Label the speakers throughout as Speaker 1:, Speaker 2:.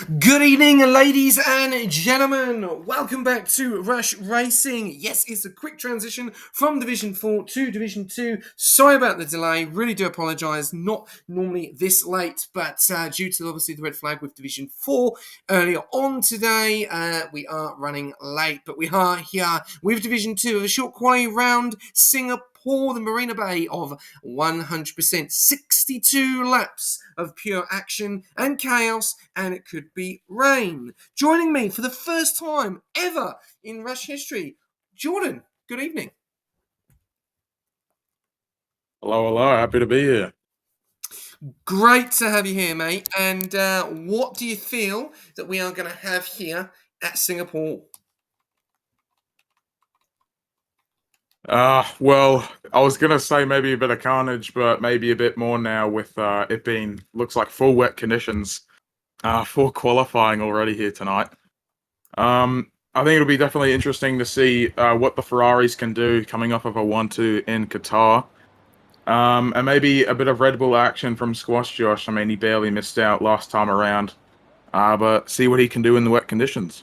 Speaker 1: Good evening, ladies and gentlemen. Welcome back to Rush Racing. Yes, it's a quick transition from Division 4 to Division 2. Sorry about the delay. Really do apologise. Not normally this late, but due to obviously the red flag with Division 4 earlier on today, we are running late. But we are here with Division 2 of a short quality round, Singapore, the Marina Bay of 100%, 62 laps of pure action and chaos, and it could be rain. Joining me for the first time ever in Rush history, Jordan. Good evening.
Speaker 2: Hello. Happy to be here.
Speaker 1: Great to have you here, mate. And what do you feel that we are going to have here at Singapore?
Speaker 2: Well, I was going to say maybe a bit of carnage, but maybe a bit more now with it being, looks like full wet conditions for qualifying already here tonight. I think it'll be definitely interesting to see what the Ferraris can do coming off of a 1-2 in Qatar. And maybe a bit of Red Bull action from Squash Josh. I mean, he barely missed out last time around. But see what he can do in the wet conditions.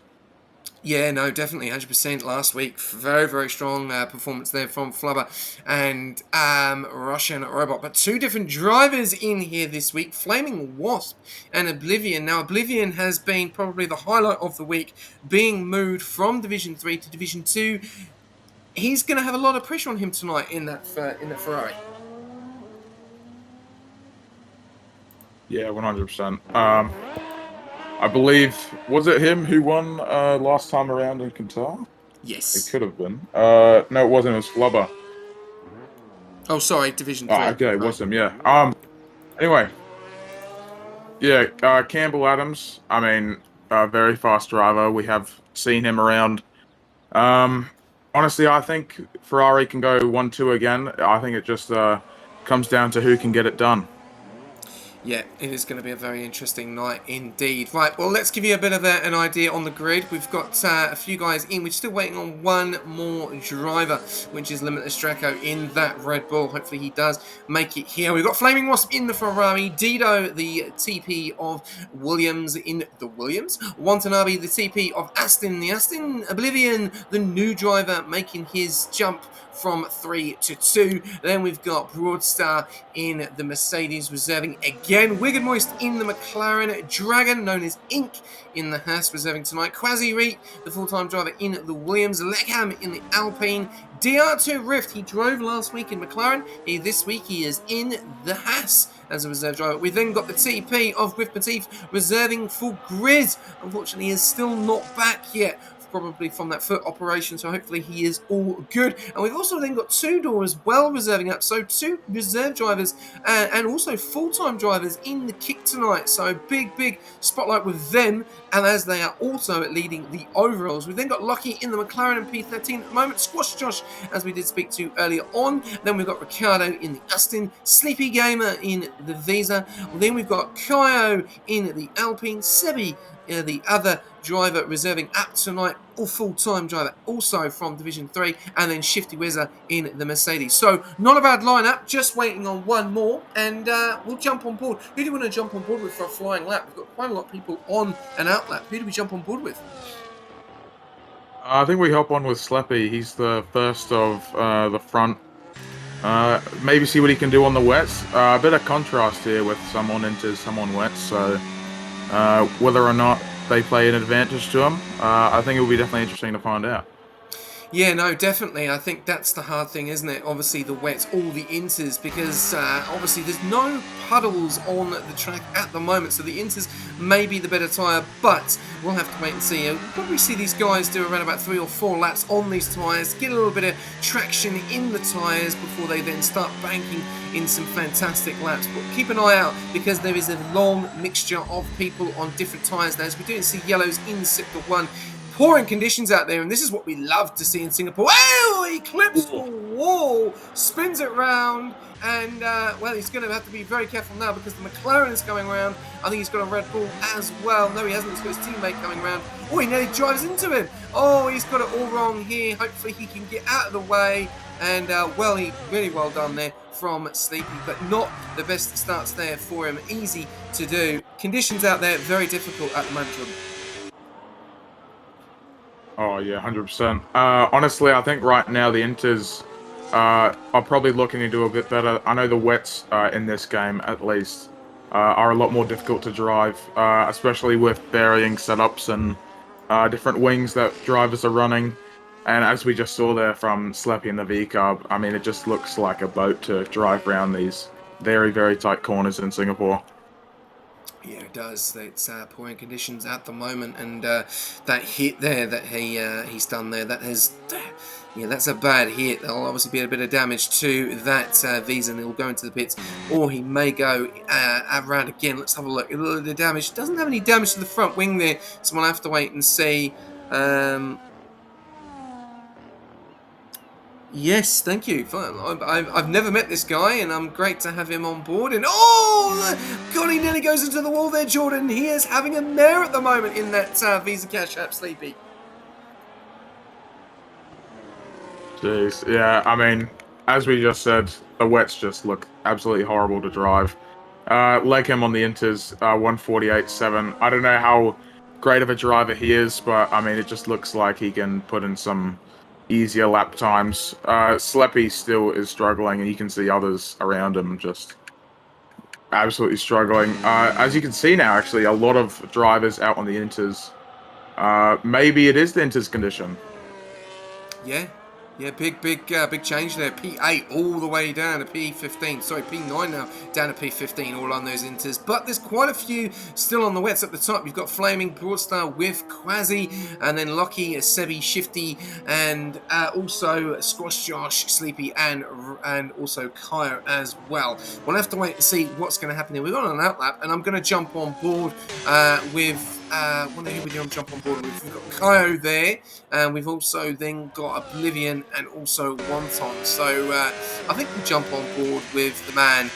Speaker 1: Yeah, no, definitely, 100% last week. Very, very strong performance there from Flubber and Russian Robot. But two different drivers in here this week, Flaming Wasp and Oblivion. Now, Oblivion has been probably the highlight of the week, being moved from Division 3 to Division 2. He's going to have a lot of pressure on him tonight in that Ferrari.
Speaker 2: Yeah, 100%. I believe, was it him who won last time around in Qatar?
Speaker 1: Yes.
Speaker 2: It could have been. No, it wasn't. It was Flubber.
Speaker 1: Oh, sorry, Division 3.
Speaker 2: Oh, okay, it was him, yeah. Anyway. Yeah, Campbell Adams, I mean, very fast driver. We have seen him around. Honestly, I think Ferrari can go 1-2 again. I think it just comes down to who can get it done.
Speaker 1: Yeah, it is going to be a very interesting night indeed. Right, well, let's give you a bit of an idea on the grid. We've got a few guys in. We're still waiting on one more driver, which is Limitless Draco in that Red Bull. Hopefully he does make it here. We've got Flaming Wasp in the Ferrari, Dido, the TP of Williams in the Williams, Watanabe, the TP of Aston, the Aston, Oblivion, the new driver making his jump from 3 to 2. Then we've got Broadstar in the Mercedes reserving again. Wicked Moist in the McLaren. Dragon, known as Ink, in the Haas reserving tonight. Quasi Reet, the full-time driver in the Williams. Leckham in the Alpine. DR2 Rift, he drove last week in McLaren. This week he is in the Haas as a reserve driver. We've then got the TP of Griff Patif reserving for Griz. Unfortunately, he is still not back yet, probably from that foot operation, so hopefully he is all good. And we've also then got Tudor as well reserving up, so two reserve drivers and also full-time drivers in the kick tonight, so big spotlight with them, and as they are also leading the overalls. We've then got Lockie in the McLaren and P13 at the moment, Squash Josh, as we did speak to earlier on. Then we've got Ricardo in the Aston, Sleepy Gamer in the Visa. Then we've got Kaio in the Alpine, Sebi, the other driver reserving up tonight, or full-time driver also from Division 3, and then Shifty Wizard in the Mercedes. So not a bad lineup, just waiting on one more, and we'll jump on board. Who do you want to jump on board with for a flying lap? We've got quite a lot of people on an out lap. Who do we jump on board with?
Speaker 2: I think we hop on with Sleppy. He's the first of the front. Maybe see what he can do on the wets. A bit of contrast here with someone into someone wet, so whether or not they play an advantage to him, I think it will be definitely interesting to find out.
Speaker 1: Yeah, no, definitely. I think that's the hard thing, isn't it? Obviously, the wets, all the inters, because obviously there's no puddles on the track at the moment, so the inters may be the better tyre, but we'll have to wait and see. We'll probably see these guys do around about 3 or 4 laps on these tyres, get a little bit of traction in the tyres before they then start banking in some fantastic laps. But keep an eye out, because there is a long mixture of people on different tyres now. As we do see yellows in Sector 1. Pouring conditions out there, and this is what we love to see in Singapore. Oh, he clips the wall, spins it round, and well, he's going to have to be very careful now because the McLaren is coming around. I think he's got a Red Bull as well. No, he hasn't. He's got his teammate coming around. Oh, he nearly drives into him. Oh, he's got it all wrong here. Hopefully he can get out of the way and really well done there from Sleepy, but not the best starts there for him. Easy to do. Conditions out there very difficult at the moment.
Speaker 2: Oh yeah, 100%. Honestly, I think right now the Inters are probably looking to do a bit better. I know the wets in this game, at least, are a lot more difficult to drive, especially with varying setups and different wings that drivers are running. And as we just saw there from Slappy in the V-Carb, I mean, it just looks like a boat to drive around these very, very tight corners in Singapore.
Speaker 1: Yeah, it does. It's pouring conditions at the moment, and that hit there that he's done there, that's a bad hit. There'll obviously be a bit of damage to that Visa, and he'll go into the pits, or he may go around again. Let's have a look. A little bit of damage. Doesn't have any damage to the front wing there, so we'll have to wait and see. Yes, thank you. I've never met this guy, and I'm great to have him on board. And God, he nearly goes into the wall there, Jordan. He is having a mare at the moment in that Visa Cash App, Sleepy.
Speaker 2: Jeez, yeah, I mean, as we just said, the wets just look absolutely horrible to drive. Like him on the Inters, 148.7. I don't know how great of a driver he is, but I mean, it just looks like he can put in some easier lap times. Sleppy still is struggling, and you can see others around him just absolutely struggling. As you can see now, actually, a lot of drivers out on the Inters. Maybe it is the Inters condition.
Speaker 1: Yeah, big change there. P8 all the way down to P15. Sorry, P9 now down to P15, all on those Inters. But there's quite a few still on the wets at the top. You've got Flaming, Broadstar with Quasi, and then Lockie, Sebi, Shifty, and also Squash Josh, Sleepy, and also Kaya as well. We'll have to wait and see what's going to happen here. We've got an outlap, and I'm going to jump on board with... jump on board with. We've got Kyo there, and we've also then got Oblivion and also Wonton. So I think we'll jump on board with the man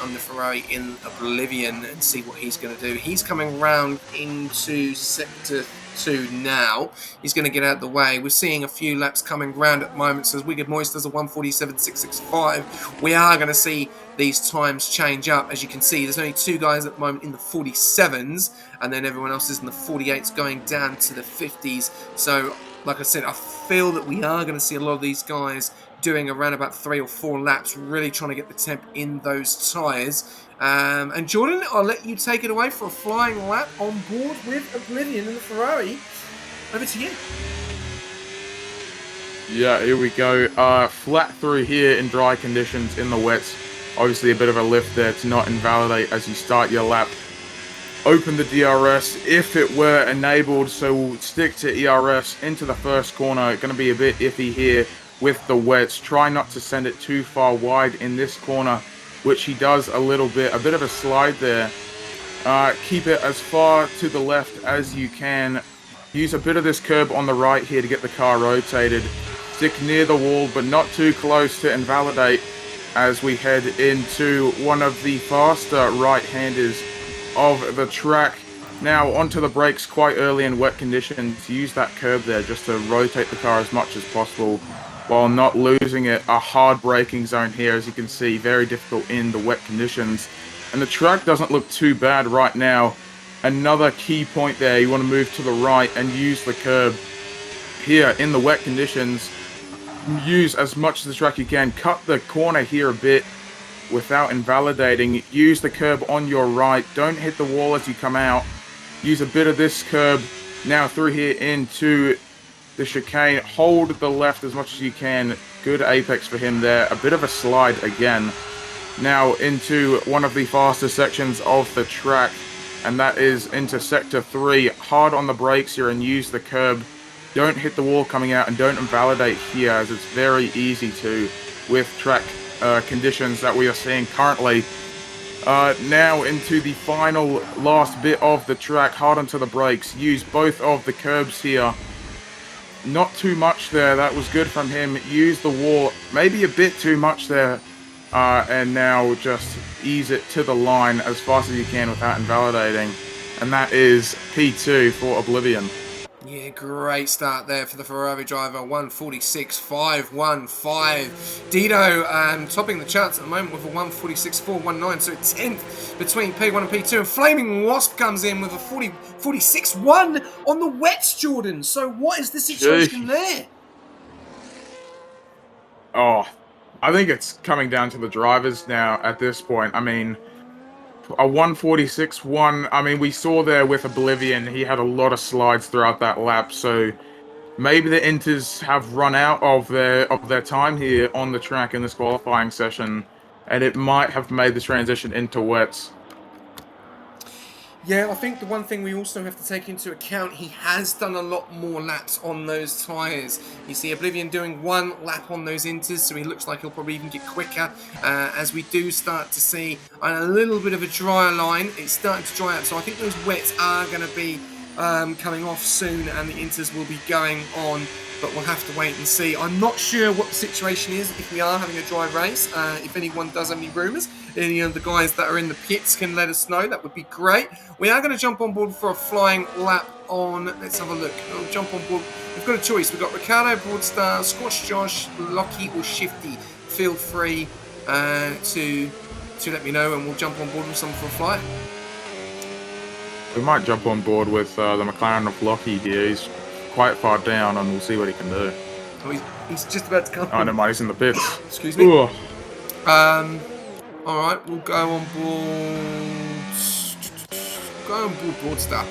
Speaker 1: on the Ferrari in Oblivion and see what he's going to do. He's coming round into Sector 2 now. He's going to get out of the way. We're seeing a few laps coming round at the moment. So as Wicked Moist does a 147.665, we are going to see these times change up. As you can see, there's only two guys at the moment in the 47s, and then everyone else is in the 48s going down to the 50s. So like I said, I feel that we are going to see a lot of these guys doing around about 3 or 4 laps, really trying to get the temp in those tyres. And Jordan, I'll let you take it away for a flying lap on board with Oblivion in the Ferrari. Over to you.
Speaker 2: Yeah, here we go. Flat through here in dry conditions in the wets. Obviously a bit of a lift there to not invalidate as you start your lap. Open the DRS if it were enabled, so we'll stick to ERS into the first corner. Going to be a bit iffy here with the wets. Try not to send it too far wide in this corner, which he does a little bit. A bit of a slide there. Keep it as far to the left as you can. Use a bit of this curb on the right here to get the car rotated. Stick near the wall, but not too close to invalidate as we head into one of the faster right-handers of the track. Now onto the brakes quite early in wet conditions. Use that curb there just to rotate the car as much as possible while not losing it. A hard braking zone here, as you can see, very difficult in the wet conditions. And the track doesn't look too bad right now. Another key point there, you want to move to the right and use the curb here in the wet conditions. Use as much of the track you can. Cut the corner here a bit without invalidating. Use the curb on your right. Don't hit the wall as you come out. Use a bit of this curb now through here into the chicane. Hold the left as much as you can. Good apex for him there. A bit of a slide again. Now into one of the faster sections of the track, and that is into Sector 3. Hard on the brakes here and use the curb. Don't hit the wall coming out and don't invalidate here, as it's very easy to with track conditions that we are seeing currently. Now into the final last bit of the track. Hard onto the brakes. Use both of the curbs here. Not too much there. That was good from him. Use the wall. Maybe a bit too much there. And now just ease it to the line as fast as you can without invalidating. And that is P2 for Oblivion.
Speaker 1: Yeah, great start there for the Ferrari driver. 146.515. Dino topping the charts at the moment with a 146.419, so 10th between P1 and P2. And Flaming Wasp comes in with a 46.1 on the wets, Jordan. So what is the situation
Speaker 2: Jeez.
Speaker 1: there?
Speaker 2: Oh, I think it's coming down to the drivers now at this point. I mean, a 146.1, I mean, we saw there with Oblivion, he had a lot of slides throughout that lap, so maybe the Inters have run out of their time here on the track in this qualifying session, and it might have made the transition into wets.
Speaker 1: Yeah, I think the one thing we also have to take into account, he has done a lot more laps on those tyres. You see Oblivion doing 1 lap on those Inters, so he looks like he'll probably even get quicker as we do start to see a little bit of a drier line. It's starting to dry out, so I think those wets are going to be coming off soon and the Inters will be going on, but we'll have to wait and see. I'm not sure what the situation is if we are having a dry race. If anyone does have any rumours, any of the guys that are in the pits can let us know. That would be great. We are going to jump on board for a flying lap on, let's have a look. We'll jump on board. We've got a choice. We've got Ricardo, Broadstar, Squash Josh, Lockie or Shifty. Feel free to let me know and we'll jump on board with some for a flight.
Speaker 2: We might jump on board with the McLaren of Lockie here. He's quite far down, and we'll see what he can do.
Speaker 1: Oh, he's just about to come.
Speaker 2: Oh, never mind, he's in the pits.
Speaker 1: Excuse me.
Speaker 2: Ooh.
Speaker 1: All right, we'll go on board. Go on board Broadstar.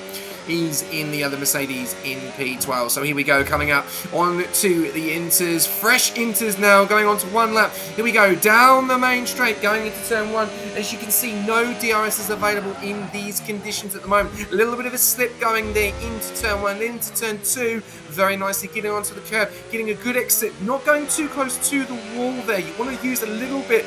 Speaker 1: He's in the other Mercedes in P12. So here we go, coming up on to the Inters. Fresh Inters now, going on to 1 lap. Here we go, down the main straight, going into turn 1. As you can see, no DRS is available in these conditions at the moment. A little bit of a slip going there into turn 1, into turn 2. Very nicely getting onto the curb, getting a good exit. Not going too close to the wall there. You want to use a little bit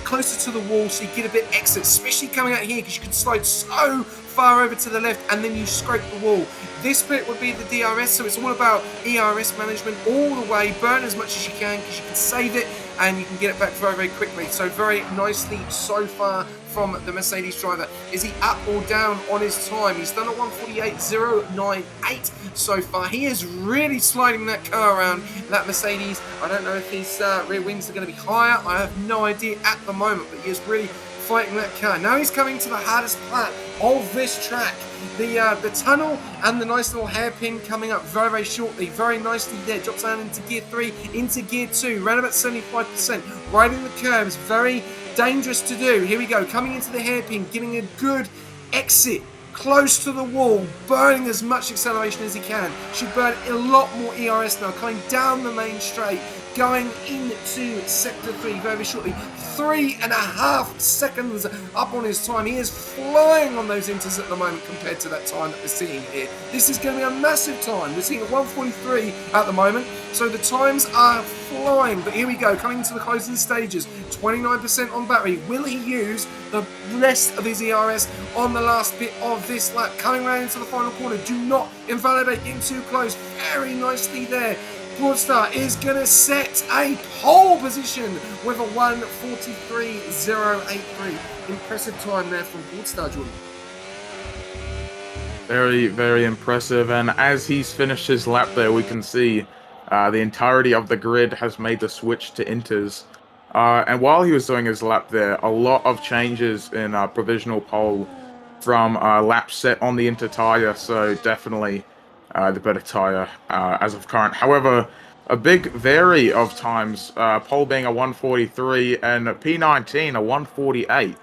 Speaker 1: closer to the wall so you get a bit exit, especially coming out here because you can slide so far over to the left and then you scrape the wall. This bit would be the DRS, so it's all about ERS management all the way. Burn as much as you can because you can save it and you can get it back very, very quickly. So very nicely so far from the Mercedes driver. Is he up or down on his time? He's done a 148.098 so far. He is really sliding that car around, that Mercedes. I don't know if his rear wings are going to be higher. I have no idea at the moment, but he is really fighting that car. Now he's coming to the hardest part of this track. The tunnel and the nice little hairpin coming up very, very shortly. Very nicely there. Drops down into gear 3, into gear 2. Around about 75%. Riding the curves. Very dangerous to do. Here we go. Coming into the hairpin. Getting a good exit. Close to the wall, burning as much acceleration as he can. Should burn a lot more ERS now, coming down the main straight, going into sector 3 very shortly. 3.5 seconds up on his time. He is flying on those Inters at the moment compared to that time that we're seeing here. This is going to be a massive time. We're seeing a 1:43 at the moment, so the times are flying. But here we go, coming into the closing stages. 29% on battery. Will he use the rest of his ERS on the last bit of this lap? Coming around into the final corner. Do not invalidate, getting too close. Very nicely there. Broadstar is going to set a pole position with a 1:43.083. Impressive time there from Broadstar, Jordan.
Speaker 2: Very, very impressive. And as he's finished his lap there, we can see the entirety of the grid has made the switch to Inters. And while he was doing his lap there, a lot of changes in provisional pole from lap set on the Inter tyre. So definitely the better tyre as of current. However, a big vary of times, pole being a 1:43 and P19 a 1:48.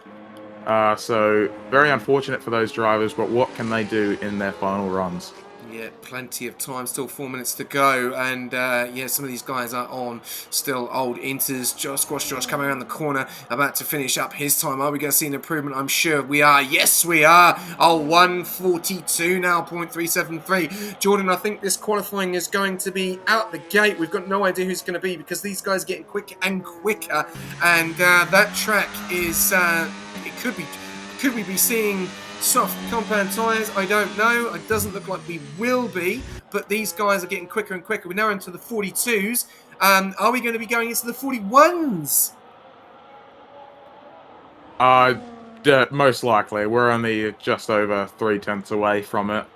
Speaker 2: So very unfortunate for those drivers, but what can they do in their final runs?
Speaker 1: Yeah, plenty of time, still 4 minutes to go, and yeah, some of these guys are on still old Inters. Squash Josh coming around the corner, about to finish up his time. Are we going to see an improvement? I'm sure we are. Yes, we are. Oh, 1:42 now, 0.373. Jordan, I think this qualifying is going to be out the gate. We've got no idea who's going to be because these guys are getting quicker and quicker, and that track is, could we be seeing soft compound tyres? I don't know. It doesn't look like we will be, but these guys are getting quicker and quicker. We're now into the 42s. Are we going to be going into the 41s?
Speaker 2: Most likely. We're only just over 0.3 away from it.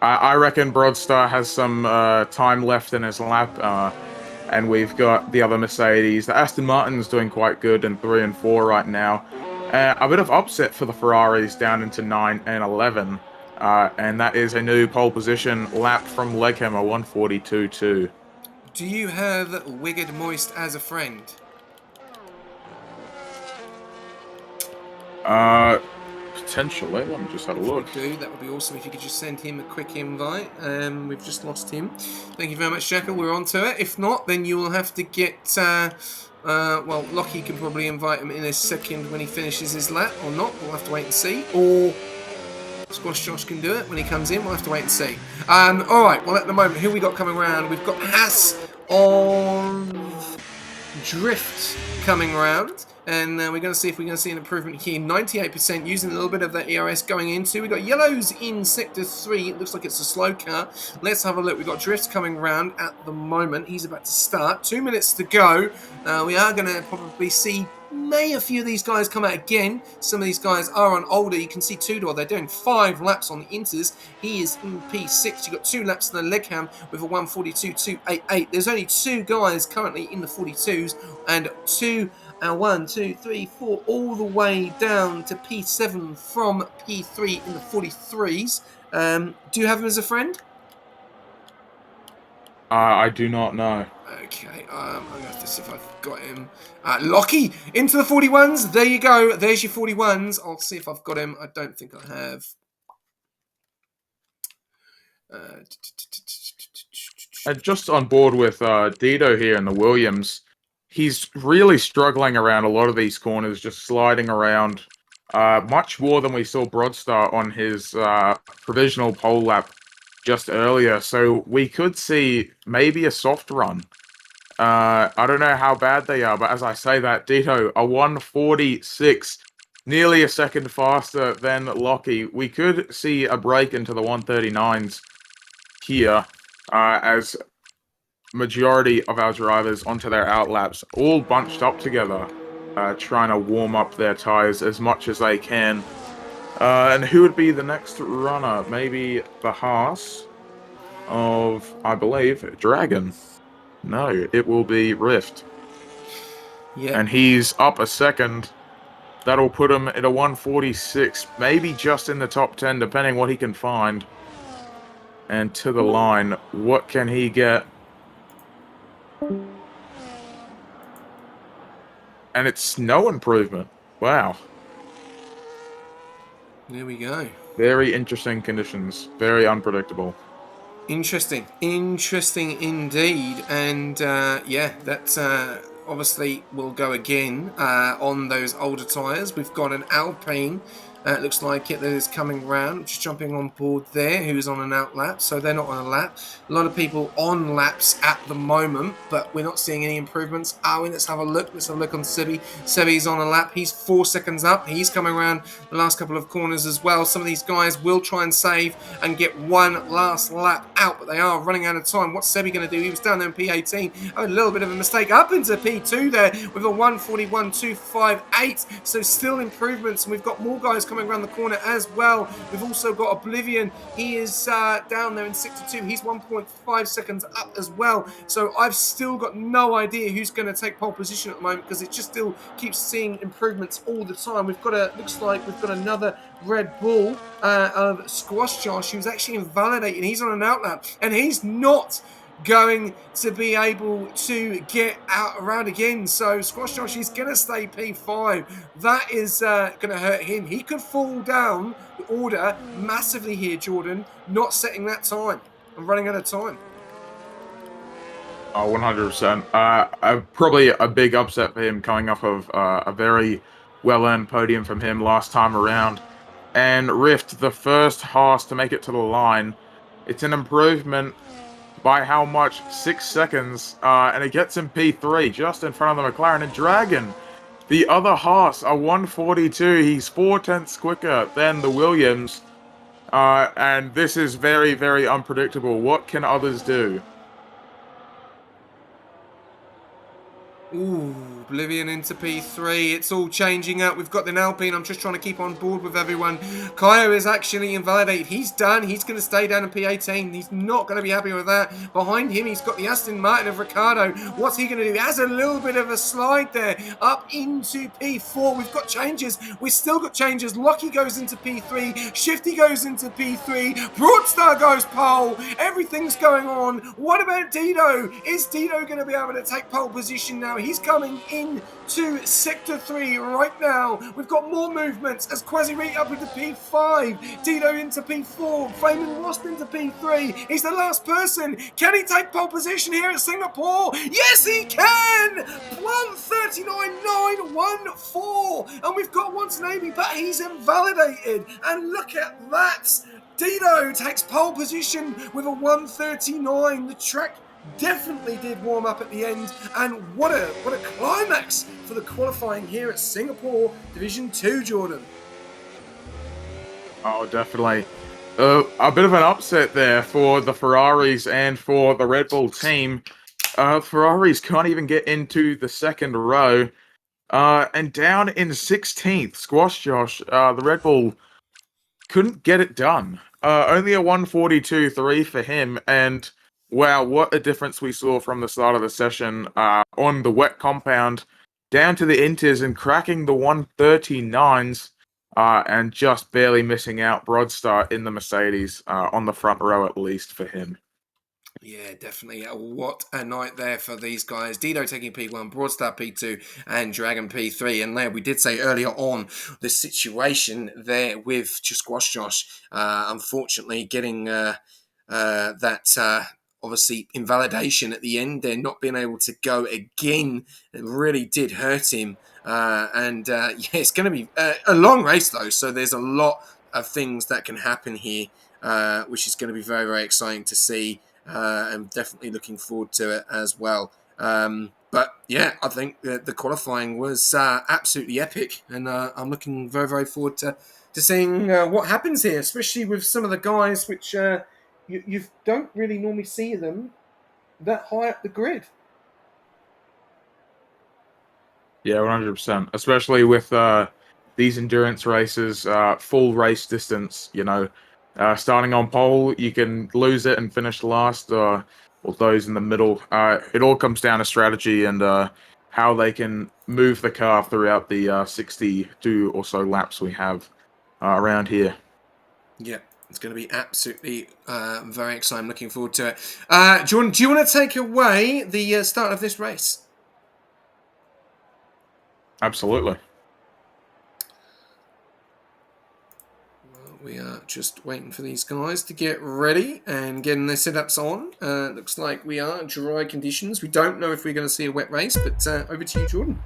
Speaker 2: I reckon Broadstar has some time left in his lap, and we've got the other Mercedes. The Aston Martin's doing quite good in 3 and 4 right now. A bit of upset for the Ferraris down into 9 and 11, and that is a new pole position lap from Leghammer 142.2.
Speaker 1: Do you have Wicked Moist as a friend?
Speaker 2: Potentially. Let me just have a look.
Speaker 1: If you do, that would be awesome if you could just send him a quick invite. We've just lost him. Thank you very much, Jackal. We're on to it. If not, then you will have to get... well, Lockie can probably invite him in a second when he finishes his lap, or not. We'll have to wait and see. Or Squash Josh can do it when he comes in. We'll have to wait and see. Alright, well, at the moment, who we got coming around? We've got Haas of Drift coming around. And we're going to see if we're going to see an improvement here. 98% using a little bit of the ERS going into. We've got yellows in Sector 3. It looks like it's a slow car. Let's have a look. We've got Drift coming around at the moment. He's about to start. 2 minutes to go. We are going to probably see a few of these guys come out again. Some of these guys are on older. You can see Tudor. They're doing 5 laps on the Inters. He is in P6. You've got 2 laps in the Legham with a 142.288. There's only 2 guys currently in the 42s and 2... 1, 2, 3, 4, all the way down to P7 from P3 in the 43s. Do you have him as a friend?
Speaker 2: I do not know.
Speaker 1: Okay, I'm going to have to see if I've got him. Lockie into the 41s. There you go. There's your 41s. I'll see if I've got him. I don't think I have.
Speaker 2: Just on board with Dido here in the Williams. He's really struggling around a lot of these corners, just sliding around much more than we saw Broadstar on his provisional pole lap just earlier. So we could see maybe a soft run. I don't know how bad they are, but as I say that, Ditto, a 146, nearly a second faster than Lockie. We could see a break into the 139s here as majority of our drivers onto their outlaps, all bunched up together, trying to warm up their tyres as much as they can. And who would be the next runner? Maybe the Haas of, I believe, Dragon. No, it will be Rift.
Speaker 1: Yeah.
Speaker 2: And he's up a second. That'll put him at a 146, maybe just in the top 10, depending what he can find. And to the line, what can he get? And it's no improvement. Wow.
Speaker 1: There we go.
Speaker 2: Very interesting conditions. Very unpredictable.
Speaker 1: Interesting. Interesting indeed. And yeah, that's obviously will go again on those older tyres. We've got an Alpine. It looks like it that is coming round, just jumping on board there, who's on an out lap, so they're not on a lap. A lot of people on laps at the moment, but we're not seeing any improvements. Let's have a look. Let's have a look on Sebi. Sebi's on a lap. He's 4 seconds up. He's coming around the last couple of corners as well. Some of these guys will try and save and get one last lap out, but they are running out of time. What's Sebi going to do? He was down there in P18. Oh, a little bit of a mistake. Up into P2 there with a 141.258. So still improvements, and we've got more guys coming around the corner as well. We've also got Oblivion. He is down there in Sector 2. He's 1.5 seconds up as well. So I've still got no idea who's going to take pole position at the moment, because it just still keeps seeing improvements all the time. We've got looks like we've got another Red Bull of Squash Josh, who's actually invalidated. He's on an outlap, and he's not going to be able to get out around again. So Squash Josh is going to stay P5. That is going to hurt him. He could fall down the order massively here, Jordan, not setting that time and running out of time.
Speaker 2: Oh, 100%. Probably a big upset for him, coming off of a very well-earned podium from him last time around. And Rift, the first Haas to make it to the line. It's an improvement. By how much? 6 seconds, and it gets him P3, just in front of the McLaren. And Dragon, the other Haas, a 142. He's 4/10 quicker than the Williams, and this is very, very unpredictable. What can others do?
Speaker 1: Ooh, Oblivion into P3. It's all changing up. We've got the Alpine. I'm just trying to keep on board with everyone. Kaio is actually invalidated. He's done. He's going to stay down in P18. He's not going to be happy with that. Behind him, he's got the Aston Martin of Ricardo. What's he going to do? He has a little bit of a slide there up into P4. We've got changes. We've still got changes. Lockie goes into P3. Shifty goes into P3. Broadstar goes pole. Everything's going on. What about Dido? Is Dido going to be able to take pole position now? He's coming into Sector 3 right now. We've got more movements as Quasiri up into P5. Dido into P4. Flaming Wasp into P3. He's the last person. Can he take pole position here at Singapore? Yes, he can! 1:39.914. And we've got Once Navy, but he's invalidated. And look at that. Dido takes pole position with a 1:39. The track definitely did warm up at the end, and what a climax for the qualifying here at Singapore Division 2, Jordan.
Speaker 2: Oh, definitely. A bit of an upset there for the Ferraris and for the Red Bull team. Ferraris can't even get into the second row. And down in 16th, Squash Josh, the Red Bull couldn't get it done. Only a 1:42.3 for him, and wow, what a difference we saw from the start of the session on the wet compound down to the inters and cracking the 1:39s and just barely missing out Broadstar in the Mercedes on the front row at least for him.
Speaker 1: Yeah, definitely. What a night there for these guys. Dido taking P1, Broadstar P2, and Dragon P3. And there, we did say earlier on the situation there with Squash Josh, unfortunately getting that obviously invalidation at the end there, not being able to go again. It really did hurt him. Yeah, it's going to be a long race though, so there's a lot of things that can happen here, which is going to be very, very exciting to see. I'm definitely looking forward to it as well. But yeah, I think the qualifying was absolutely epic, and I'm looking very, very forward to seeing what happens here, especially with some of the guys which you don't really normally see them that high up the grid.
Speaker 2: Yeah, 100%. Especially with these endurance races, full race distance, you know. Starting on pole, you can lose it and finish last, or those in the middle. It all comes down to strategy and how they can move the car throughout the 62 or so laps we have around here.
Speaker 1: Yeah, it's going to be absolutely very exciting. I'm looking forward to it. Jordan, do you want to take away the start of this race?
Speaker 2: Absolutely.
Speaker 1: We are just waiting for these guys to get ready and getting their setups on. Looks like we are dry conditions. We don't know if we're going to see a wet race, but over to you, Jordan.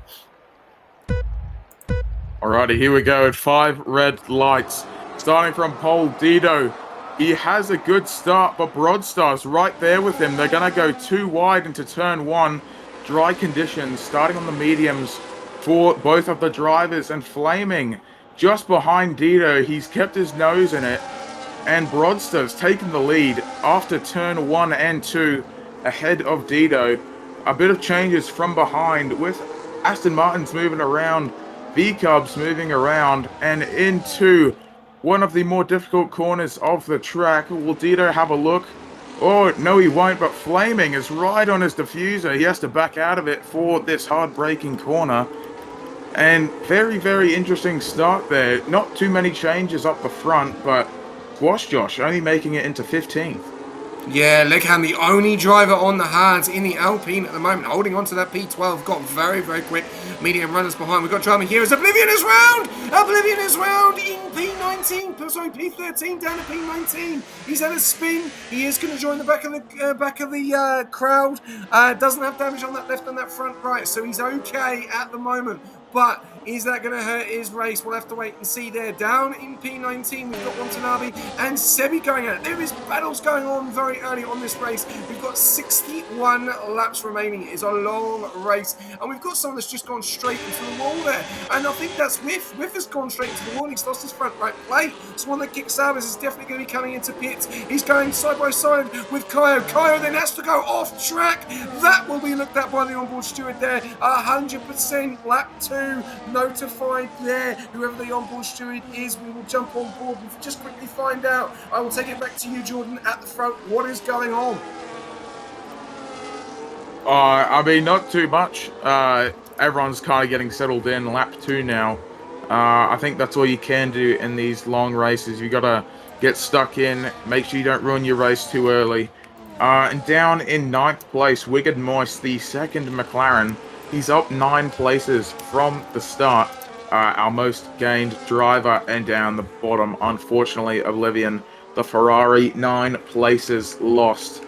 Speaker 2: Alrighty, here we go at 5 red lights. Starting from pole, Dido. He has a good start, but Broadstar's right there with him. They're going to go too wide into turn 1. Dry conditions, starting on the mediums for both of the drivers, and Flaming just behind Dido. He's kept his nose in it, and Broadstar's taken the lead after turn 1 and 2 ahead of Dido. A bit of changes from behind with Aston Martins moving around, V-Cubs moving around, and into one of the more difficult corners of the track. Will Dido have a look? Oh, no he won't, but Flaming is right on his diffuser. He has to back out of it for this hard-braking corner. And very, very interesting start there. Not too many changes up the front, but Squash Josh only making it into 15th.
Speaker 1: Yeah, Leghan, the only driver on the hards in the Alpine at the moment, holding on to that P12, got very, very quick medium runners behind. We've got drama here as Oblivion is round! Oblivion is round in P19, sorry, P13 down to P19. He's had a spin. He is going to join the back of the crowd. Doesn't have damage on that left and that front right, so he's okay at the moment. But Is that going to hurt his race? We'll have to wait and see there. Down in P19, we've got Watanabe and Sebi going at it. There is battles going on very early on this race. We've got 61 laps remaining. It is a long race. And we've got someone that's just gone straight into the wall there. And I think that's Whiff. Whiff has gone straight into the wall. He's lost his front right plate. So one that kicks out is definitely going to be coming into pits. He's going side by side with Kaio. Kaio then has to go off track. That will be looked at by the onboard steward there. 100% lap 2 notified there. Whoever the onboard steward is, we will jump on board and just quickly find out. I will take it back to you, Jordan, at the front. What is going on?
Speaker 2: I mean, not too much. Everyone's kind of getting settled in. Lap 2 now. I think that's all you can do in these long races. You gotta get stuck in, make sure you don't ruin your race too early. And down in 9th place, Wicked Moist, the second McLaren. He's up 9 places from the start. Our most gained driver, and down the bottom, unfortunately, Oblivion, the Ferrari, 9 places lost.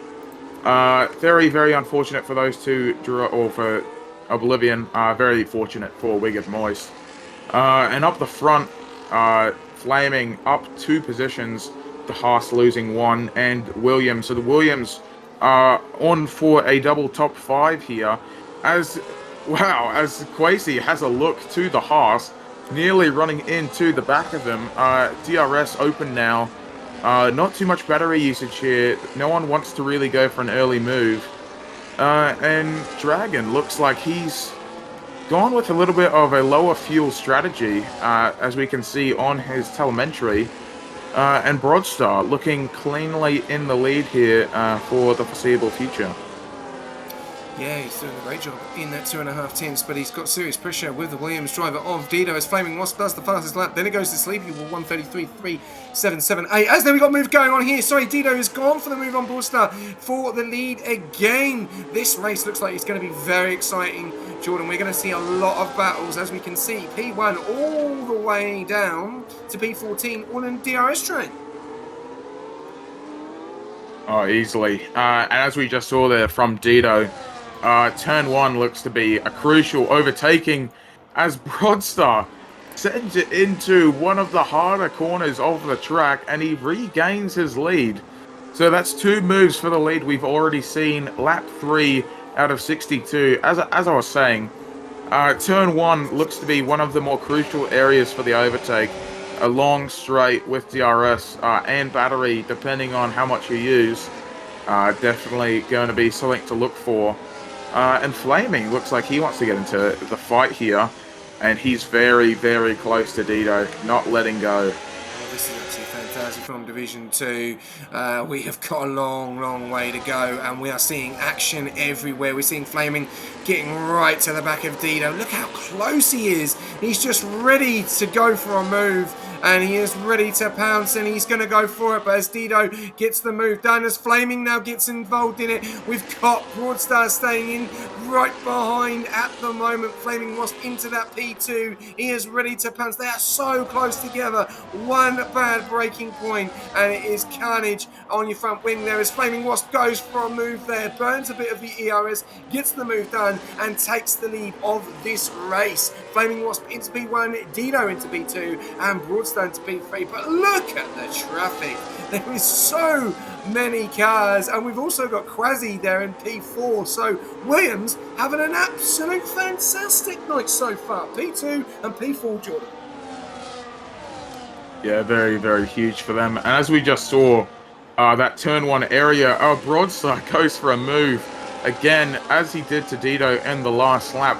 Speaker 2: Very, very unfortunate for those two, or for Oblivion. Very fortunate for Wicked Moist. And up the front, Flaming up 2 positions, the Haas losing 1, and Williams. So the Williams are on for a double top 5 here. As Quasi has a look to the Haas, nearly running into the back of him. DRS open now. Not too much battery usage here. No one wants to really go for an early move. And Dragon looks like he's gone with a little bit of a lower fuel strategy, as we can see on his telemetry. And Broadstar looking cleanly in the lead here for the foreseeable future.
Speaker 1: Yeah, he's doing a great job in that 2.5 tenths, but he's got serious pressure with the Williams driver of Dido as Flaming Wasp does the fastest lap. Then it goes to Sleepy with 1:33.377.8. As then we got move going on here. Sorry, Dido is gone for the move on Broadstar for the lead again. This race looks like it's going to be very exciting, Jordan. We're going to see a lot of battles, as we can see. P1 all the way down to P14 on a DRS train.
Speaker 2: Oh, easily. And as we just saw there from Dido, turn 1 looks to be a crucial overtaking as Broadstar sends it into one of the harder corners of the track, and he regains his lead. So that's 2 moves for the lead we've already seen. Lap 3 out of 62. As I was saying, turn 1 looks to be one of the more crucial areas for the overtake. A long straight with DRS and battery, depending on how much you use. Definitely going to be something to look for. And Flaming looks like he wants to get into the fight here. And he's very, very close to Dido, not letting go.
Speaker 1: This is actually fantastic from Division 2. We have got a long, long way to go, and we are seeing action everywhere. We're seeing Flaming getting right to the back of Dido. Look how close he is. He's just ready to go for a move, and he is ready to pounce, and he's going to go for it. But as Dido gets the move done, as Flaming now gets involved in it, we've got Broadstar staying in right behind at the moment. Flaming Wasp into that P2. He is ready to pounce. They are so close together. One bad breaking point, and it is carnage on your front wing there as Flaming Wasp goes for a move there, burns a bit of the ERS, gets the move done, and takes the lead of this race. Flaming Wasp into P1, Dido into P2, and Broadstar into P3. But look at the traffic. There is so many cars, and we've also got Quasi there in P4. So Williams having an absolute fantastic night so far. P2 and P4, Jordan.
Speaker 2: Yeah, very, very huge for them. And as we just saw, that turn 1 area, Broadstar goes for a move again, as he did to Dido in the last lap.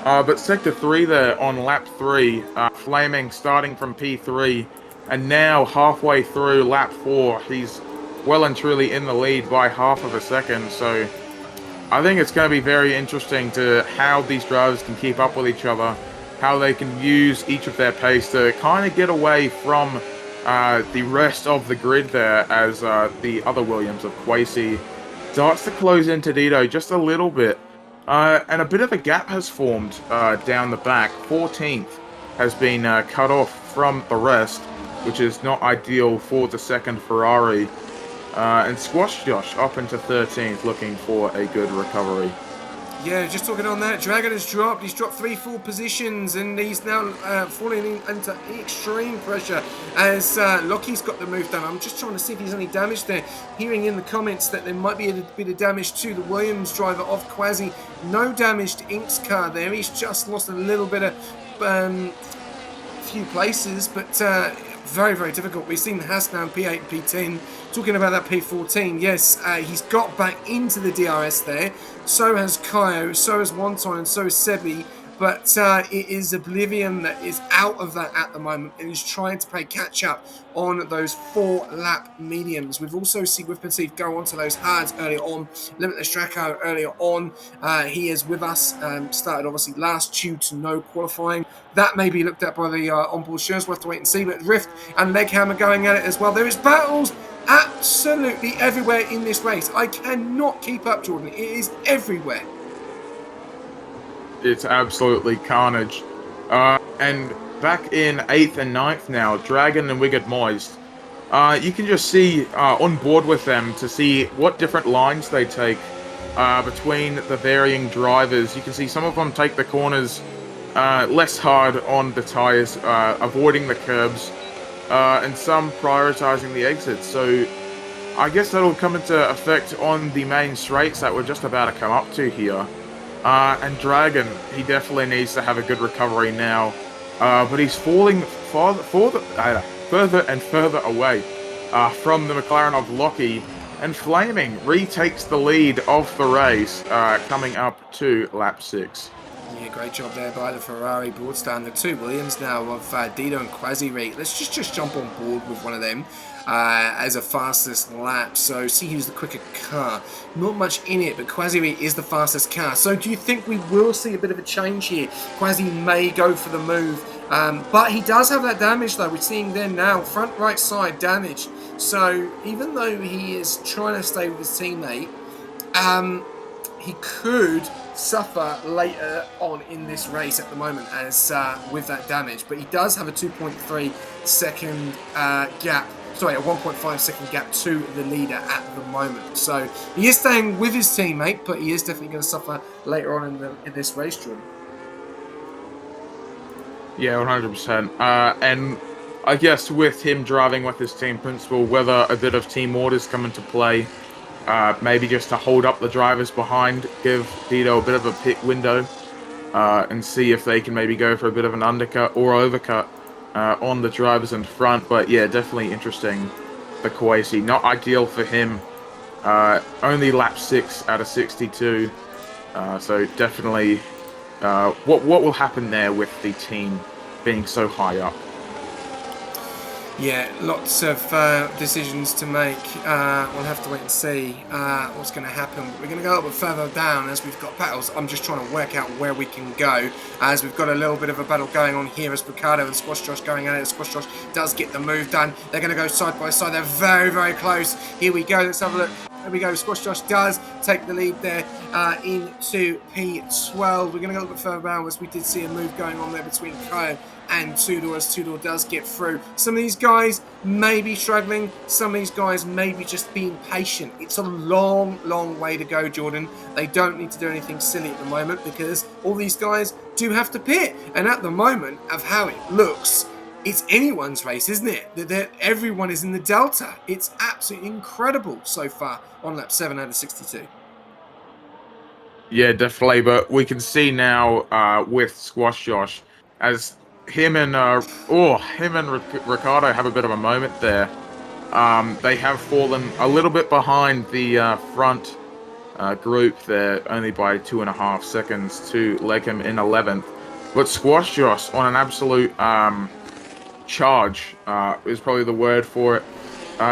Speaker 2: But Sector 3 there on lap 3, Flaming starting from P3, and now halfway through lap 4, he's well and truly in the lead by half of a second. So I think it's going to be very interesting to how these drivers can keep up with each other, how they can use each of their pace to kind of get away from the rest of the grid there, as the other Williams of Quasi starts to close into Dido just a little bit. And a bit of a gap has formed down the back. 14th has been cut off from the rest, which is not ideal for the second Ferrari. And Squash Josh up into 13th, looking for a good recovery.
Speaker 1: Yeah, just talking on that, Dragon has dropped. He's dropped 3 full positions, and he's now falling into extreme pressure as Lockie's got the move done. I'm just trying to see if there's any damage there. Hearing in the comments that there might be a bit of damage to the Williams driver of Quasi. No damage to Ink's car there. He's just lost a little bit of few places, but very, very difficult. We've seen Haas now in P8 and P10. Talking about that P14, yes, he's got back into the DRS there. So has Kaio, so has Wonton, and so has Sebi. But it is Oblivion that is out of that at the moment and is trying to play catch up on those 4-lap mediums. We've also seen with Petit go onto those hards earlier on. Limitless Draco earlier on. He is with us. Started obviously last due to no qualifying. That may be looked at by the onboard shares. We'll have to wait and see. But Rift and Leghammer going at it as well. There is battles absolutely everywhere in this race. I cannot keep up, Jordan. It is everywhere.
Speaker 2: It's absolutely carnage. And back in 8th and 9th now, Dragon and Wicked Moist. You can just see on board with them to see what different lines they take between the varying drivers. You can see some of them take the corners less hard on the tires, avoiding the curbs, and some prioritizing the exits. So I guess that'll come into effect on the main straights that we're just about to come up to here. And Dragon, he definitely needs to have a good recovery now, but he's falling further and further away from the McLaren of Lockie, and Flaming retakes the lead of the race coming up to lap 6.
Speaker 1: Yeah, great job there by the Ferrari Broadstand. The 2 Williams now of Dido and Quasi-Re. Let's just jump on board with one of them as a fastest lap. So see who's the quicker car. Not much in it, but Quasi-Re is the fastest car. So do you think we will see a bit of a change here? Quasi may go for the move, but he does have that damage though. We're seeing there now, front right side damage. So even though he is trying to stay with his teammate, he could suffer later on in this race at the moment as with that damage, but he does have a 2.3 second gap. Sorry, a 1.5 second gap to the leader at the moment. So he is staying with his teammate, but he is definitely going to suffer later on in this race, Jordan.
Speaker 2: Yeah, 100%. And I guess with him driving with his team principal, whether a bit of team orders come into play, maybe just to hold up the drivers behind, give Dido a bit of a pit window, and see if they can maybe go for a bit of an undercut or overcut on the drivers in front. But yeah, definitely interesting for Kwesi. Not ideal for him. Only lap 6 out of 62. So definitely what will happen there with the team being so high up?
Speaker 1: Yeah, lots of decisions to make. We'll have to wait and see what's going to happen. We're going to go a little bit further down as we've got battles. I'm just trying to work out where we can go as we've got a little bit of a battle going on here as Ricardo and Squash Josh going at it. Squash Josh does get the move done. They're going to go side by side. They're very, very close. Here we go. Let's have a look. There we go. Squash Josh does take the lead there into P12. We're going to go a little bit further down as we did see a move going on there between Kyle and Tudor as Tudor does get through. Some of these guys may be struggling. Some of these guys may be just being patient. It's a long, long way to go, Jordan. They don't need to do anything silly at the moment because all these guys do have to pit. And at the moment of how it looks, it's anyone's race, isn't it? That everyone is in the Delta. It's absolutely incredible so far on lap 7 out of 62.
Speaker 2: Yeah, definitely. But we can see now with Squash Josh as him and Ricardo have a bit of a moment there. They have fallen a little bit behind the front group there, only by 2.5 seconds to Legham in 11th. But Squash Josh on an absolute charge is probably the word for it.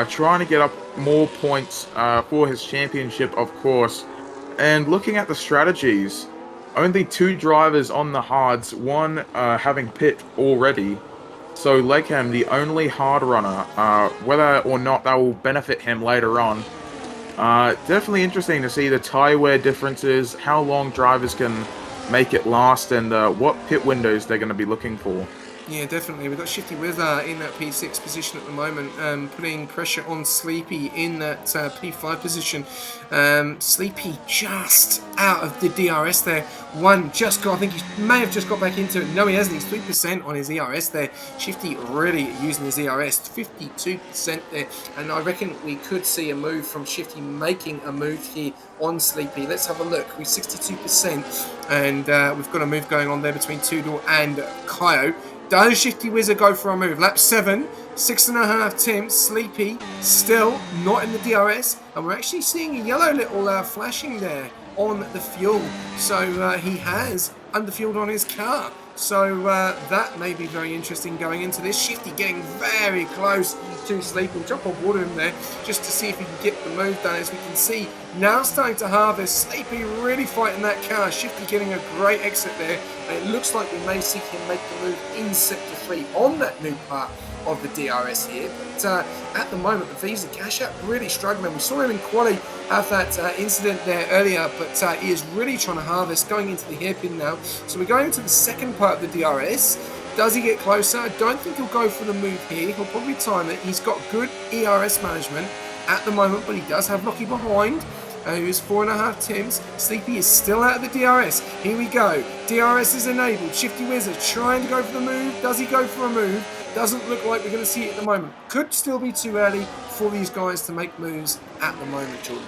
Speaker 2: Trying to get up more points for his championship, of course. And looking at the strategies, only 2 drivers on the hards, one having pit already. So Legham, the only hard runner, whether or not that will benefit him later on. Definitely interesting to see the tyre wear differences, how long drivers can make it last, and what pit windows they're going to be looking for.
Speaker 1: Yeah, definitely. We've got Shifty Wizard in that P6 position at the moment, putting pressure on Sleepy in that P5 position. Sleepy just out of the DRS there. One just got, I think he may have just got back into it. No, he hasn't. He's 3% on his ERS there. Shifty really using his ERS, 52% there. And I reckon we could see a move from Shifty making a move here on Sleepy. Let's have a look. We're 62%, and we've got a move going on there between Tudor and Kaio. Does Shifty Wizard go for a move? Lap 7, 6.5 attempts. Sleepy still not in the DRS, and we're actually seeing a yellow little flashing there on the fuel. So he has underfueled on his car. So that may be very interesting going into this. Shifty getting very close to Sleepy. We'll jump on water him there just to see if he can get the move done. As we can see, now starting to harvest. Sleepy really fighting that car. Shifty getting a great exit there. And it looks like we may see him make the move in Sector 3 on that new part of the DRS here. But at the moment, the Visa Cash App really struggling. We saw him in quali have that incident there earlier, but he is really trying to harvest going into the hairpin now. So we're going into the second part of the DRS. Does he get closer? I don't think he'll go for the move here. He'll probably time it. He's got good ERS management at the moment, but he does have Rocky behind, who's 4.5 Tims. Sleepy is still out of the DRS. Here we go. DRS is enabled. Shifty Wizard trying to go for the move. Does he go for a move? Doesn't look like we're going to see it at the moment. Could still be too early for these guys to make moves at the moment, Jordan.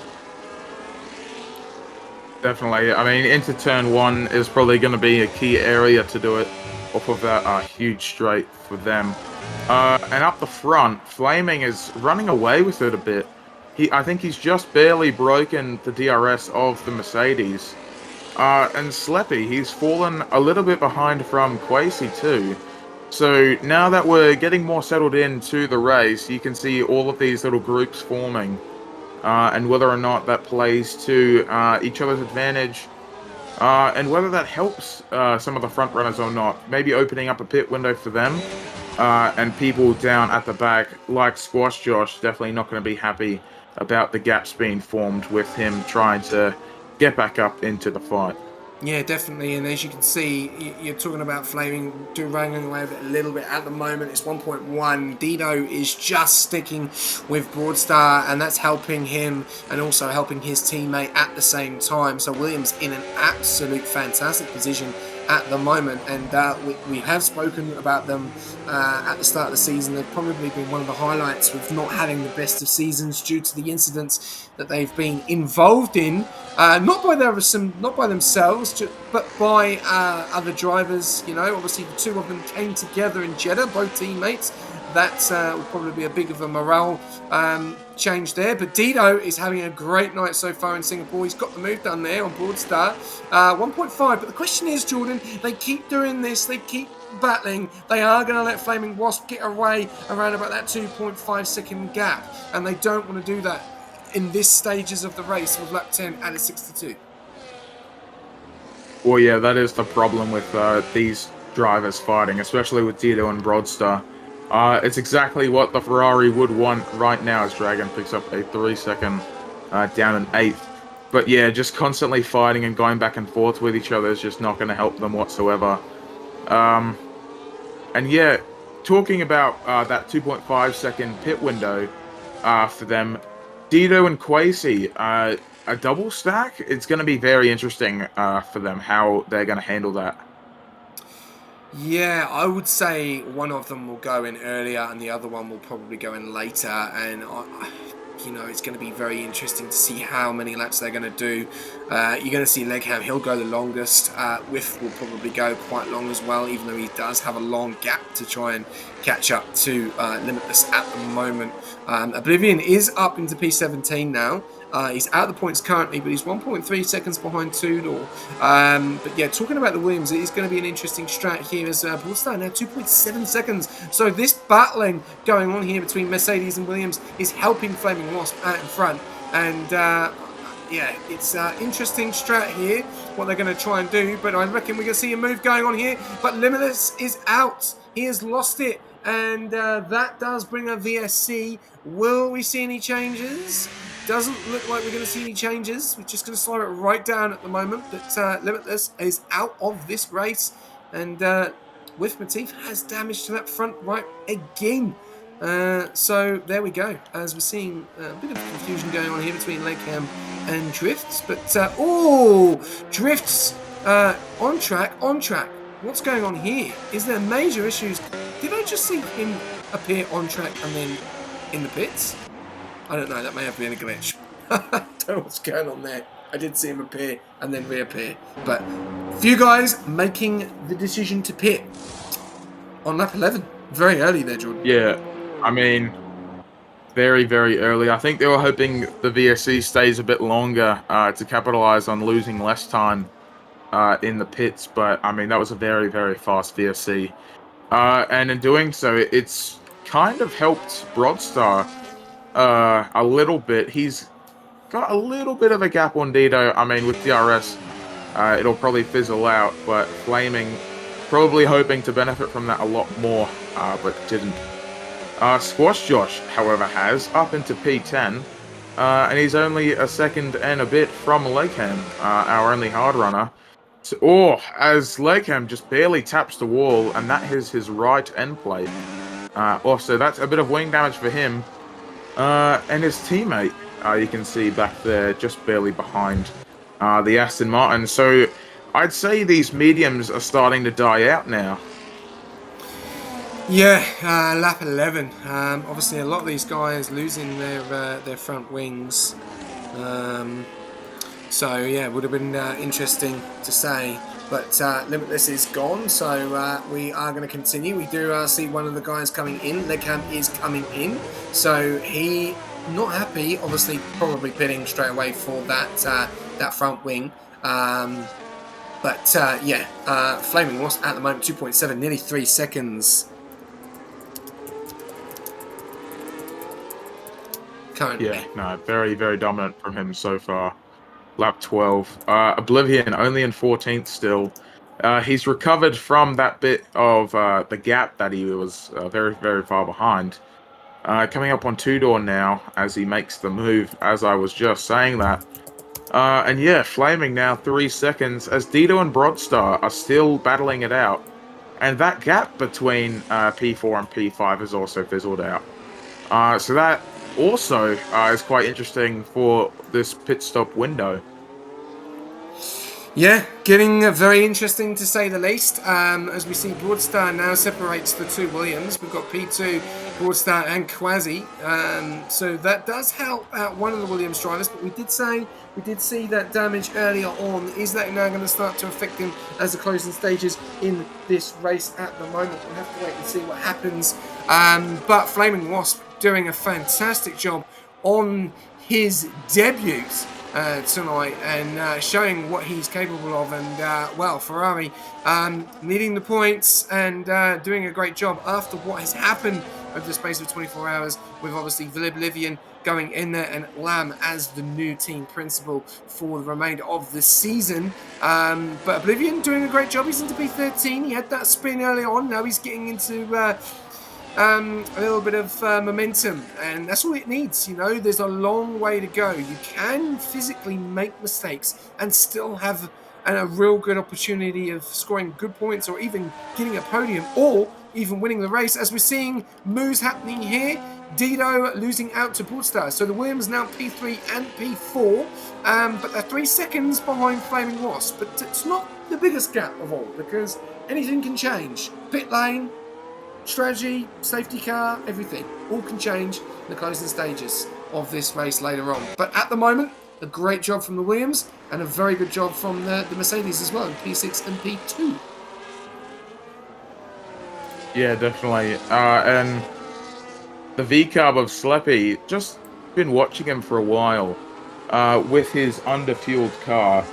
Speaker 2: Definitely. I mean, into turn 1 is probably going to be a key area to do it off of that huge straight for them. And up the front, Flaming is running away with it a bit. I think he's just barely broken the DRS of the Mercedes. And Sleppy, he's fallen a little bit behind from Quasi too. So now that we're getting more settled into the race, you can see all of these little groups forming. And whether or not that plays to each other's advantage. And whether that helps some of the front runners or not. Maybe opening up a pit window for them. And people down at the back, like Squash Josh, definitely not going to be happy about the gaps being formed with him trying to get back up into the fight.
Speaker 1: Yeah, definitely, and as you can see, you're talking about Flaming running away with it a little bit at the moment. It's 1.1. Dido is just sticking with Broadstar, and that's helping him and also helping his teammate at the same time. So Williams in an absolute fantastic position at the moment, and we have spoken about them at the start of the season. They've probably been one of the highlights with not having the best of seasons due to the incidents that they've been involved in, not by themselves, but by other drivers. You know, obviously the two of them came together in Jeddah, both teammates. That will probably be a big of a morale change there. But Dido is having a great night so far in Singapore. He's got the move done there on Broadstar. 1.5. But the question is, Jordan, they keep doing this. They keep battling. They are going to let Flaming Wasp get away around about that 2.5 second gap. And they don't want to do that in this stages of the race with lap 10 at a 62.
Speaker 2: Well, yeah, that is the problem with these drivers fighting, especially with Dido and Broadstar. It's exactly what the Ferrari would want right now as Dragon picks up a 3-second down in 8th. But yeah, just constantly fighting and going back and forth with each other is just not going to help them whatsoever. And yeah, talking about that 2.5 second pit window for them, Dido and Quasi, a double stack, it's going to be very interesting for them, how they're going to handle that.
Speaker 1: Yeah, I would say one of them will go in earlier and the other one will probably go in later. And, you know, it's going to be very interesting to see how many laps they're going to do. You're going to see Legham, he'll go the longest. Whiff will probably go quite long as well, even though he does have a long gap to try and catch up to Limitless at the moment. Oblivion is up into P17 now. He's out of the points currently, but he's 1.3 seconds behind Tudor. But yeah, talking about the Williams, it is going to be an interesting strat here as Broadstar now 2.7 seconds. So this battling going on here between Mercedes and Williams is helping Flaming Wasp out in front. And yeah, it's an interesting strat here, what they're going to try and do. But I reckon we're going to see a move going on here. But Limitless is out. He has lost it. And that does bring a VSC. Will we see any changes? Doesn't look like we're going to see any changes. We're just going to slow it right down at the moment. But Limitless is out of this race. And with Matif has damage to that front right again. So there we go. As we're seeing a bit of confusion going on here between Lakeham and Drifts. But, Drifts on track. What's going on here? Is there major issues? Did I just see him appear on track and then in the pits? I don't know. That may have been a glitch. I don't know what's going on there. I did see him appear and then reappear. But a few guys making the decision to pit on lap 11. Very early there, Jordan.
Speaker 2: Yeah, I mean, very, very early. I think they were hoping the VSC stays a bit longer to capitalize on losing less time in the pits. But, I mean, that was a very, very fast VSC. And in doing so, it's kind of helped Broadstar a little bit. He's got a little bit of a gap on Dido. I mean, with DRS, it'll probably fizzle out, but Flaming probably hoping to benefit from that a lot more, but didn't. Squash Josh, however, has up into P10, and he's only a second and a bit from Lakeham, our only hard runner. So, as Lakeham just barely taps the wall, and that is his right end plate. Also, that's a bit of wing damage for him. And his teammate, you can see back there, just barely behind the Aston Martin. So I'd say these mediums are starting to die out now.
Speaker 1: Yeah, lap 11. Obviously, a lot of these guys losing their front wings. So yeah, it would have been interesting to say. But Limitless is gone, so we are going to continue. We do see one of the guys coming in. Legham is coming in, so he not happy. Obviously, probably pitting straight away for that front wing. But yeah, Flaming Wasp at the moment 2.7, nearly 3 seconds. Currently.
Speaker 2: Yeah, no, very, very dominant from him so far. Lap 12. Oblivion only in 14th still. He's recovered from that bit of the gap that he was very, very far behind. Coming up on two-door now as he makes the move, as I was just saying that. And yeah, Flaming now 3 seconds as Dido and Broadstar are still battling it out. And that gap between P4 and P5 has also fizzled out. So that also is quite interesting for this pit stop window.
Speaker 1: Yeah, getting very interesting to say the least. As we see, Broadstar now separates the two Williams. We've got P2, Broadstar, and Quasi. So that does help out one of the Williams drivers. But we did see that damage earlier on. Is that now going to start to affect him as the closing stages in this race at the moment? We'll have to wait and see what happens. But Flaming Wasp doing a fantastic job on his debut tonight and showing what he's capable of, and well, Ferrari leading the points and doing a great job after what has happened over the space of 24 hours with obviously Oblivion going in there and Lamb as the new team principal for the remainder of the season. But Oblivion doing a great job. He's into P13. He had that spin early on. Now he's getting into a little bit of momentum, and that's all it needs. You know, there's a long way to go. You can physically make mistakes and still have a real good opportunity of scoring good points or even getting a podium or even winning the race, as we're seeing moves happening here. Dido losing out to Broadstar, so the Williams now P3 and P4, but they're 3 seconds behind Flaming Wasp. But it's not the biggest gap of all, because anything can change. Pit lane, strategy, safety car, everything all can change in the closing stages of this race later on. But at the moment, a great job from the Williams and a very good job from the Mercedes as well in P6 and P2.
Speaker 2: Yeah, definitely. And the V-carb of Sleppy, just been watching him for a while with his under-fueled car.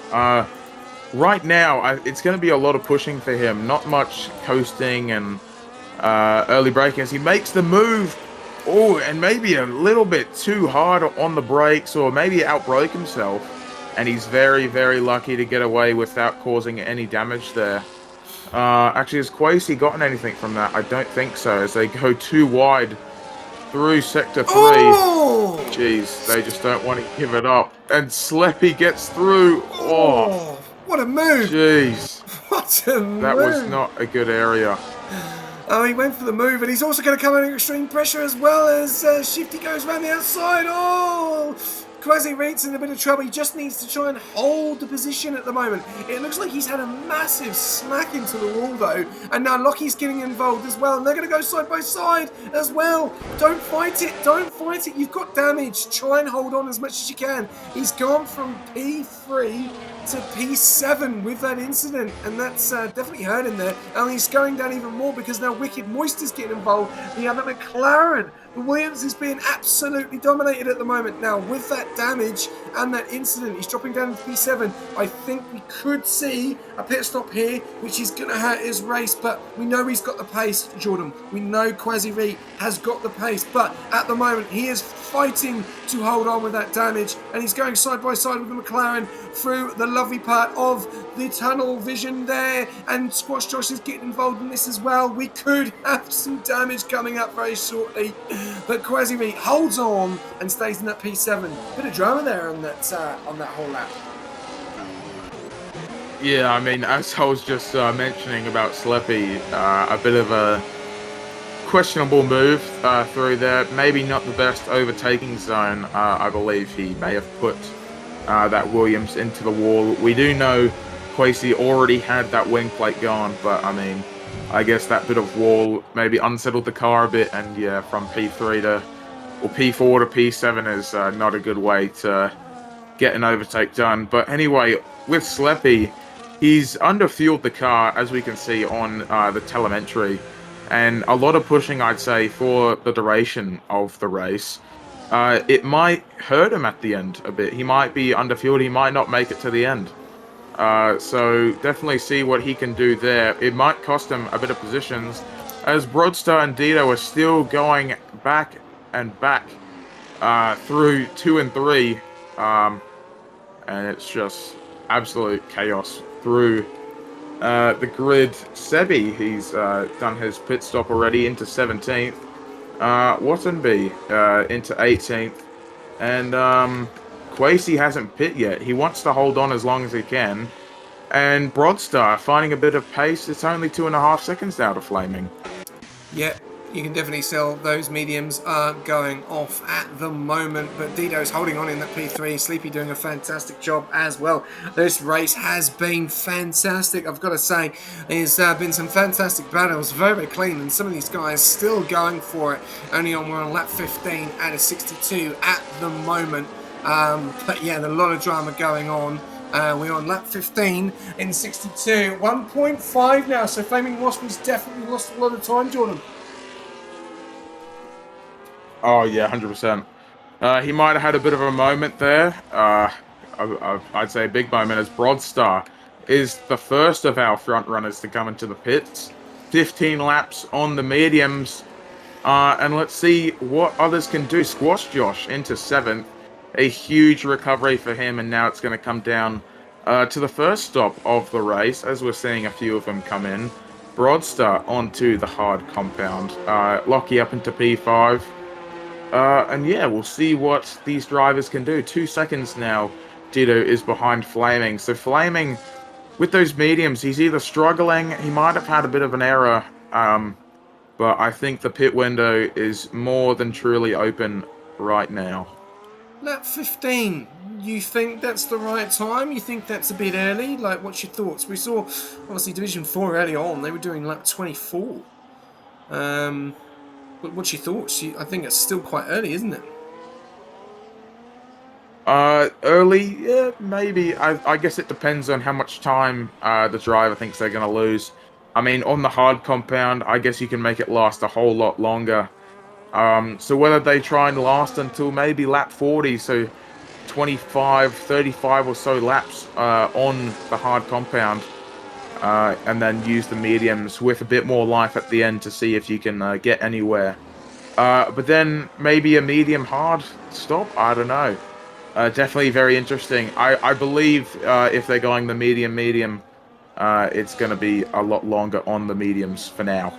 Speaker 2: Right now, it's going to be a lot of pushing for him, not much coasting and early braking as he makes the move. Oh, and maybe a little bit too hard on the brakes, or maybe outbroke himself. And he's very, very lucky to get away without causing any damage there. Actually, has Quasi gotten anything from that? I don't think so, as they go too wide through Sector 3.
Speaker 1: Oh!
Speaker 2: Jeez, they just don't want to give it up. And Sleppy gets through. Oh,
Speaker 1: what a move!
Speaker 2: jeez.
Speaker 1: What a move!
Speaker 2: That was not a good area.
Speaker 1: Oh, he went for the move, and he's also going to come under extreme pressure as well as Shifty goes around the outside. Oh! Quasi Reed's in a bit of trouble. He just needs to try and hold the position at the moment. It looks like he's had a massive smack into the wall, though. And now Lockie's getting involved as well. And they're going to go side by side as well. Don't fight it. Don't fight it. You've got damage. Try and hold on as much as you can. He's gone from P3 to P7 with that incident, and that's definitely hurt him there. And he's going down even more because now Wicked Moist is getting involved. The other McLaren, Williams, is being absolutely dominated at the moment. Now with that damage and that incident, he's dropping down to P7. I think we could see a pit stop here, which is going to hurt his race, but we know he's got the pace, Jordan. We know Quasi Reed has got the pace, but at the moment he is fighting to hold on with that damage, and he's going side by side with the McLaren through the lovely part of the tunnel vision there, and Squash Josh is getting involved in this as well. We could have some damage coming up very shortly, but Quasime holds on and stays in that P7. Bit of drama there on that whole lap.
Speaker 2: Yeah, I mean, as I was just mentioning about Sleppy, a bit of a questionable move through there. Maybe not the best overtaking zone. I believe he may have put that Williams into the wall. We do know Quasi already had that wing plate gone, but I mean, I guess that bit of wall maybe unsettled the car a bit, and yeah, from P3 to, or P4 to P7 is not a good way to get an overtake done. But anyway, with Sleppy, he's underfueled the car, as we can see on the telemetry, and a lot of pushing, I'd say, for the duration of the race. It might hurt him at the end a bit. He might be underfueled, he might not make it to the end. So definitely see what he can do there. It might cost him a bit of positions, as Broadstar and Dito are still going back and back through 2 and 3. And it's just absolute chaos through the grid. Sebi, he's done his pit stop already into 17th. Wattenby into 18th. And Quasi hasn't pit yet. He wants to hold on as long as he can. And Broadstar finding a bit of pace. It's only 2.5 seconds out of Flaming.
Speaker 1: Yeah, you can definitely sell those mediums are going off at the moment, but Dito's holding on in that P3. Sleepy doing a fantastic job as well. This race has been fantastic, I've got to say. There's been some fantastic battles, very, very clean, and some of these guys still going for it. We're on lap 15 out of 62 at the moment. But yeah, there's a lot of drama going on. We're on lap 15 in 62. 1.5 now, so Flaming Wasp has definitely lost a lot of time, Jordan.
Speaker 2: Oh yeah, 100%. He might have had a bit of a moment there. I'd say a big moment, as Broadstar is the first of our front runners to come into the pits. 15 laps on the mediums. And let's see what others can do. Squash Josh into 7th. A huge recovery for him, and now it's going to come down to the first stop of the race, as we're seeing a few of them come in. Broadstar onto the hard compound. Lockie up into P5. And yeah, we'll see what these drivers can do. 2 seconds now, Ditto is behind Flaming. So Flaming, with those mediums, he's either struggling, he might have had a bit of an error, but I think the pit window is more than truly open right now.
Speaker 1: Lap 15, you think that's the right time? You think that's a bit early? Like, what's your thoughts? We saw, obviously, Division 4 early on, they were doing lap 24. But what's your thoughts? I think it's still quite early, isn't it?
Speaker 2: Early? Yeah, maybe. I guess it depends on how much time the driver thinks they're going to lose. I mean, on the hard compound, I guess you can make it last a whole lot longer. So whether they try and last until maybe lap 40, so 25, 35 or so laps on the hard compound, and then use the mediums with a bit more life at the end to see if you can get anywhere. But then maybe a medium hard stop, I don't know. Definitely very interesting. I believe if they're going the medium, it's going to be a lot longer on the mediums for now.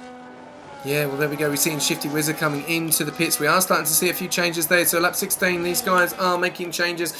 Speaker 1: Yeah, well, there we go. We're seeing Shifty Wizard coming into the pits. We are starting to see a few changes there. So lap 16, these guys are making changes.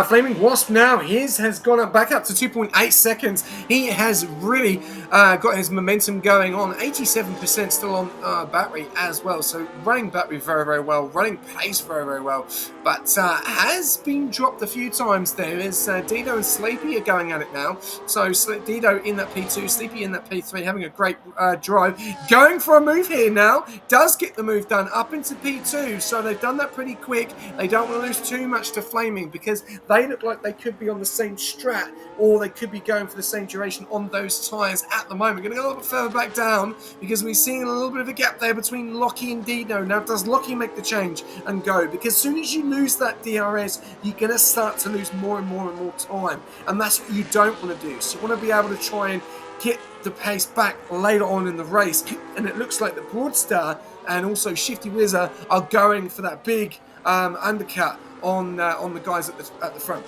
Speaker 1: Flaming Wasp now, his has gone up back up to 2.8 seconds. He has really got his momentum going on. 87% still on battery as well. So running battery very, very well. Running pace very, very well. But has been dropped a few times there as Dido and Sleepy are going at it now. So Dido in that P2, Sleepy in that P3, having a great drive. Going for a move here now. Does get the move done up into P2. So they've done that pretty quick. They don't want to lose too much to Flaming because they look like they could be on the same strat or they could be going for the same duration on those tyres at the moment. We're going to go a little bit further back down because we're seeing a little bit of a gap there between Lockie and Dido. Now, does Lockie make the change and go? Because as soon as you lose that DRS, you're going to start to lose more and more and more time. And that's what you don't want to do. So you want to be able to try and get the pace back later on in the race. And it looks like the Broadstar and also Shifty Wizard are going for that big undercut on the guys at the front.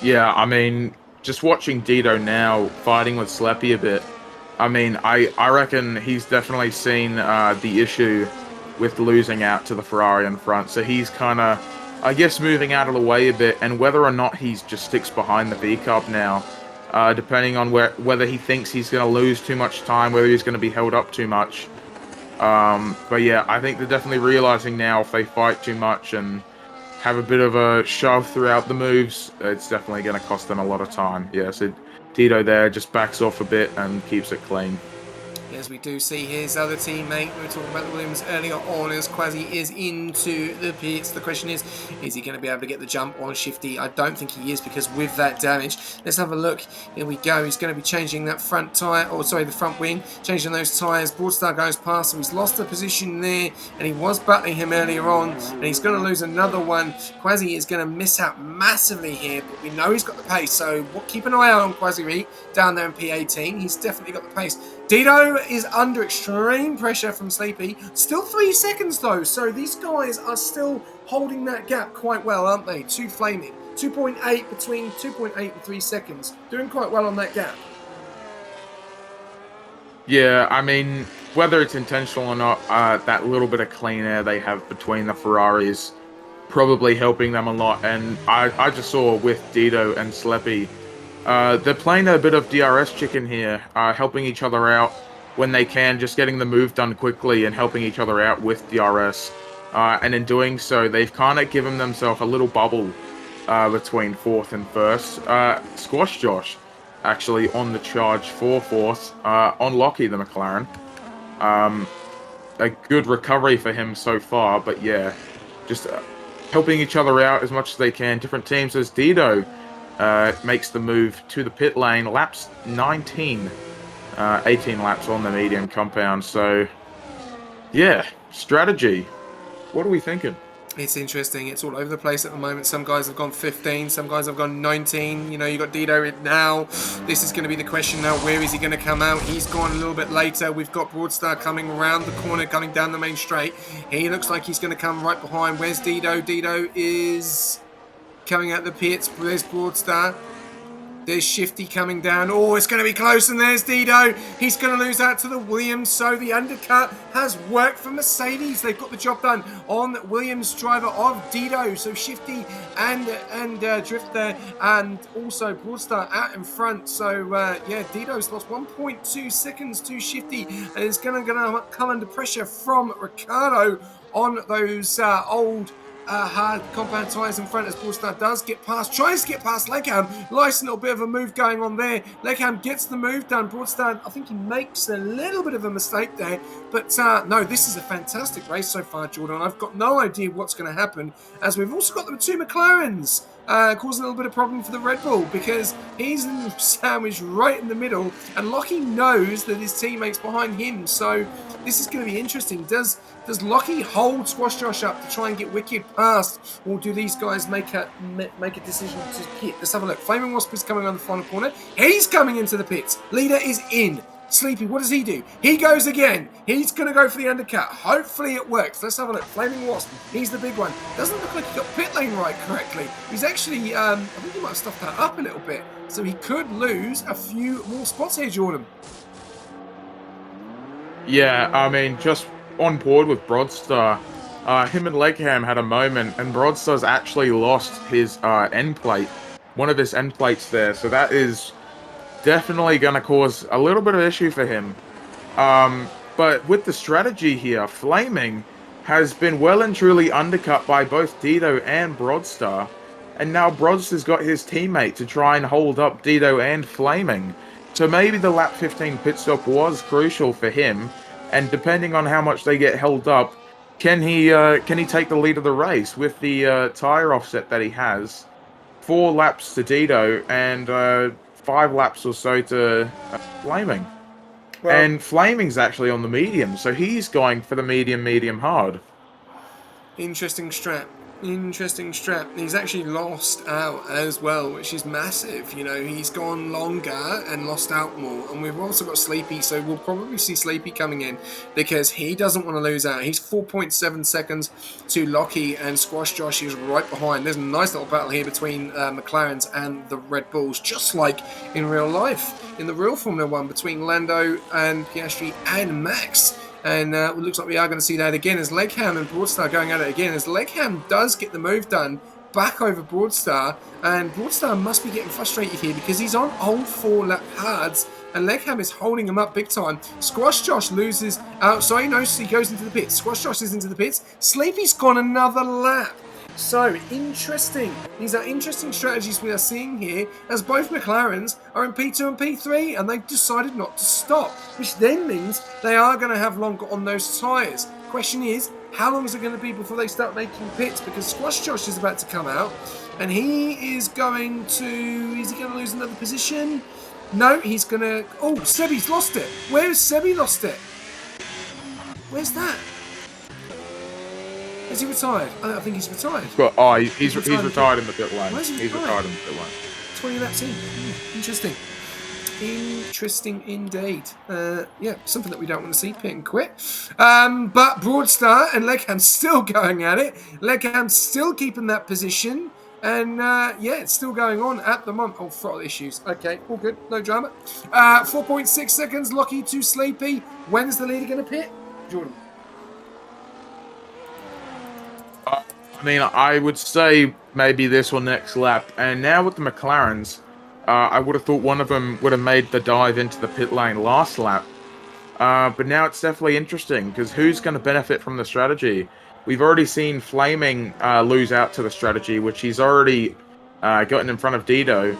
Speaker 2: Yeah, I mean, just watching Dido now fighting with Sleppy a bit, I mean, I reckon he's definitely seen the issue with losing out to the Ferrari in front. So he's kind of, I guess, moving out of the way a bit. And whether or not he just sticks behind the V-Cup now, depending on whether he thinks he's going to lose too much time, whether he's going to be held up too much. But yeah, I think they're definitely realizing now if they fight too much and have a bit of a shove throughout the moves, it's definitely going to cost them a lot of time. Yeah, so Dido there just backs off a bit and keeps it clean.
Speaker 1: As we do see his other teammate, we were talking about the Williams earlier on, as Quasi is into the pits. The question is he going to be able to get the jump on Shifty? I don't think he is, because with that damage, let's have a look. Here we go. He's going to be changing that front tyre, or sorry, the front wing, changing those tyres. Broadstar goes past, so he's lost the position there, and he was battling him earlier on, and he's going to lose another one. Quasi is going to miss out massively here, but we know he's got the pace, so keep an eye out on Quasi down there in P18. He's definitely got the pace. Dido is under extreme pressure from Sleepy. Still 3 seconds though, so these guys are still holding that gap quite well, aren't they? To Flaming. 2.8 between 2.8 and 3 seconds. Doing quite well on that gap.
Speaker 2: Yeah, I mean, whether it's intentional or not, that little bit of clean air they have between the Ferraris probably helping them a lot. And I just saw with Dido and Sleppy, they're playing a bit of DRS chicken here, helping each other out when they can, just getting the move done quickly and helping each other out with DRS. And in doing so, they've kind of given themselves a little bubble between 4th and 1st. Squash Josh, actually, on the charge for 4th, on Lockie, the McLaren. A good recovery for him so far, but yeah, just helping each other out as much as they can. Different teams. As Dido makes the move to the pit lane, laps 19, 18 laps on the medium compound. So, yeah, strategy. What are we thinking?
Speaker 1: It's interesting. It's all over the place at the moment. Some guys have gone 15. Some guys have gone 19. You know, you got Dido in now. This is going to be the question now. Where is he going to come out? He's gone a little bit later. We've got Broadstar coming around the corner, coming down the main straight. He looks like he's going to come right behind. Where's Dido? Dido is coming out the pits. There's Broadstar. There's Shifty coming down. Oh, it's going to be close, and there's Dido. He's going to lose out to the Williams, so the undercut has worked for Mercedes. They've got the job done on Williams driver of Dido. So Shifty and Drift there, and also Broadstar out in front. So, yeah, Dido's lost 1.2 seconds to Shifty, and is going to come under pressure from Ricardo on those old hard compound tyres in front as Broadstar does get past, tries to get past Legham. Nice little bit of a move going on there. Legham gets the move done. Broadstar, I think he makes a little bit of a mistake there. But no, this is a fantastic race so far, Jordan. I've got no idea what's going to happen, as we've also got the 2 McLarens. Causing a little bit of problem for the Red Bull, because he's sandwiched right in the middle, and Lockie knows that his teammate's behind him. So this is going to be interesting. Does Lockie hold Squash Josh up to try and get Wicked past, or do these guys make a decision to pit? Let's have a look. Flaming Wasp is coming on the final corner. He's coming into the pits. Leader is in. Sleepy, what does he do? He goes again. He's going to go for the undercut. Hopefully it works. Let's have a look. Flaming Wasp, he's the big one. Doesn't look like he got pit lane right correctly. He's actually, I think he might have stuffed that up a little bit. So he could lose a few more spots here, Jordan.
Speaker 2: Yeah, I mean, just on board with Broadstar. Him and Legham had a moment, and Broadstar's actually lost his end plate. One of his end plates there. So that is definitely going to cause a little bit of issue for him. But with the strategy here, Flaming has been well and truly undercut by both Dido and Broadstar. And now Broadstar's got his teammate to try and hold up Dido and Flaming. So maybe the lap 15 pit stop was crucial for him. And depending on how much they get held up, can he take the lead of the race with the tire offset that he has? 4 laps to Dido and 5 laps or so to Flaming.
Speaker 1: Well,
Speaker 2: And Flaming's actually on the medium, so he's going for the medium hard.
Speaker 1: interesting strat. Interesting strat. He's actually lost out as well, which is massive. You know, he's gone longer and lost out more. And we've also got Sleepy, so we'll probably see Sleepy coming in because he doesn't want to lose out. He's 4.7 seconds to Lockie, and Squash Josh is right behind. There's a nice little battle here between McLarens and the Red Bulls, just like in real life, in the real Formula 1, between Lando and Piastri and Max. And it looks like we are going to see that again as Legham and Broadstar going at it again. As Legham does get the move done back over Broadstar. And Broadstar must be getting frustrated here because he's on old 4-lap hards. And Legham is holding him up big time. Squash Josh loses out. Sorry, no, he goes into the pits. Squash Josh is into the pits. Sleepy's gone another lap. So, interesting. These are interesting strategies we are seeing here as both McLarens are in P2 and P3 and they've decided not to stop, which then means they are going to have longer on those tyres. Question is, how long is it going to be before they start making pits? Because Squash Josh is about to come out and he is going to... Is he going to lose another position? No, he's going to... Oh, Sebi's lost it. Where has Sebi lost it? Where's that? Is he retired? I think he's retired.
Speaker 2: He's retired in the pit lane.
Speaker 1: Where's he
Speaker 2: He's retired in the pit lane.
Speaker 1: 20 laps in. Interesting. Interesting indeed. Yeah, something that we don't want to see, pit and quit. But Broadstar and Legham still going at it. Legham still keeping that position. And yeah, it's still going on at the moment. Oh, throttle issues. Okay, all good. No drama. 4.6 seconds. Lockie to Sleepy. When's the leader going to pit? Jordan.
Speaker 2: I mean, I would say maybe this or next lap. And now with the McLarens, I would have thought one of them would have made the dive into the pit lane last lap. But now it's definitely interesting, because who's going to benefit from the strategy? We've already seen Flaming lose out to the strategy, which he's already gotten in front of Dido.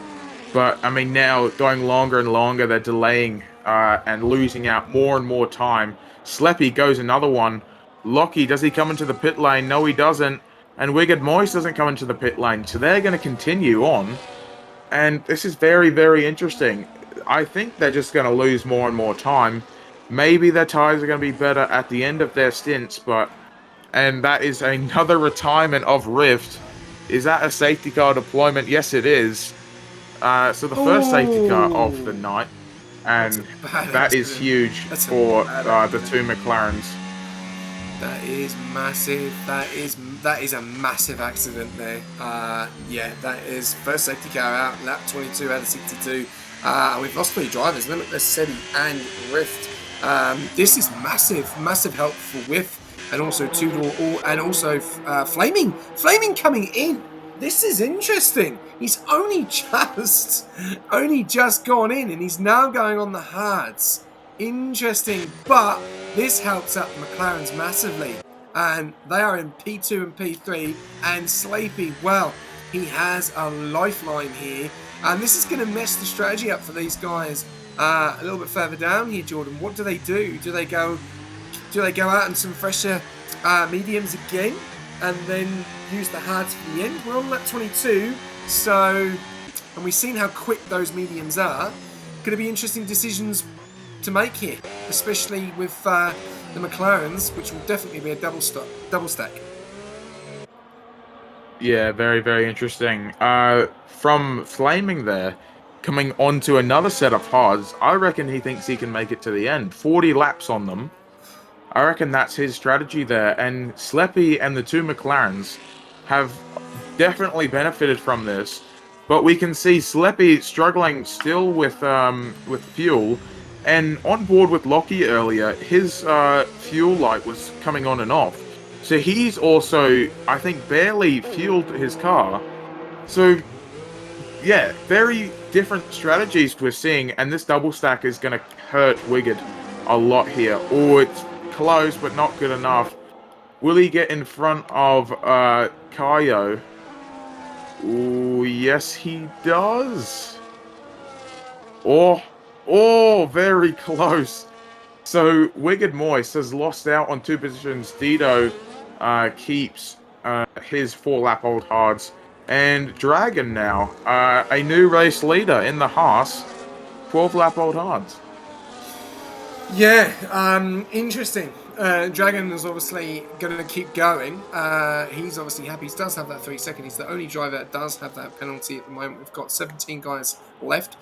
Speaker 2: But, I mean, now going longer and longer, they're delaying and losing out more and more time. Sleppy goes another one. Lockie, does he come into the pit lane? No, he doesn't. And Wicked Moist doesn't come into the pit lane. So they're going to continue on. And this is very, very interesting. I think they're just going to lose more and more time. Maybe their tyres are going to be better at the end of their stints, but... And that is another retirement of Rift. Is that a safety car deployment? Yes, it is. So the first safety car of the night. And that is huge for the two McLarens.
Speaker 1: That is massive. That is a massive accident there. Yeah, that is first safety car out. Lap 22 out of 62. We've lost 3 drivers. Limitless, Seti, and Rift. This is massive help for Whiff, and also Two-Door, and also Flaming coming in. This is interesting. He's only just gone in, and he's now going on the hards. Interesting, but this helps out the McLarens massively, and they are in P2 and P3. And Sleepy, well, he has a lifeline here, and this is going to mess the strategy up for these guys. A little bit further down here, Jordan, what do? Do they go out in some fresher mediums again, and then use the hards for the end? We're on lap 22, so, and we've seen how quick those mediums are. Going to be interesting decisions to make here, especially with the McLarens, which will definitely be a double stack.
Speaker 2: Yeah, very, very interesting. From Flaming there, coming onto another set of hards, I reckon he thinks he can make it to the end. 40 laps on them. I reckon that's his strategy there. And Sleppy and the two McLarens have definitely benefited from this. But we can see Sleppy struggling still with fuel. And on board with Lockie earlier, his fuel light was coming on and off. So he's also, I think, barely fueled his car. So yeah, very different strategies we're seeing, and this double stack is going to hurt Wigged a lot here. Oh, it's close, but not good enough. Will he get in front of Kaio? Oh, yes, he does. Oh, oh, very close. So, Wicked Moist has lost out on 2 positions. Dido keeps his 4-lap-old hards. And Dragon now, a new race leader in the Haas, 12-lap-old hards.
Speaker 1: Yeah, interesting. Dragon is obviously going to keep going. He's obviously happy. He does have that 3 second. He's the only driver that does have that penalty at the moment. We've got 17 guys left.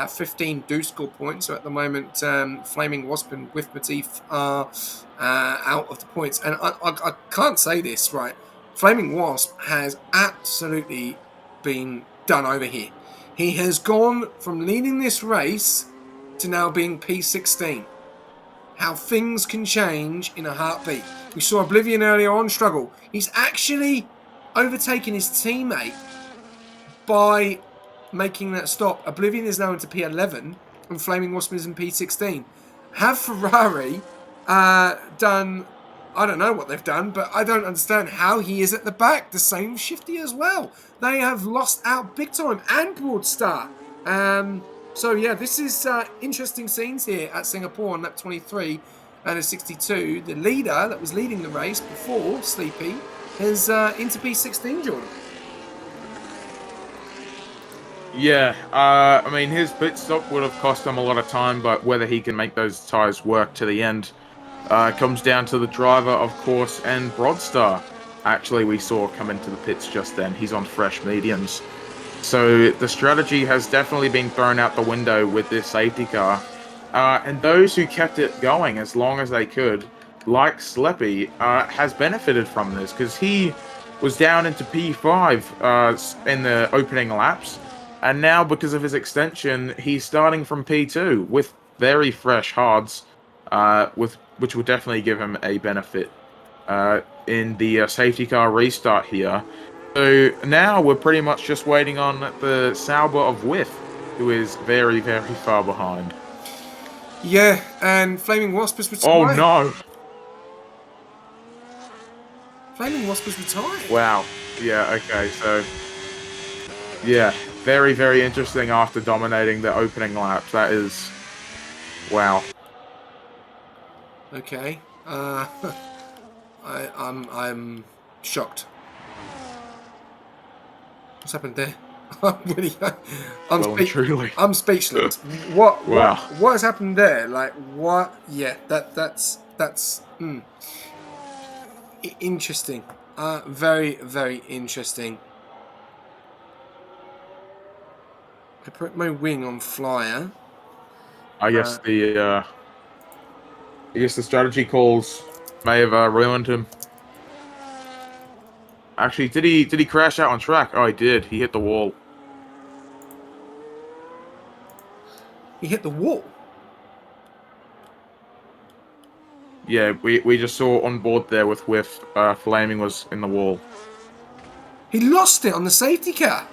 Speaker 1: 15 do score points. So at the moment, Flaming Wasp and With Matif are out of the points. And I can't say this, right? Flaming Wasp has absolutely been done over here. He has gone from leading this race to now being P16. How things can change in a heartbeat. We saw Oblivion earlier on struggle. He's actually overtaken his teammate by making that stop. Oblivion is now into P11 and Flaming Wasp is in P16. Have Ferrari done... I don't know what they've done, but I don't understand how he is at the back. The same with Shifty as well. They have lost out big time. And Broadstar. So yeah, this is interesting scenes here at Singapore on lap 23 and a 62. The leader that was leading the race before, Sleepy, is into P16, Jordan.
Speaker 2: Yeah, I mean, his pit stop would have cost him a lot of time, but whether he can make those tyres work to the end comes down to the driver, of course, and Broadstar. Actually, we saw come into the pits just then. He's on fresh mediums. So the strategy has definitely been thrown out the window with this safety car. And those who kept it going as long as they could, like Sleppy, has benefited from this because he was down into P5 in the opening laps. And now, because of his extension, he's starting from P2 with very fresh hards, which will definitely give him a benefit in the safety car restart here. So now we're pretty much just waiting on the Sauber of Whiff, who is very, very far behind.
Speaker 1: Yeah, and Flaming Wasp is retired.
Speaker 2: Oh no!
Speaker 1: Flaming Wasp is retired.
Speaker 2: Wow. Yeah, okay, so... Yeah, very, very interesting after dominating the opening laps. That is... Wow.
Speaker 1: Okay. I'm shocked. What's happened there? I'm speechless. What has happened there? Like what? Yeah, that's interesting. Very, very interesting. I put my wing on flyer.
Speaker 2: I guess the strategy calls may have ruined him. Actually, did he crash out on track? Oh, he did. He hit the wall.
Speaker 1: He hit the wall?
Speaker 2: Yeah, we just saw on board there with Whiff, Flaming was in the wall.
Speaker 1: He lost it on the safety car.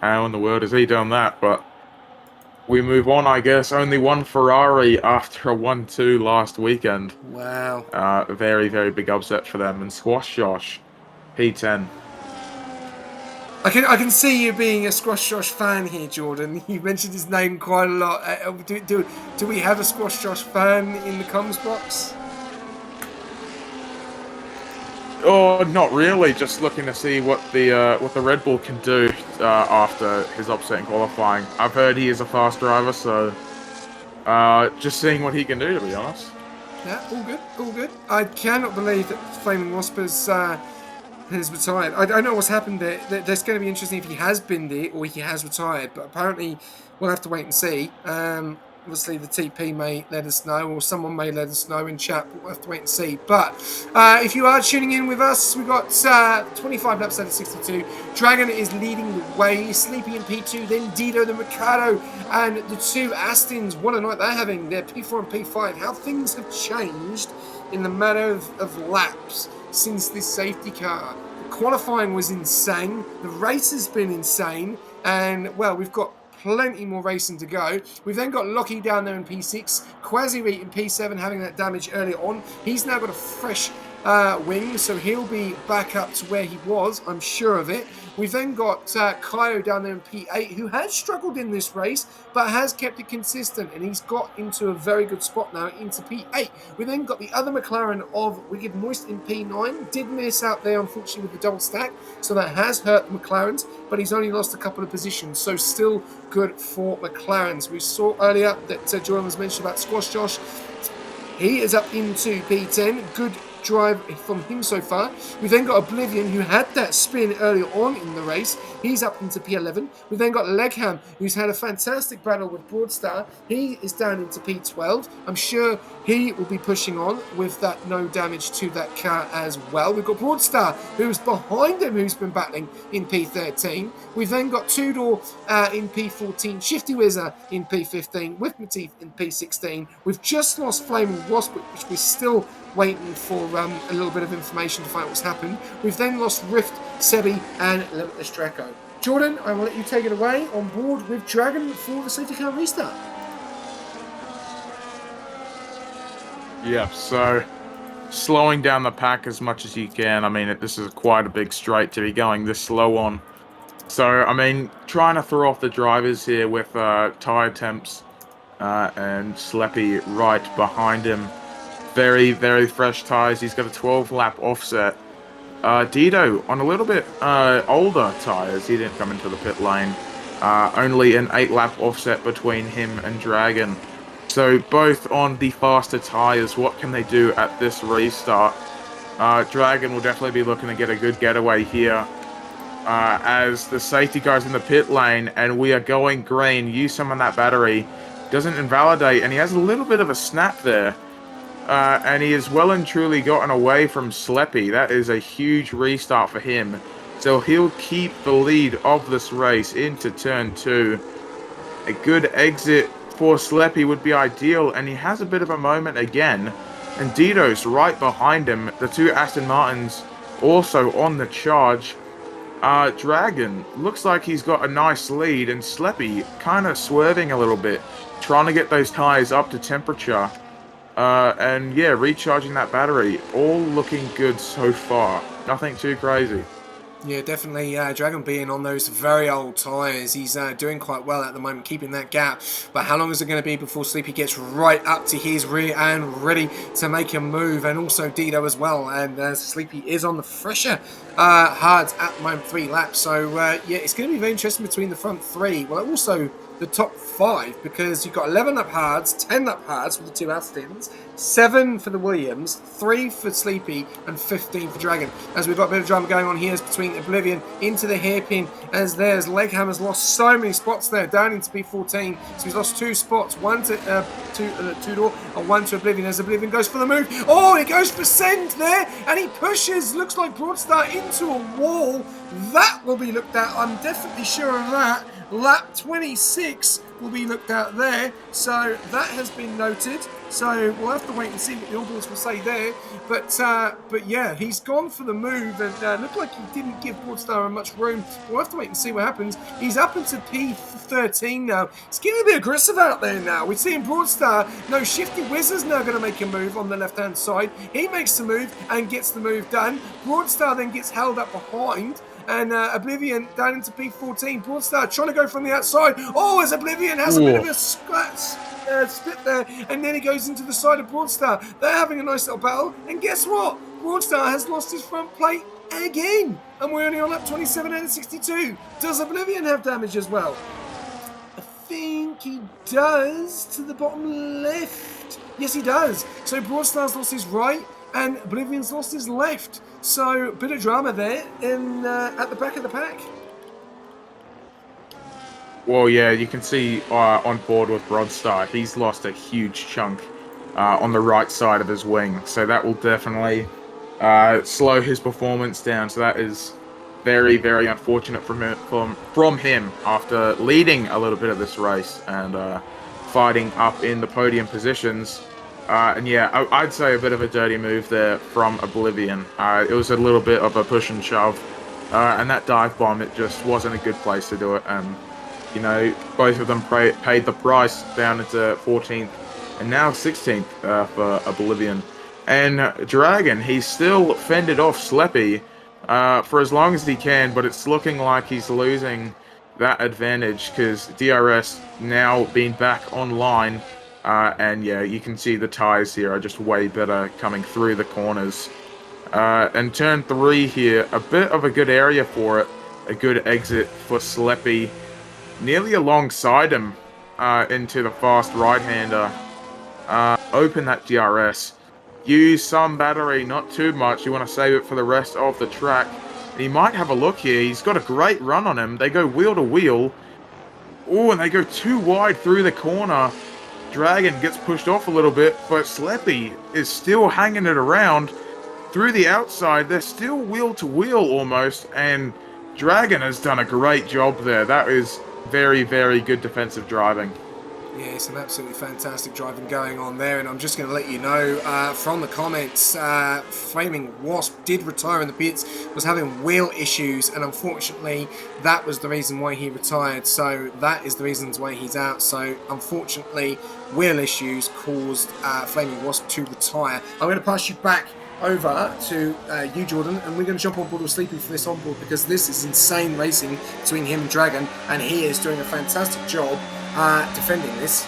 Speaker 2: How in the world has he done that? But we move on, I guess. Only one Ferrari after a 1-2 last weekend.
Speaker 1: Wow.
Speaker 2: A very, very big upset for them. And Squash Josh, P10.
Speaker 1: I can see you being a Squash Josh fan here, Jordan. You mentioned his name quite a lot. Do we have a Squash Josh fan in the comms box?
Speaker 2: Oh, not really. Just looking to see what the Red Bull can do after his upset in qualifying. I've heard he is a fast driver, so just seeing what he can do, to be honest.
Speaker 1: Yeah, all good, all good. I cannot believe that Flaming Wasp has retired. I don't know what's happened there. That's going to be interesting if he has been there or he has retired, but apparently we'll have to wait and see. Obviously, the TP may let us know, or someone may let us know in chat, but we'll have to wait and see. But if you are tuning in with us, we've got 25 laps out of 62. Dragon is leading the way. Sleepy in P2, then Dido, then Ricardo, and the two Astons. What a night they're having. They're P4 and P5. How things have changed in the matter of laps since this safety car. The qualifying was insane. The race has been insane. And, well, we've got plenty more racing to go. We've then got Lockie down there in P6, Quasireet in P7 having that damage earlier on. He's now got a fresh wing, so he'll be back up to where he was, I'm sure of it. We've then got Kaio down there in P8, who has struggled in this race, but has kept it consistent, and he's got into a very good spot now into P8. We then got the other McLaren of Wicked Moist in P9. Did miss out there, unfortunately, with the double stack, so that has hurt the McLarens, but he's only lost a couple of positions, so still good for McLarens. We saw earlier that Jordan was mentioned about Squash Josh. He is up into P10. Good drive from him so far. We've then got Oblivion, who had that spin earlier on in the race. He's up into P11. We've then got Legham, who's had a fantastic battle with Broadstar. He is down into P12. I'm sure he will be pushing on with that no damage to that car as well. We've got Broadstar, who's behind him, who's been battling in P13. We've then got Tudor in P14, Shifty Wizard in P15, with Matif in P16. We've just lost Flaming Wasp, which we're still waiting for a little bit of information to find out what's happened. We've then lost Rift, Sebi, and Limitless Draco. Jordan, I will let you take it away on board with Dragon for the safety car restart.
Speaker 2: Yeah, so slowing down the pack as much as you can. I mean, this is quite a big straight to be going this slow on. So, I mean, trying to throw off the drivers here with tyre temps and Sleppy right behind him. Very, very fresh tyres. He's got a 12-lap offset. Dido on a little bit older tyres. He didn't come into the pit lane. Only an 8-lap offset between him and Dragon. So both on the faster tyres. What can they do at this restart? Dragon will definitely be looking to get a good getaway here. As the safety car's in the pit lane and we are going green. Use some on that battery. Doesn't invalidate, and he has a little bit of a snap there. And he has well and truly gotten away from Sleppy. That is a huge restart for him. So he'll keep the lead of this race into turn 2. A good exit for Sleppy would be ideal, and he has a bit of a moment again. And Dido's right behind him. The two Aston Martins also on the charge. Dragon looks like he's got a nice lead, and Sleppy kind of swerving a little bit, trying to get those tyres up to temperature. And yeah, recharging that battery. All looking good so far. Nothing too crazy.
Speaker 1: Yeah, definitely. Dragon being on those very old tyres. He's doing quite well at the moment, keeping that gap. But how long is it going to be before Sleepy gets right up to his rear and ready to make a move? And also Dido as well. And Sleepy is on the fresher hards at the moment, 3 laps. So yeah, it's going to be very interesting between the front 3. Well, also the top 5, because you've got 11 lap hards, 10 lap hards for the 2 Astons, 7 for the Williams, 3 for Sleepy, and 15 for Dragon. As we've got a bit of drama going on here between Oblivion into the hairpin, as there's Leghammer's lost so many spots there, down into P14. So he's lost 2 spots, 1 to Tudor and 1 to Oblivion, as Oblivion goes for the move. Oh, he goes for send there, and he pushes, looks like Broadstar into a wall. That will be looked at, I'm definitely sure of that. Lap 26 will be looked at there, so that has been noted. So we'll have to wait and see what the audience will say there. But yeah, he's gone for the move, and looked like he didn't give Broadstar much room. We'll have to wait and see what happens. He's up into P13 now. It's getting a bit aggressive out there now. We're seeing Broadstar. No, Shifty Wizard's now going to make a move on the left-hand side. He makes the move and gets the move done. Broadstar then gets held up behind. And Oblivion down into P14. Broadstar trying to go from the outside. Oh, as Oblivion has a bit of a split there. And then he goes into the side of Broadstar. They're having a nice little battle. And guess what? Broadstar has lost his front plate again. And we're only on lap 27 out of 62. Does Oblivion have damage as well? I think he does to the bottom left. Yes, he does. So Broadstar's lost his right. And Oblivion's lost his left. So, a bit of drama there at the back of the pack.
Speaker 2: Well, yeah, you can see on board with Broadstar, he's lost a huge chunk on the right side of his wing. So that will definitely slow his performance down. So that is very, very unfortunate from him after leading a little bit of this race and fighting up in the podium positions. And yeah, I'd say a bit of a dirty move there from Oblivion. It was a little bit of a push and shove. And that dive bomb, it just wasn't a good place to do it. And, you know, both of them paid the price down into 14th and now 16th for Oblivion. And Dragon, he's still fended off Sleppy for as long as he can, but it's looking like he's losing that advantage because DRS now being back online. And yeah, you can see the tires here are just way better coming through the corners. And turn 3 here, a bit of a good area for it. A good exit for Sleppy. Nearly alongside him into the fast right-hander. Open that DRS. Use some battery, not too much. You want to save it for the rest of the track. And he might have a look here. He's got a great run on him. They go wheel to wheel. Oh, and they go too wide through the corner. Dragon gets pushed off a little bit, but Sleppy is still hanging it around through the outside. They're still wheel to wheel almost, and Dragon has done a great job there. That is very, very good defensive driving.
Speaker 1: Yeah, some absolutely fantastic driving going on there, and I'm just going to let you know from the comments, Flaming Wasp did retire in the pits, was having wheel issues, and unfortunately that was the reason why he retired, so that is the reasons why he's out. So unfortunately wheel issues caused Flaming Wasp to retire. I'm going to pass you back over to you, Jordan, and we're going to jump on board with Sleepy for this onboard because this is insane racing between him and Dragon, and he is doing a fantastic job defending this.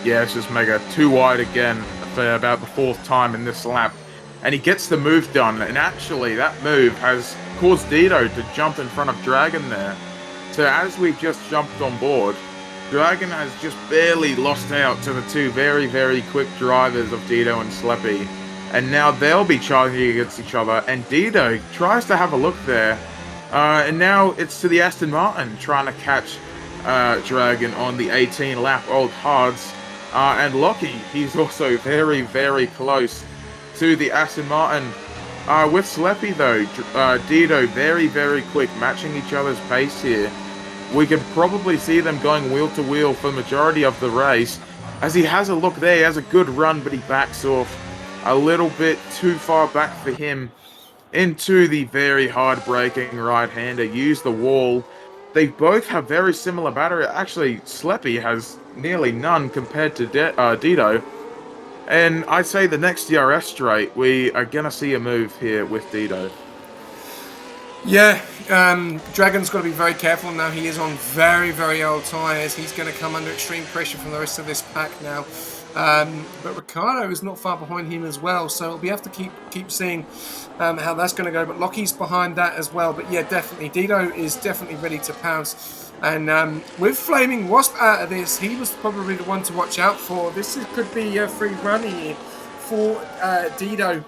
Speaker 2: Yeah, it's just Mega too wide again for about the 4th time in this lap. And he gets the move done, and actually that move has caused Dido to jump in front of Dragon there. So as we've just jumped on board, Dragon has just barely lost out to the two very, very quick drivers of Dido and Sleppy. And now they'll be charging against each other, and Dido tries to have a look there. And now it's to the Aston Martin trying to catch Dragon on the 18 lap old hards. And Lockie, he's also very, very close to the Aston Martin. With Sleppy though, Dido very, very quick, matching each other's pace here. We could probably see them going wheel to wheel for the majority of the race. As he has a look there, he has a good run, but he backs off a little bit too far back for him into the very hard braking right-hander. Use the wall. They both have very similar battery. Actually, Sleppy has nearly none compared to Dido. And I'd say the next DRS straight, we are going to see a move here with Dido.
Speaker 1: Yeah, Dragon's got to be very careful now. He is on very, very old tyres. He's going to come under extreme pressure from the rest of this pack now. But Ricciardo is not far behind him as well, so we have to keep seeing how that's going to go. But Lockie's behind that as well. But yeah, definitely, Dido is definitely ready to pounce. And with Flaming Wasp out of this, he was probably the one to watch out for. This could be a free run here for Dido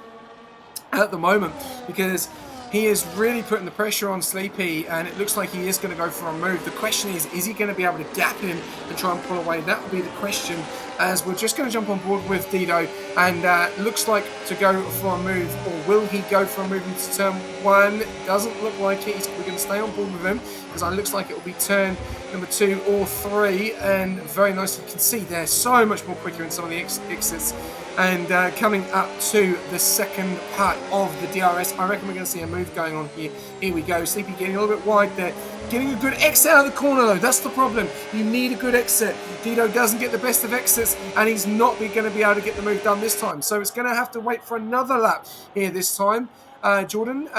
Speaker 1: at the moment, because he is really putting the pressure on Sleepy, and it looks like he is going to go for a move. The question is he going to be able to gap him and try and pull away? That will be the question, as we're just going to jump on board with Dido, and looks like to go for a move. Or will he go for a move into turn 1? Doesn't look like it. We're going to stay on board with him, because it looks like it will be turn number 2 or 3, and very nice. You can see they're so much more quicker in some of the exits. And coming up to the second part of the DRS, I reckon we're going to see a move going on here. Here we go. Sleepy getting a little bit wide there. Getting a good exit out of the corner, though. That's the problem. You need a good exit. Dido doesn't get the best of exits, and he's not going to be able to get the move done this time. So it's going to have to wait for another lap here this time, Jordan.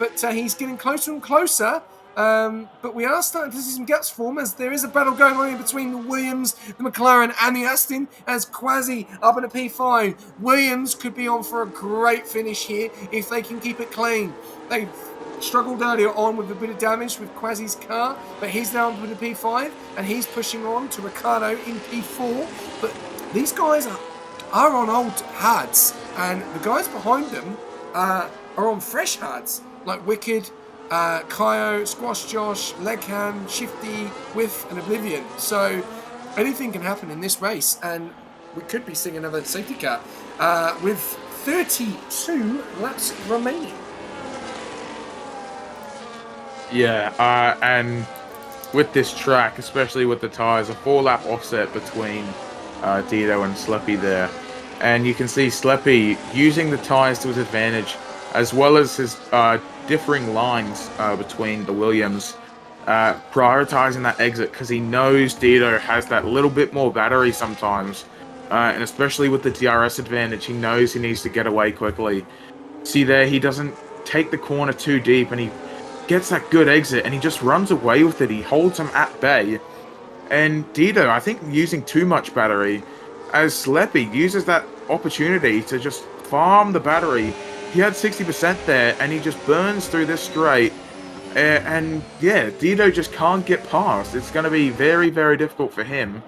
Speaker 1: But he's getting closer and closer. But we are starting to see some gaps form, as there is a battle going on in between the Williams, the McLaren and the Aston, as Quasi up in a P5. Williams could be on for a great finish here if they can keep it clean. They struggled earlier on with a bit of damage with Quasi's car, but he's now with a P5 and he's pushing on to Ricciardo in P4. But these guys are on old hards, and the guys behind them are on fresh hards, like Wicked, Kaio, Squash Josh, Legham, Shifty, Whiff and Oblivion. So anything can happen in this race, and we could be seeing another safety car with 32 laps remaining.
Speaker 2: Yeah, and with this track, especially with the tyres, a 4-lap offset between Dido and Sleppy there. And you can see Sleppy using the tyres to his advantage, as well as his differing lines between the Williams, prioritizing that exit because he knows Dido has that little bit more battery sometimes. And especially with the DRS advantage, he knows he needs to get away quickly. See there, he doesn't take the corner too deep and he gets that good exit and he just runs away with it. He holds him at bay. And Dido, I think, using too much battery, as Sleppy uses that opportunity to just farm the battery. He had 60% there, and he just burns through this straight. And yeah, Dido just can't get past. It's going to be very, very difficult for him.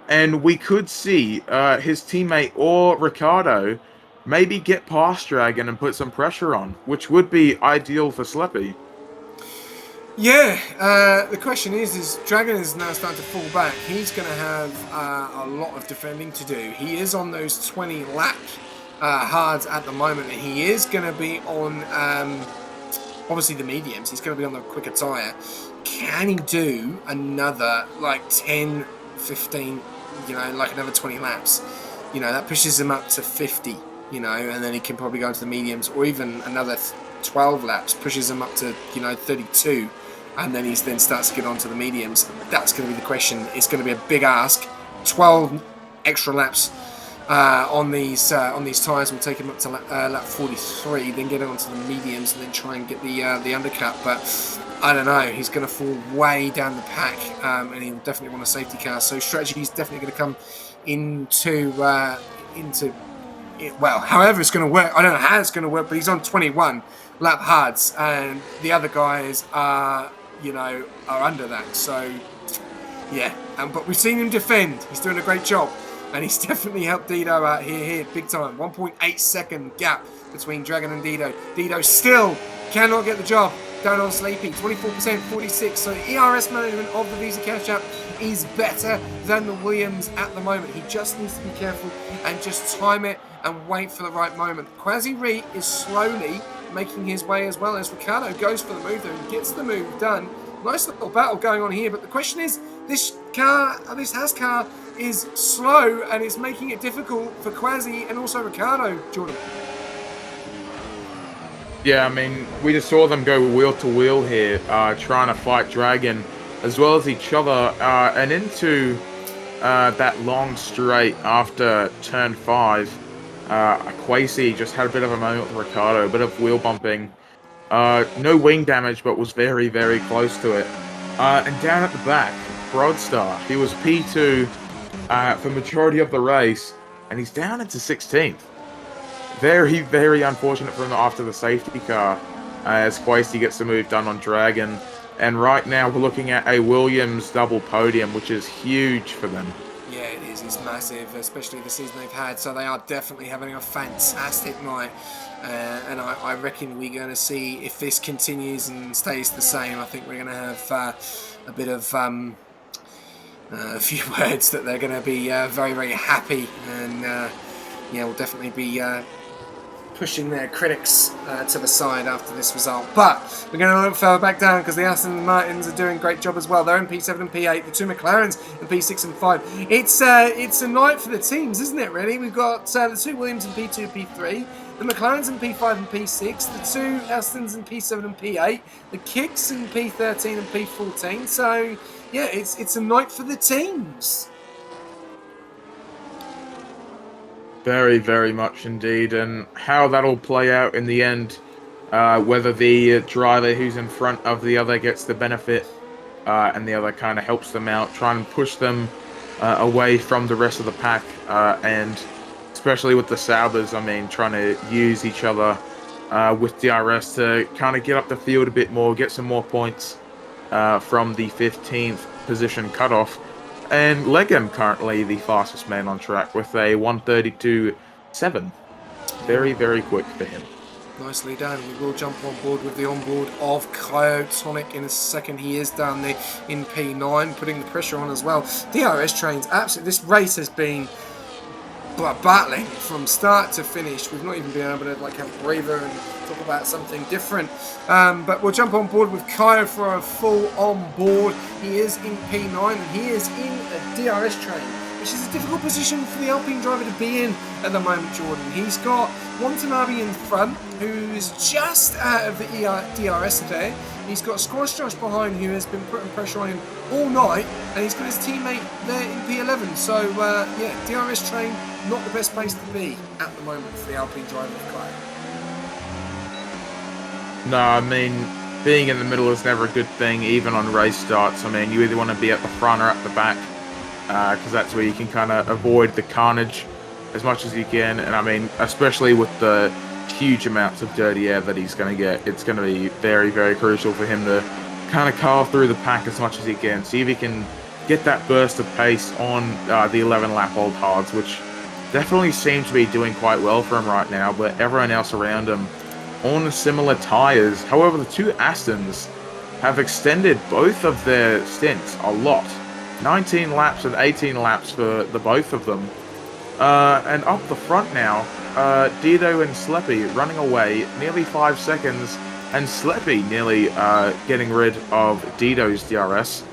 Speaker 2: And we could see his teammate or Ricardo maybe get past Dragon and put some pressure on, which would be ideal for Sleppy.
Speaker 1: Yeah, the question is Dragon is now starting to fall back. He's going to have a lot of defending to do. He is on those 20 lap hards at the moment, and he is going to be on, obviously, the mediums. He's going to be on the quicker tyre. Can he do another, like, 10, 15, like another 20 laps? That pushes him up to 50, and then he can probably go into the mediums, or even another 12 laps pushes him up to, 32. And then he then starts to get onto the mediums. That's going to be the question. It's going to be a big ask. 12 extra laps on these tyres will take him up to lap 43. Then get onto the mediums and then try and get the undercut. But I don't know. He's going to fall way down the pack, and he'll definitely want a safety car. So strategy is definitely going to come into it. Well, however it's going to work. I don't know how it's going to work, but he's on 21 lap hards, and the other guys are under that. So yeah, but we've seen him defend. He's doing a great job, and he's definitely helped Dido out here big time. 1.8 second gap between Dragon and Dido. Dido still cannot get the job done on Sleepy. 24%, 46. So the ERS management of the Visa Cash App is better than the Williams at the moment. He just needs to be careful and just time it and wait for the right moment. Quasi Re is slowly making his way as well as Ricardo goes for the move there and gets the move done. Nice little battle going on here, but the question is, this Haas car is slow and it's making it difficult for Quasi and also Ricardo, Jordan.
Speaker 2: Yeah, I mean, we just saw them go wheel to wheel here, trying to fight Dragon as well as each other, and into that long straight after turn 5. Quasi just had a bit of a moment with Ricardo, a bit of wheel bumping. No wing damage, but was very, very close to it. And down at the back, Broadstar, he was P2 for majority of the race, and he's down into 16th. Very, very unfortunate for him after the safety car, as Quasi gets the move done on Dragon. And right now we're looking at a Williams double podium, which is huge for them.
Speaker 1: Yeah, it is. It's massive, especially the season they've had. So they are definitely having a fantastic night. And I reckon we're going to see, if this continues and stays the same, I think we're going to have a bit of a few words that they're going to be very, very happy. And we'll definitely be pushing their critics to the side after this result. But we're going to look further back down because the Aston Martins are doing a great job as well. They're in P7 and P8. The two McLarens in P6 and 5. It's a night for the teams, isn't it, really? We've got the two Williams in P2 and P3. The McLarens in P5 and P6. The two Astons in P7 and P8. The Kicks in P13 and P14. So, yeah, it's a night for the teams.
Speaker 2: Very, very much indeed. And how that'll play out in the end, whether the driver who's in front of the other gets the benefit and the other kind of helps them out, try and push them away from the rest of the pack. And especially with the Saubers, I mean, trying to use each other with DRS to kind of get up the field a bit more, get some more points from the 15th position cutoff. And Legem currently the fastest man on track with a 132.7. Very, very quick for him.
Speaker 1: Nicely done. We will jump on board with the onboard of Coyotonic in a second. He is down there in P9, putting the pressure on as well. DRS trains, absolutely. This race has been battling from start to finish. We've not even been able to have a breather and talk about something different. But we'll jump on board with Kyo for a full on board. He is in P9 and he is in a DRS train. which is a difficult position for the Alpine driver to be in at the moment, Jordan. He's got Watanabe in front, who's just out of the DRS today. He's got Squash Josh behind, who has been putting pressure on him all night, and he's got his teammate there in P11. So, yeah, DRS train, not the best place to be at the moment for the Alpine driver of Clay.
Speaker 2: No, I mean, being in the middle is never a good thing, even on race starts. I mean, you either want to be at the front or at the back, because that's where you can kind of avoid the carnage as much as you can. And I mean, especially with the huge amounts of dirty air that he's going to get, it's going to be very, very crucial for him to kind of carve through the pack as much as he can. See if he can get that burst of pace on the 11-lap old hards, which definitely seem to be doing quite well for him right now, but everyone else around him on similar tyres. However, the two Astons have extended both of their stints a lot. 19 laps and 18 laps for the both of them. And up the front now, Dido and Sleppy running away nearly 5 seconds, and Sleppy nearly getting rid of Dido's DRS.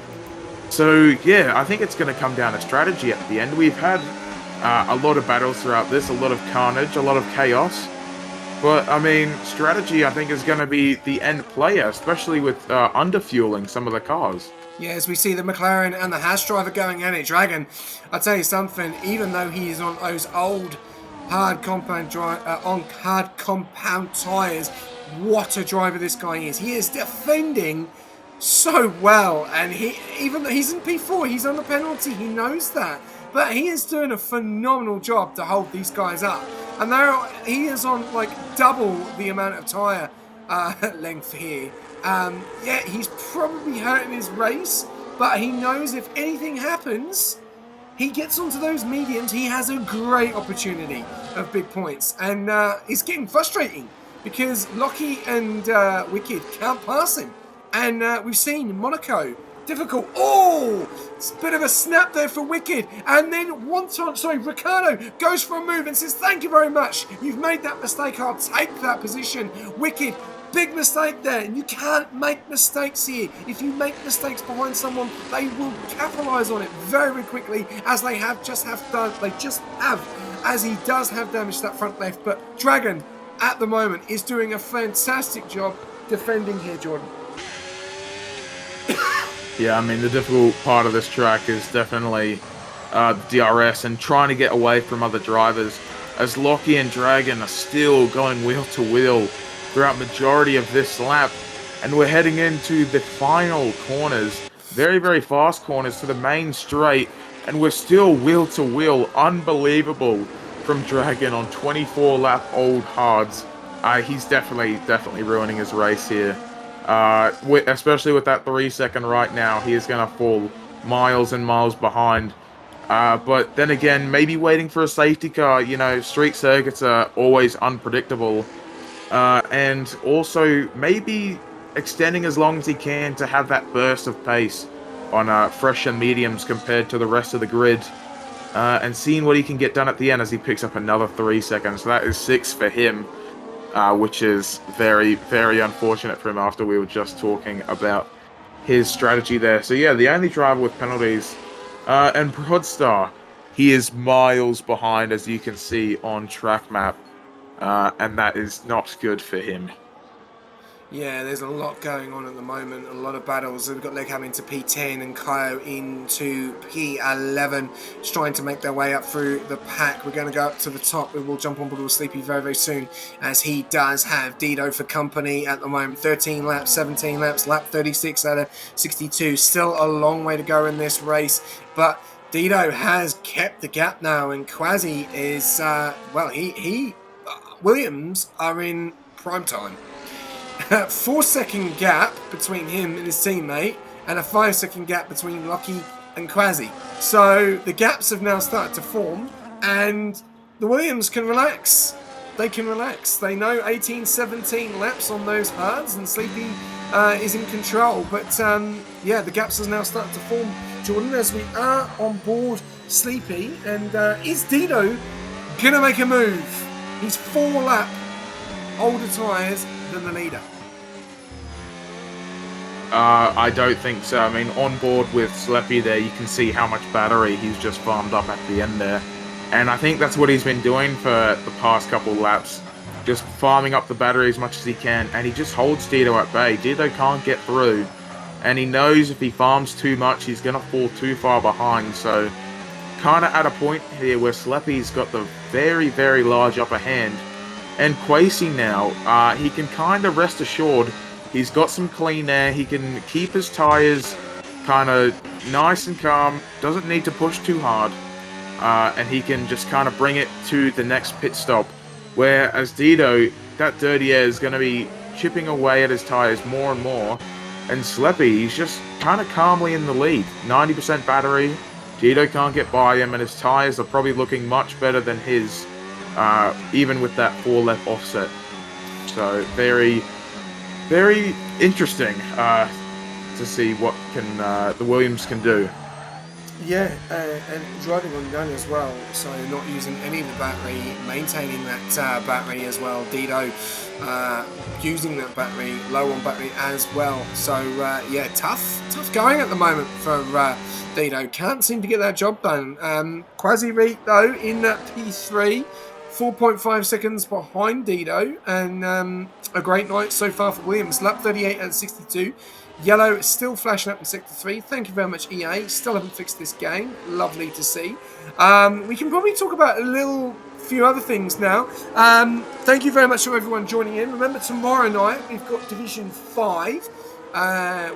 Speaker 2: So yeah, I think it's going to come down to strategy at the end. We've had a lot of battles throughout this, a lot of carnage, a lot of chaos. But, I mean, strategy, I think, is going to be the end player, especially with underfueling some of the cars.
Speaker 1: Yeah, as we see the McLaren and the Haas driver going at it. Dragon, I'll tell you something, even though he is on those old hard compound tyres, what a driver this guy is. He is defending so well, and even though he's in P4, he's on the penalty, he knows that. But he is doing a phenomenal job to hold these guys up. And he is on like double the amount of tyre length here. Yeah, he's probably hurting his race, but he knows if anything happens, he gets onto those mediums, he has a great opportunity of big points. And it's getting frustrating because Lockie and Wicked can't pass him. And we've seen Monaco. Difficult. Oh, it's a bit of a snap there for Wicked. And then Ricardo goes for a move and says, thank you very much. You've made that mistake. I'll take that position. Wicked, big mistake there. And you can't make mistakes here. If you make mistakes behind someone, they will capitalise on it very, very quickly, as they just have, as he does have damage to that front left. But Dragon, at the moment, is doing a fantastic job defending here, Jordan.
Speaker 2: Yeah, I mean, the difficult part of this track is definitely DRS and trying to get away from other drivers, as Lockie and Dragon are still going wheel to wheel throughout majority of this lap. And we're heading into the final corners, very, very fast corners to the main straight, and we're still wheel to wheel. Unbelievable from Dragon on 24-lap old hards. He's definitely ruining his race here. Especially with that 3 second right now, he is going to fall miles and miles behind. But then again, maybe waiting for a safety car. You know, street circuits are always unpredictable. And also maybe extending as long as he can to have that burst of pace on fresh and mediums compared to the rest of the grid. And seeing what he can get done at the end as he picks up another 3 seconds. So that is 6 for him. Which is very, very unfortunate for him after we were just talking about his strategy there. So yeah, the only driver with penalties. And Broadstar, he is miles behind, as you can see on track map. And that is not good for him.
Speaker 1: Yeah, there's a lot going on at the moment, a lot of battles. We've got Leggham into P10 and Kaio into P11, just trying to make their way up through the pack. We're going to go up to the top. We will jump on board with Sleepy very, very soon, as he does have Dido for company at the moment. 13 laps, 17 laps, lap 36 out of 62. Still a long way to go in this race, but Dido has kept the gap now, and Quasi is, Williams are in prime time. 4 second gap between him and his teammate, and a 5 second gap between Lockie and Quasi. So the gaps have now started to form, and the Williams can relax. They can relax. They know 18, 17 laps on those hards, and Sleepy is in control. But yeah, the gaps have now started to form, Jordan, as we are on board Sleepy. And is Dido going to make a move? He's 4 lap older tyres than the leader.
Speaker 2: I don't think so. I mean, on board with Sleppy there, you can see how much battery he's just farmed up at the end there. And I think that's what he's been doing for the past couple laps. Just farming up the battery as much as he can, and he just holds Dido at bay. Dido can't get through, and he knows if he farms too much, he's going to fall too far behind. So, kind of at a point here where Sleppy's got the very, very large upper hand. And Quasi now, he can kind of rest assured he's got some clean air. He can keep his tyres kind of nice and calm, doesn't need to push too hard, and he can just kind of bring it to the next pit stop. Whereas Dido, that dirty air is going to be chipping away at his tyres more and more, and Sleppy, he's just kind of calmly in the lead. 90% battery, Dido can't get by him, and his tyres are probably looking much better than his, even with that 4-lap offset. So very, very interesting to see what can the Williams can do.
Speaker 1: Yeah, and driving on gun as well, so not using any of the battery, maintaining that battery as well. Dido using that battery, low on battery as well. So yeah, tough going at the moment for Dido. Can't seem to get that job done. Quasi though in P3, 4.5 seconds behind Dido, and a great night so far for Williams. Lap 38 and 62. Yellow still flashing up in Sector 3. Thank you very much, EA. Still haven't fixed this game. Lovely to see. We can probably talk about a few other things now. Thank you very much to everyone joining in. Remember, tomorrow night we've got Division 5,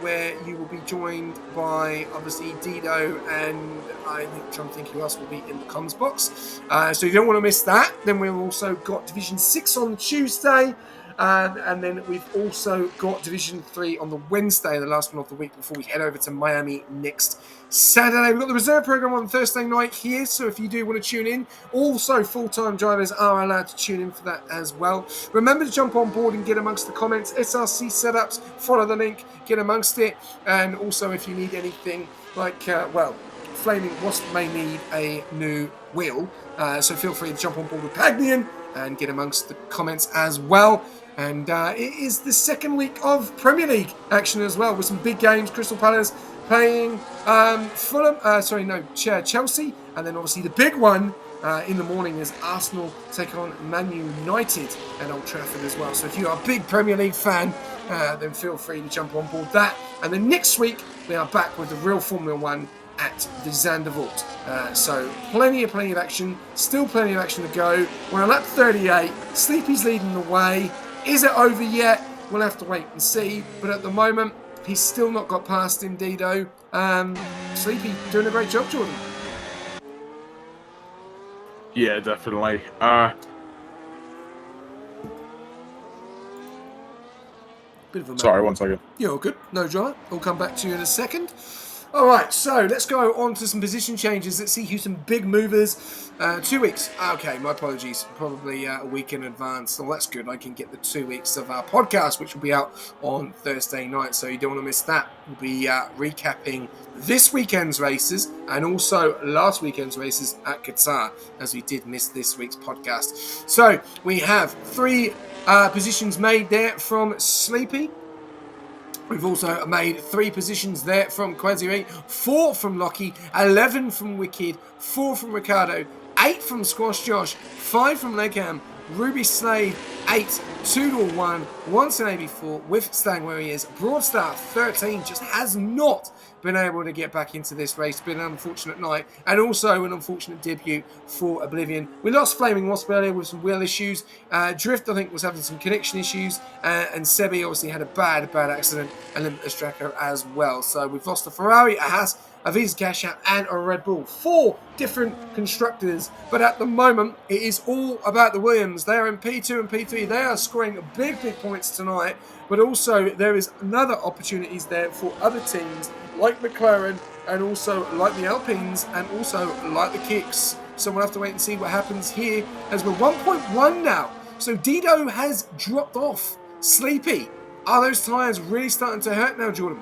Speaker 1: where you will be joined by, obviously, Dido, and I'm trying to think who else will be in the comms box. So you don't want to miss that. Then we've also got Division 6 on Tuesday. And then we've also got Division 3 on the Wednesday, the last one of the week, before we head over to Miami next Saturday. We've got the reserve program on Thursday night here, so if you do want to tune in, also full-time drivers are allowed to tune in for that as well. Remember to jump on board and get amongst the comments, SRC setups, follow the link, get amongst it, and also if you need anything like, Flaming Wasp may need a new wheel, so feel free to jump on board with Pagnian and get amongst the comments as well. And it is the second week of Premier League action as well, with some big games. Crystal Palace playing Chelsea, and then obviously the big one in the morning is Arsenal take on Man United at Old Trafford as well. So if you are a big Premier League fan, then feel free to jump on board that. And then next week we are back with the real Formula One at the Zandvoort. So plenty of action, still plenty of action to go. We're on lap 38, Sleepy's leading the way. Is it over yet? We'll have to wait and see, but at the moment he's still not got past him, Dido. Sleepy doing a great job, Jordan.
Speaker 2: Yeah, definitely. Sorry, 1 second.
Speaker 1: You're all good, no drama. We'll come back to you in a second. All right, so let's go on to some position changes. Let's see who's some big movers. 2 weeks. Okay, my apologies. Probably a week in advance. Well, that's good. I can get the 2 weeks of our podcast, which will be out on Thursday night. So you don't want to miss that. We'll be recapping this weekend's races and also last weekend's races at Qatar, as we did miss this week's podcast. So we have 3 positions made there from Sleepy. We've also made 3 positions there from Quasi, 4 from Lockie, 11 from Wicked, 4 from Ricardo, 8 from Squash Josh, 5 from Legham, Ruby Slade, 8, 2 to 1, once an AB4 with staying where he is. Broadstar, 13, just has not been able to get back into this race. Been an unfortunate night, and also an unfortunate debut for Oblivion. We lost Flaming Wasp earlier with some wheel issues. Drift, I think, was having some connection issues, and Sebi obviously had a bad accident, and Limitless Draco as well. So we've lost a Ferrari, a Haas, a Visa Cash App, and a Red Bull. 4 different constructors, but at the moment it is all about the Williams. They are in P2 and P3. They are scoring big points tonight, but also there is another opportunities there for other teams like McLaren, and also like the Alpines, and also like the Kicks. So we'll have to wait and see what happens here, as we're 1.1 now. So Dido has dropped off. Sleepy, are those tyres really starting to hurt now, Jordan?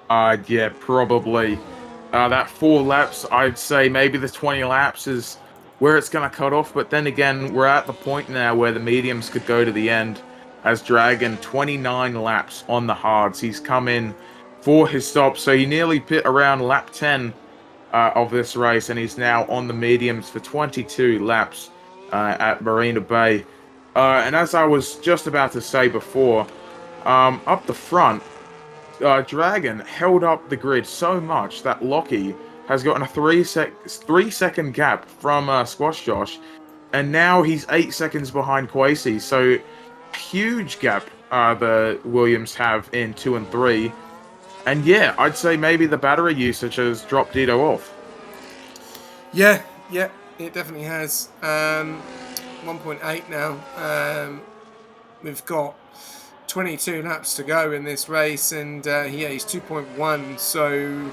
Speaker 2: Yeah, probably. That 4 laps, I'd say maybe the 20 laps is where it's going to cut off. But then again, we're at the point now where the mediums could go to the end. as Dragon 29 laps on the hards. He's come in for his stop, so he nearly pit around lap 10 of this race, and he's now on the mediums for 22 laps at Marina Bay. And as I was just about to say before, up the front, Dragon held up the grid so much that Lockie has gotten a 3-second gap from Squash Josh, and now he's 8 seconds behind Quasi. So huge gap the Williams have in 2 and 3. And yeah, I'd say maybe the battery usage has dropped Dito off.
Speaker 1: Yeah, it definitely has. 1.8 now. We've got 22 laps to go in this race, and he's 2.1. So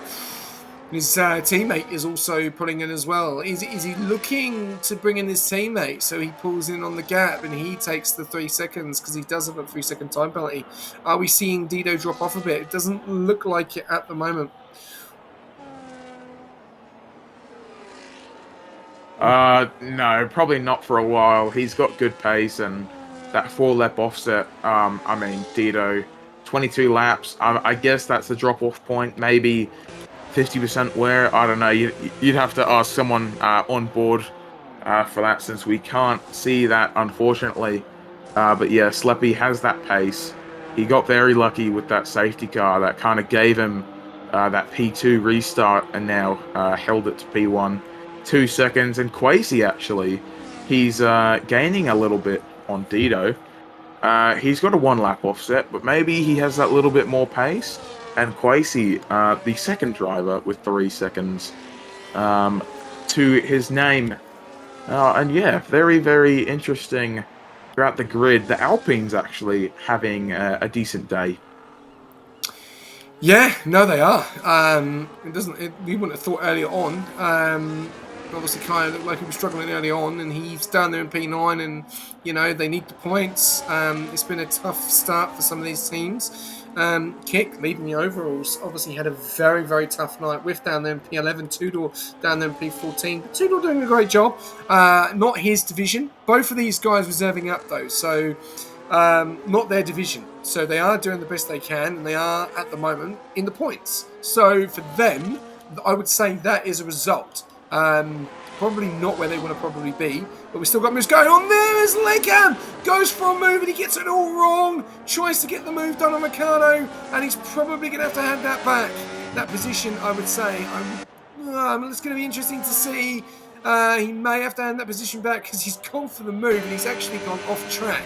Speaker 1: his teammate is also pulling in as well. Is he looking to bring in his teammate so he pulls in on the gap and he takes the 3 seconds because he does have a 3-second time penalty? Are we seeing Dito drop off a bit? It doesn't look like it at the moment.
Speaker 2: No, probably not for a while. He's got good pace and that 4-lap offset. I mean, Dito, 22 laps. I guess that's a drop-off point. Maybe 50% wear. I don't know. You'd have to ask someone on board for that, since we can't see that, unfortunately. But yeah, Sleppy has that pace. He got very lucky with that safety car that kind of gave him that P2 restart, and now held it to P1. 2 seconds, and Quasi actually, he's gaining a little bit on Dito. He's got a 1-lap offset, but maybe he has that little bit more pace. And Quasi, the second driver, with 3 seconds to his name. And yeah, very, very interesting throughout the grid. The Alpines actually having a decent day.
Speaker 1: Yeah, no, they are. We wouldn't have thought earlier on. Obviously, Kaya looked like he was struggling early on, and he's down there in P9, and they need the points. It's been a tough start for some of these teams. Kick leading the overalls obviously had a very, very tough night with down there in P11. Tudor down there in P14. But Tudor doing a great job. Not his division. Both of these guys reserving up though, so not their division. So they are doing the best they can, and they are at the moment in the points. So for them, I would say that is a result. Probably not where they want to probably be, but we've still got moves going on there as Legam goes for a move and he gets it all wrong, tries to get the move done on Ricardo, and he's probably going to have to hand that back. That position, I would say, it's going to be interesting to see. He may have to hand that position back because he's gone for the move and he's actually gone off track.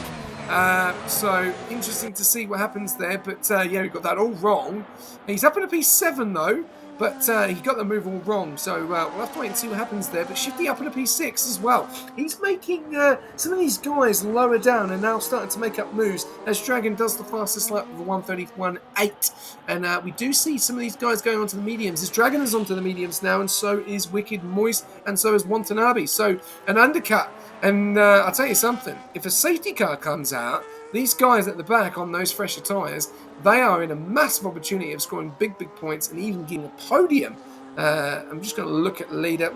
Speaker 1: So interesting to see what happens there, but we got that all wrong. He's up in a P7 though. But he got the move all wrong, so we'll have to wait and see what happens there. But Shifty up in a P6 as well. He's making some of these guys lower down and now starting to make up moves as Dragon does the fastest lap of a 1:31.8. And we do see some of these guys going onto the mediums. As Dragon is onto the mediums now, and so is Wicked Moist, and so is Watanabe. So an undercut. And I'll tell you something, if a safety car comes out, these guys at the back on those fresher tyres, they are in a massive opportunity of scoring big points and even getting a podium. I'm just going to look at the leader.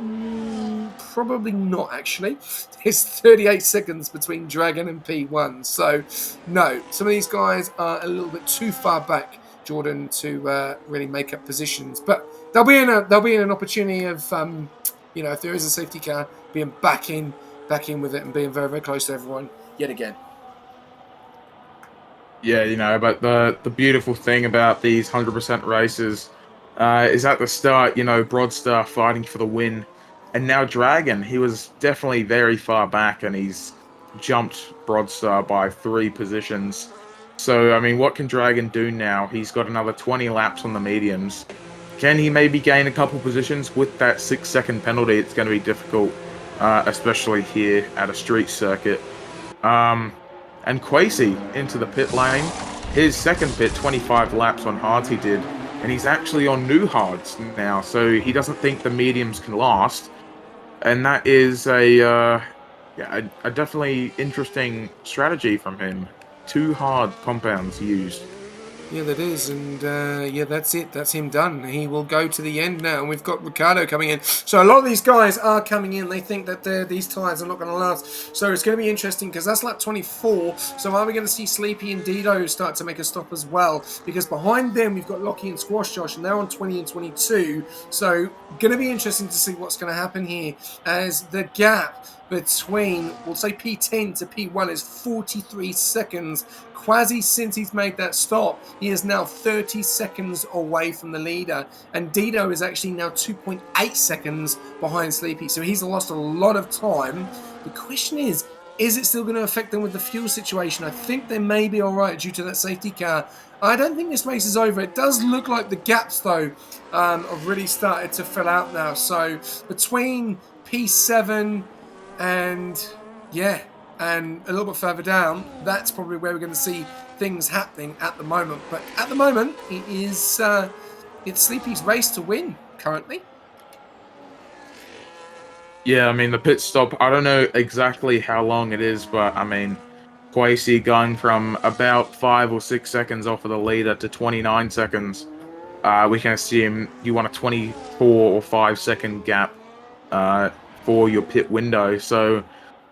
Speaker 1: Probably not, actually. There's 38 seconds between Dragon and P1. So, no, some of these guys are a little bit too far back, Jordan, to really make up positions. But they'll be in an opportunity of, if there is a safety car, being back in with it and being very, very close to everyone yet again.
Speaker 2: Yeah, but the beautiful thing about these 100% races is at the start, Broadstar fighting for the win. And now Dragon, he was definitely very far back and he's jumped Broadstar by 3 positions. So, I mean, what can Dragon do now? He's got another 20 laps on the mediums. Can he maybe gain a couple positions? With that 6-second penalty, it's going to be difficult, especially here at a street circuit. And Quasi into the pit lane. His second pit, 25 laps on hards he did. And he's actually on new hards now, so he doesn't think the mediums can last. And that is a definitely interesting strategy from him. 2 hard compounds used.
Speaker 1: Yeah, that is, and yeah, that's it. That's him done. He will go to the end now, and we've got Ricardo coming in. So a lot of these guys are coming in. They think that these tyres are not going to last. So it's going to be interesting because that's lap 24. So are we going to see Sleepy and Dido start to make a stop as well? Because behind them we've got Lockie and Squash Josh, and they're on 20 and 22. So going to be interesting to see what's going to happen here as the gap between, we'll say P10 to P1 is 43 seconds. Quasi, since he's made that stop, he is now 30 seconds away from the leader. And Dido is actually now 2.8 seconds behind Sleepy. So he's lost a lot of time. The question is it still going to affect them with the fuel situation? I think they may be all right due to that safety car. I don't think this race is over. It does look like the gaps, though, have really started to fill out now. So between P7 and, yeah, and a little bit further down, that's probably where we're going to see things happening at the moment. But at the moment, it is it's Sleepy's race to win currently.
Speaker 2: Yeah, I mean, the pit stop, I don't know exactly how long it is, but I mean, Quasi going from about 5 or 6 seconds off of the leader to 29 seconds. We can assume you want a 24 or 5 second gap for your pit window. So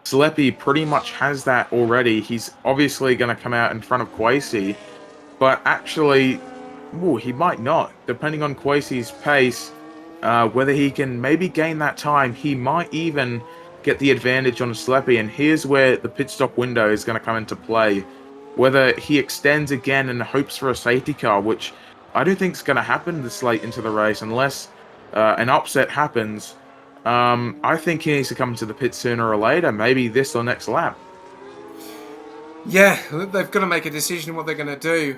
Speaker 2: Sleppy pretty much has that already. He's obviously going to come out in front of Quasi, but actually, he might not. Depending on Quasi's pace, whether he can maybe gain that time, he might even get the advantage on Sleppy. And here's where the pit stop window is going to come into play. Whether he extends again and hopes for a safety car, which I don't think is going to happen this late into the race unless an upset happens. I think he needs to come to the pit sooner or later, maybe this or next lap.
Speaker 1: Yeah, they've got to make a decision what they're going to do.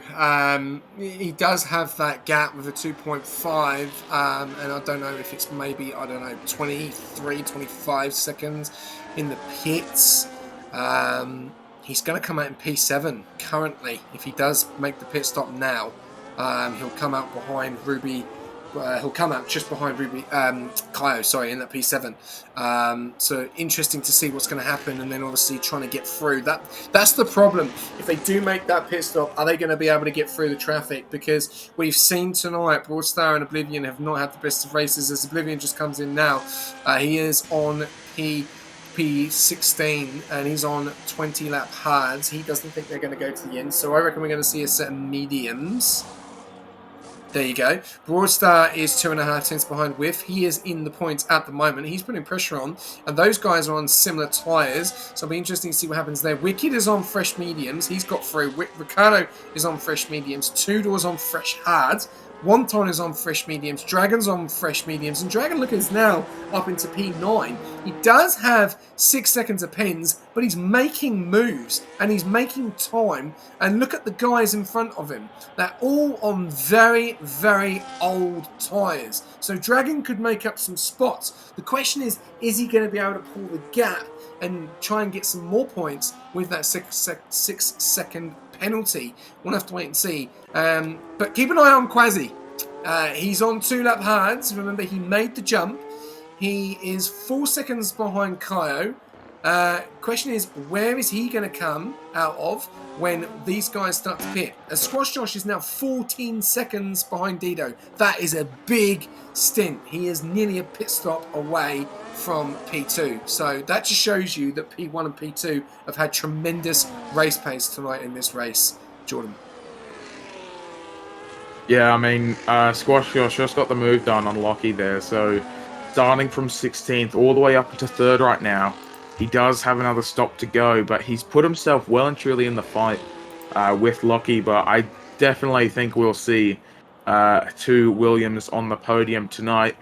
Speaker 1: He does have that gap with a 2.5, and I don't know if it's maybe, 23, 25 seconds in the pits. He's going to come out in P7 currently. If he does make the pit stop now, he'll come out behind Ruby. He'll come out just behind Ruby, Kaio, sorry, in that P7. So interesting to see what's going to happen, and then obviously trying to get through. That's the problem. If they do make that pit stop, are they going to be able to get through the traffic? Because we've seen tonight, Broadstar and Oblivion have not had the best of races. As Oblivion just comes in now, he is on P16 and he's on 20 lap hards. He doesn't think they're going to go to the end, so I reckon we're going to see a set of mediums. There you go. Broadstar is 2.5 tenths behind Whiff. He is in the points at the moment. He's putting pressure on, and those guys are on similar tyres, so it'll be interesting to see what happens there. Wicked is on fresh mediums. He's got through. Ricardo is on fresh mediums. Two Doors on fresh hards. Wonton is on fresh mediums. Dragon's on fresh mediums. And Dragon, look, is now up into P9. He does have 6 seconds of pens, but he's making moves and he's making time. And look at the guys in front of him. They're all on very, very old tyres. So Dragon could make up some spots. The question is he going to be able to pull the gap and try and get some more points with that 6 second penalty? We'll have to wait and see. But keep an eye on Quasi. He's on 2 lap hards. Remember, he made the jump. He is 4 seconds behind Kaio. Question is, where is he going to come out of when these guys start to pit? As Squash Josh is now 14 seconds behind Dido. That is a big stint. He is nearly a pit stop away from P2. So that just shows you that P1 and P2 have had tremendous race pace tonight in this race. Jordan.
Speaker 2: Yeah, I mean, Squash Josh just got the move done on Lockie there, so starting from 16th all the way up to 3rd right now, he does have another stop to go, but he's put himself well and truly in the fight with Lockie, but I definitely think we'll see 2 Williams on the podium tonight.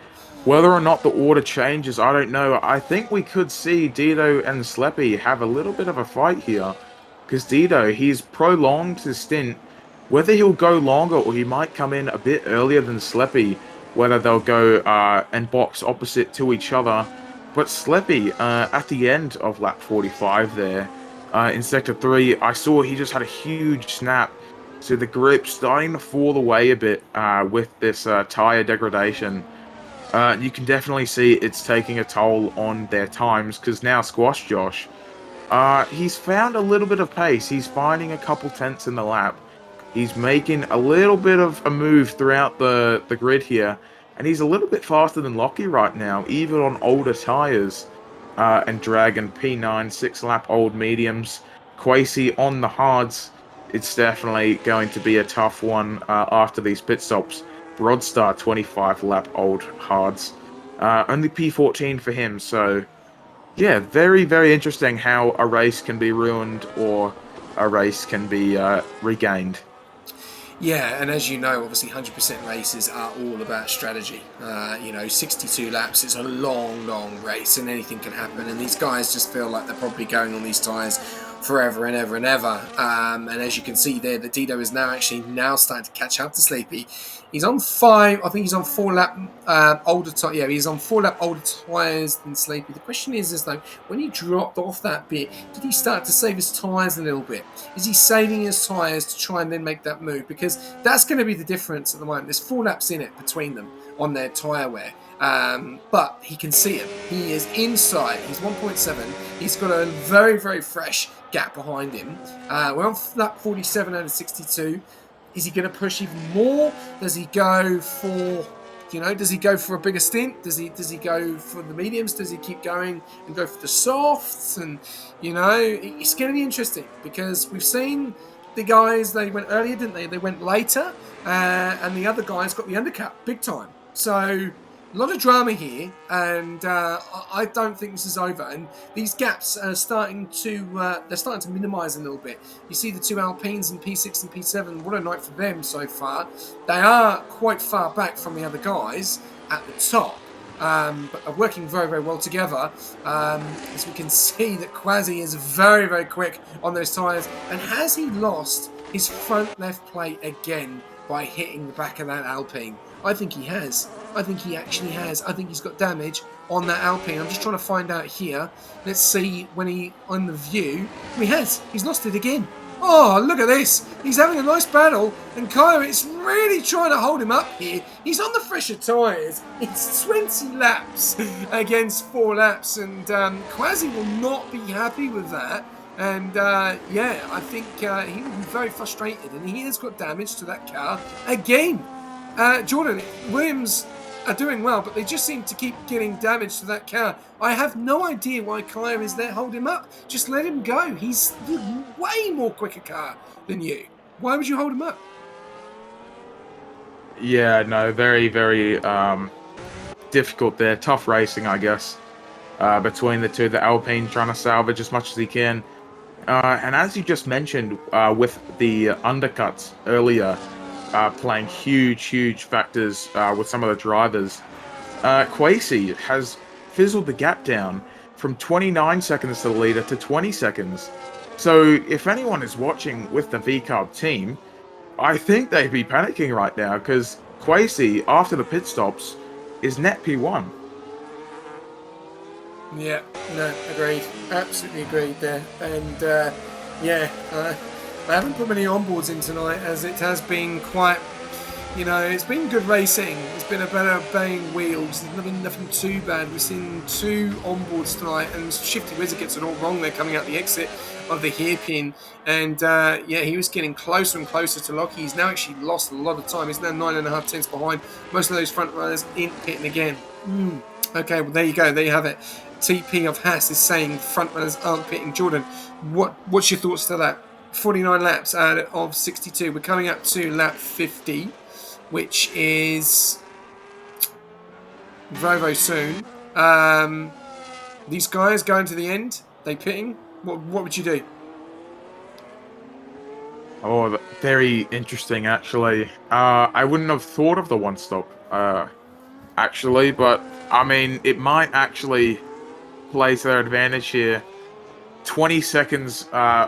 Speaker 2: Whether or not the order changes, I don't know. I think we could see Dido and Sleppy have a little bit of a fight here, because Dido, he's prolonged his stint. Whether he'll go longer or he might come in a bit earlier than Sleppy, whether they'll go and box opposite to each other. But Sleppy, at the end of lap 45 there, in Sector 3, I saw he just had a huge snap. So the grip starting to fall away a bit with this tyre degradation. You can definitely see it's taking a toll on their times, because now Squash Josh, he's found a little bit of pace. He's finding a couple tenths in the lap. He's making a little bit of a move throughout the grid here, and he's a little bit faster than Lockie right now, even on older tires. And Dragon P9, 6-lap old mediums. Quasi on the hards. It's definitely going to be a tough one after these pit stops. Broadstar, 25-lap old hards. Only P14 for him, so yeah, very, very interesting how a race can be ruined or a race can be regained.
Speaker 1: Yeah, and as you know, obviously 100% races are all about strategy. 62 laps is a long, long race and anything can happen. And these guys just feel like they're probably going on these tyres forever and ever and ever. And as you can see there, the Dido is now starting to catch up to Sleepy. He's on 5, I think he's on 4-lap older tyres. Yeah, he's on 4-lap older tyres than Sleepy. The question is though, when he dropped off that bit, did he start to save his tyres a little bit? Is he saving his tyres to try and then make that move? Because that's going to be the difference at the moment. There's 4 laps in it between them on their tyre wear. But he can see him. He is inside. He's 1.7. He's got a very, very fresh gap behind him. We're on lap 47 out of 62. Is he going to push even more? Does he go for, does he go for a bigger stint? Does he go for the mediums? Does he keep going and go for the softs? And, it's going to be interesting because we've seen the guys, they went earlier, didn't they? They went later, and the other guys got the undercut big time. So a lot of drama here, and I don't think this is over. And these gaps are starting to minimise a little bit. You see the 2 Alpines in P6 and P7. What a night for them so far. They are quite far back from the other guys at the top. But are working very, very well together. As we can see that Quasi is very, very quick on those tyres. And has he lost his front left plate again by hitting the back of that Alpine? I think he has. I think he actually has. I think he's got damage on that Alpine. I'm just trying to find out here. Let's see when he on the view. He has. He's lost it again. Oh, look at this. He's having a nice battle, and Kaya is really trying to hold him up here. He's on the fresher tyres. It's 20 laps against 4 laps, and Quasi will not be happy with that. And, I think he will be very frustrated, and he has got damage to that car again. Jordan, Williams are doing well, but they just seem to keep getting damage to that car. I have no idea why Kaya is there holding him up. Just let him go. He's the way more quicker car than you. Why would you hold him up?
Speaker 2: Yeah, no, very, very difficult there. Tough racing, I guess, between the two. The Alpine trying to salvage as much as he can. And as you just mentioned, with the undercuts earlier, playing huge factors with some of the drivers. Quasi has fizzled the gap down from 29 seconds to the leader to 20 seconds. So if anyone is watching with the VCARB team, I think they'd be panicking right now because Quasi, after the pit stops, is net P1.
Speaker 1: Yeah, no, agreed. Absolutely agreed there. And, I haven't put many onboards in tonight as it has been quite, it's been good racing. It's been a better bang wheels. There's nothing too bad. We've seen 2 onboards tonight, and Shifty Wizard gets it all wrong there coming out the exit of the hairpin. And, he was getting closer and closer to Lockie. He's now actually lost a lot of time. He's now 9.5 tenths behind most of those front runners in pitting again. Okay, well, there you go. There you have it. TP of Haas is saying front runners aren't pitting. Jordan, what's your thoughts to that? 49 laps out of 62. We're coming up to lap 50, which is very, very soon. These guys going to the end, they pitting. What would you do?
Speaker 2: Oh, very interesting, actually. I wouldn't have thought of the one stop, actually, but I mean, it might actually play to their advantage here. 20 seconds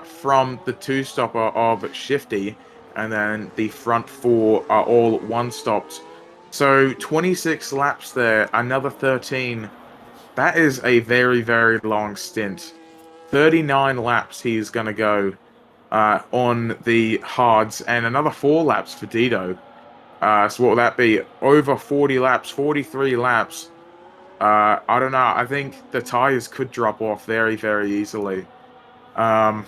Speaker 2: from the 2-stopper of Shifty, and then the front 4 are all 1-stopped. So 26 laps there, another 13. That is a very, very long stint. 39 laps he's going to go on the hards, and another 4 laps for Dido. So what will that be? Over 40 laps, 43 laps. I don't know. I think the tires could drop off very, very easily. I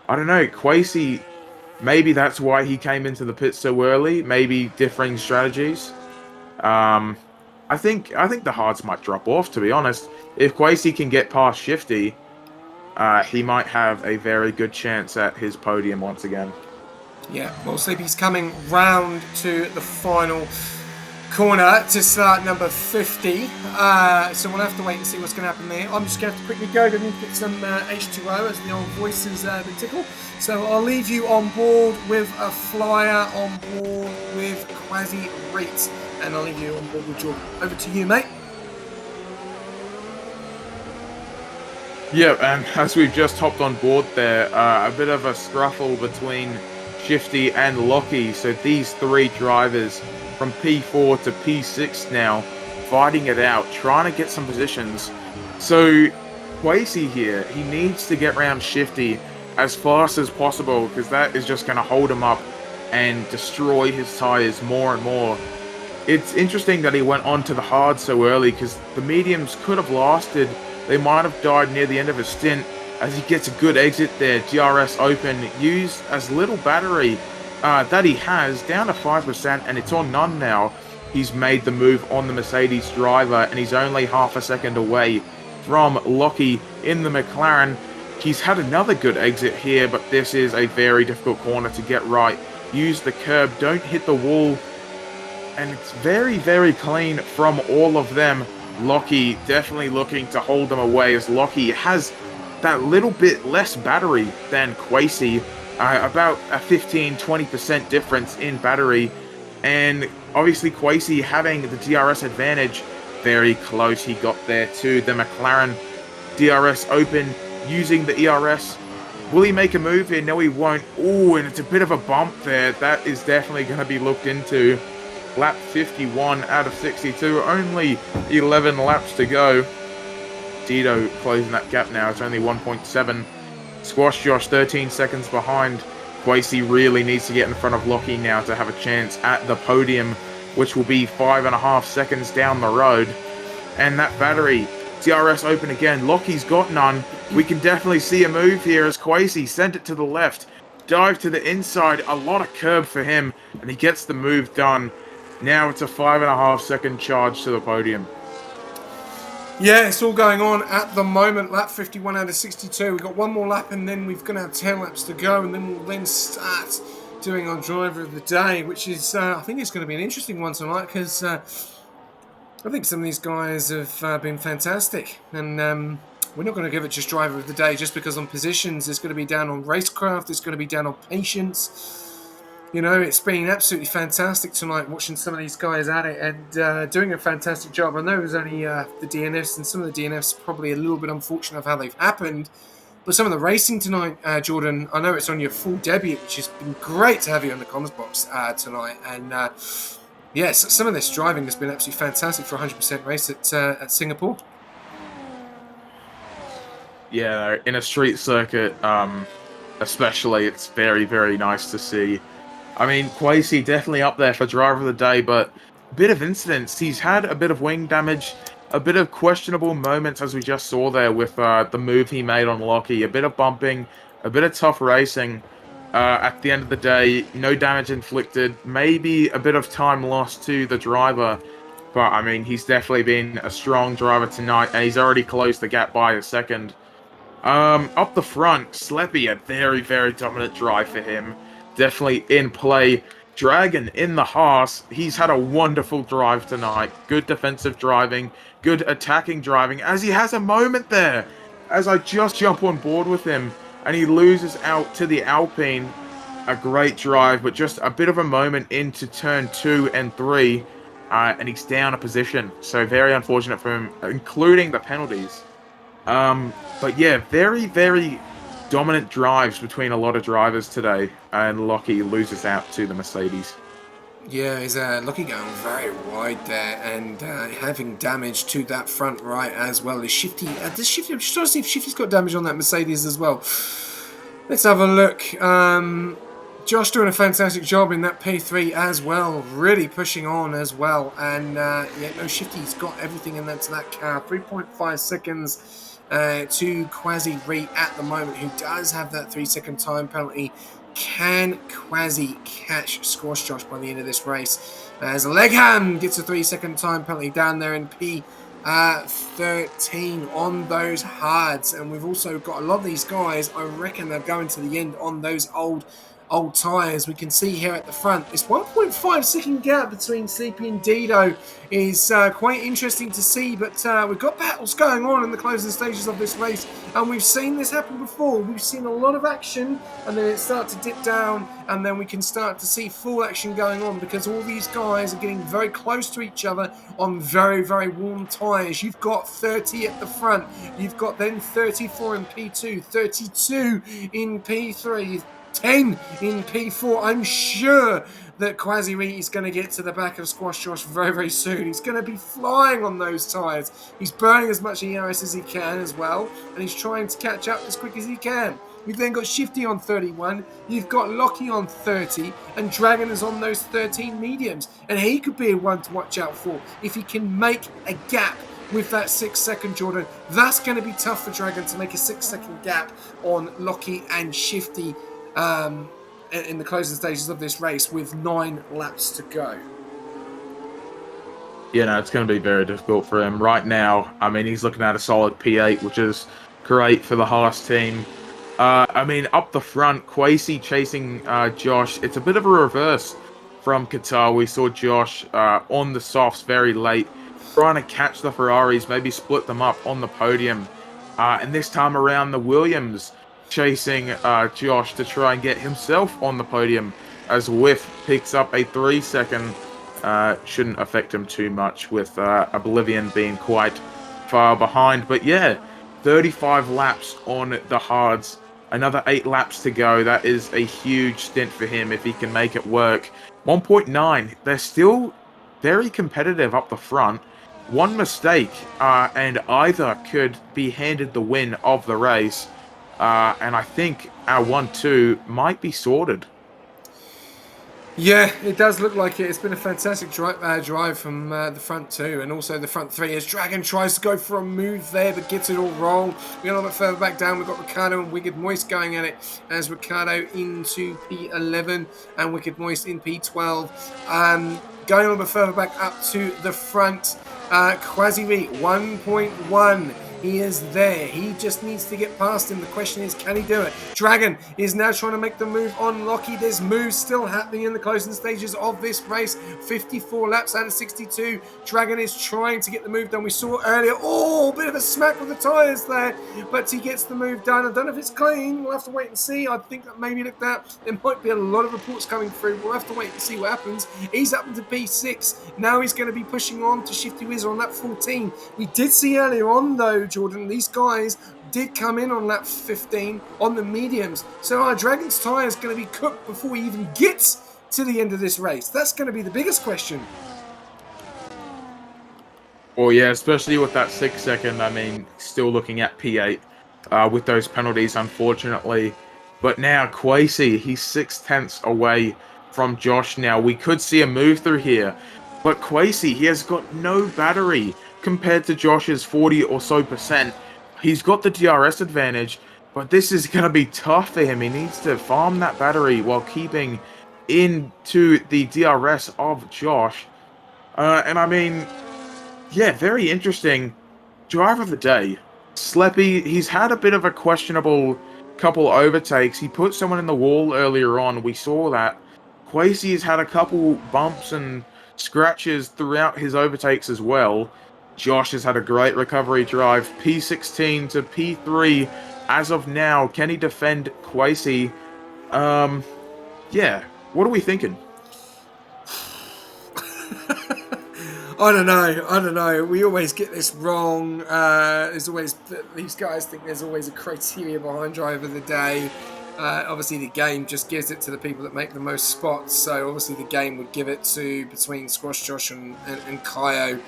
Speaker 2: don't know. Quasi Maybe that's why he came into the pit so early. Maybe differing strategies. Um, I think the hards might drop off. To be honest, if Quasi can get past Shifty, he might have a very good chance at his podium once again.
Speaker 1: Yeah, well, Sleepy's coming round to the final corner to start number 50. So we'll have to wait and see what's going to happen there. I'm just going to have to quickly go and get some H2O as the old voices been tickle. So I'll leave you on board with a flyer, on board with Quasi Reitz, and I'll leave you on board with Jordan. Over to you, mate.
Speaker 2: Yeah, and as we've just hopped on board there, a bit of a scruffle between Shifty and Lockie. So these three drivers from P4 to P6 now, fighting it out, trying to get some positions. So Quasi here, he needs to get around Shifty as fast as possible, because that is just going to hold him up and destroy his tyres more and more. It's interesting that he went on to the hard so early, because the mediums could have lasted. They might have died near the end of his stint, as he gets a good exit there. DRS open, used as little battery that he has, down to 5%, and it's on none now. He's made the move on the Mercedes driver, and he's only half a second away from Lockie in the McLaren. He's had another good exit here, but this is a very difficult corner to get right. Use the curb, don't hit the wall, and it's very, very clean from all of them. Lockie definitely looking to hold them away, as Lockie has that little bit less battery than Quasi, about a 15-20% difference in battery, and obviously Quasi having the DRS advantage. Very close he got there to the McLaren. DRS open, using the ERS. Will he make a move here? No, he won't. Oh, and it's a bit of a bump there. That is definitely going to be looked into. Lap 51 out of 62. Only 11 laps to go. Dito closing that gap now. It's only 1.7. Squash Josh 13 seconds behind. Quasi really needs to get in front of Lockie now to have a chance at the podium, which will be 5.5 seconds down the road. And that battery, DRS open again. Lockie's got none. We can definitely see a move here as Quasi sent it to the left. Dive to the inside. A lot of curb for him. And he gets the move done. Now it's a 5.5 second charge to the podium.
Speaker 1: Yeah, it's all going on at the moment. Lap 51 out of 62. We've got one more lap and then we're going to have 10 laps to go, and then we'll then start doing our driver of the day, which is, I think it's going to be an interesting one tonight, because I think some of these guys have been fantastic. And we're not going to give it just driver of the day just because on positions. It's going to be down on racecraft. It's going to be down on patience. You know, it's been absolutely fantastic tonight watching some of these guys at it and doing a fantastic job. I know it was only the DNFs, and some of the DNFs probably a little bit unfortunate of how they've happened. But some of the racing tonight, Jordan, I know it's on your full debut, which has been great to have you on the comms box tonight. And yes, some of this driving has been absolutely fantastic for a 100% race at Singapore.
Speaker 2: Yeah, in a street circuit, especially, it's very, very nice to see. I mean, Quasi definitely up there for driver of the day, but a bit of incidents. He's had a bit of wing damage, a bit of questionable moments, as we just saw there with the move he made on Lockie. A bit of bumping, a bit of tough racing. At the end of the day, no damage inflicted. Maybe a bit of time lost to the driver, but I mean, he's definitely been a strong driver tonight, and he's already closed the gap by a second. Up the front, Sleppy, a very, very dominant drive for him. Definitely in play. Dragon in the Haas. He's had a wonderful drive tonight. Good defensive driving. Good attacking driving. As he has a moment there. As I just jump on board with him. And he loses out to the Alpine. A great drive, but just a bit of a moment into turn 2 and 3. And he's down a position. So very unfortunate for him, including the penalties. But yeah, very, very dominant drives between a lot of drivers today, and Lockie loses out to the Mercedes.
Speaker 1: Yeah, he's Lockie going very wide there, and having damage to that front right as well as Shifty. Does Shifty? I'm just trying to see if Shifty's got damage on that Mercedes as well. Let's have a look. Josh doing a fantastic job in that P3 as well, really pushing on as well, and yeah, no, Shifty's got everything in to that car. 3.5 seconds to Quasi Reitz at the moment, who does have that 3-second time penalty Can Quasi catch Squash Josh by the end of this race? As Legham gets a 3-second time penalty down there in P13 on those hards. And we've also got a lot of these guys, I reckon they're going to the end on those old tyres. We can see here at the front, this 1.5 second gap between Sleepy and Dido is quite interesting to see, but we've got battles going on in the closing stages of this race, and we've seen this happen before. We've seen a lot of action, and then it starts to dip down, and then we can start to see full action going on, because all these guys are getting very close to each other on very, very warm tyres. You've got 30 at the front, you've got then 34 in P2, 32 in P3, 10 in P4. I'm sure that Quasi is going to get to the back of Squash Josh very, very soon. He's going to be flying on those tyres. He's burning as much ERS as he can as well, and he's trying to catch up as quick as he can. We've then got Shifty on 31, you've got Lockie on 30, and Dragon is on those 13 mediums. And he could be a one to watch out for if he can make a gap with that 6 second, Jordan. That's going to be tough for Dragon to make a 6 second gap on Lockie and Shifty in the closing stages of this race with 9 laps to go.
Speaker 2: Yeah, no, it's going to be very difficult for him right now. I mean, he's looking at a solid P8, which is great for the Haas team. I mean, up the front, Quasi chasing Josh. It's a bit of a reverse from Qatar. We saw Josh on the softs very late, trying to catch the Ferraris, maybe split them up on the podium. And this time around, the Williams chasing Josh to try and get himself on the podium, as Whiff picks up a 3 second. Shouldn't affect him too much with Oblivion being quite far behind. But yeah, 35 laps on the hards, another 8 laps to go. That is a huge stint for him if he can make it work. 1.9, they're still very competitive up the front. One mistake and either could be handed the win of the race. And I think our 1-2 might be sorted.
Speaker 1: Yeah, it does look like it. It's been a fantastic drive from the front 2 and also the front 3 as Dragon tries to go for a move there but gets it all wrong. We're a little bit further back down. We've got Ricardo and Wicked Moist going at it as Ricardo into P11 and Wicked Moist in P12. Going a little bit further back up to the front, Quasi 1.1. He is there. He just needs to get past him. The question is, can he do it? Dragon is now trying to make the move on Lockie. There's moves still happening in the closing stages of this race. 54 laps out of 62. Dragon is trying to get the move done. We saw earlier, a bit of a smack with the tyres there, but he gets the move done. I don't know if it's clean. We'll have to wait and see. I think that maybe looked at. There might be a lot of reports coming through. We'll have to wait and see what happens. He's up into P6. Now he's going to be pushing on to Shifty Wizard on lap 14. We did see earlier on, though, Jordan, these guys did come in on lap 15 on the mediums. So our Dragon's tyre is going to be cooked before he even gets to the end of this race. That's going to be the biggest question.
Speaker 2: Well, yeah, especially with that 6 second, I mean, still looking at P8 with those penalties, unfortunately. But now, Quasi, he's 6/10 away from Josh now. We could see a move through here. But Quasi, he has got no battery compared to Josh's 40 or so percent. He's got the DRS advantage, but this is going to be tough for him. He needs to farm that battery while keeping into the DRS of Josh. And I mean, yeah, very interesting. Driver of the day. Sleppy, he's had a bit of a questionable couple overtakes. He put someone in the wall earlier on. We saw that. Quasi has had a couple bumps and scratches throughout his overtakes as well. Josh has had a great recovery drive. P16 to P3 as of now. Can he defend Quasi? Yeah. What are we thinking?
Speaker 1: I don't know. We always get this wrong. There's always, these guys think there's always a criteria behind driver of the day. Obviously, the game just gives it to the people that make the most spots. So obviously, the game would give it to between Squash Josh and Kaio.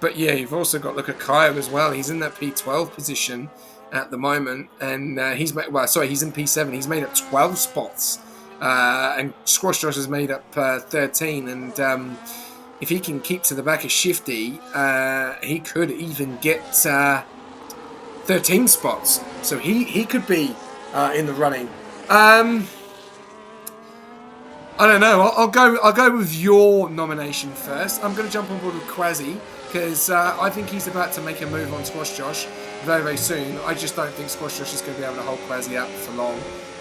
Speaker 1: But yeah, you've also got to look at Kaio as well. He's in that P12 position at the moment, and he's in P7. He's made up 12 spots, and Squash Josh has made up 13. And if he can keep to the back of Shifty, he could even get 13 spots. So he could be in the running I don't know. I'll go with your nomination first. I'm going to jump on board with Quasi because I think he's about to make a move on Squash Josh very, very soon. I just don't think Squash Josh is going to be able to hold Quasi out for long.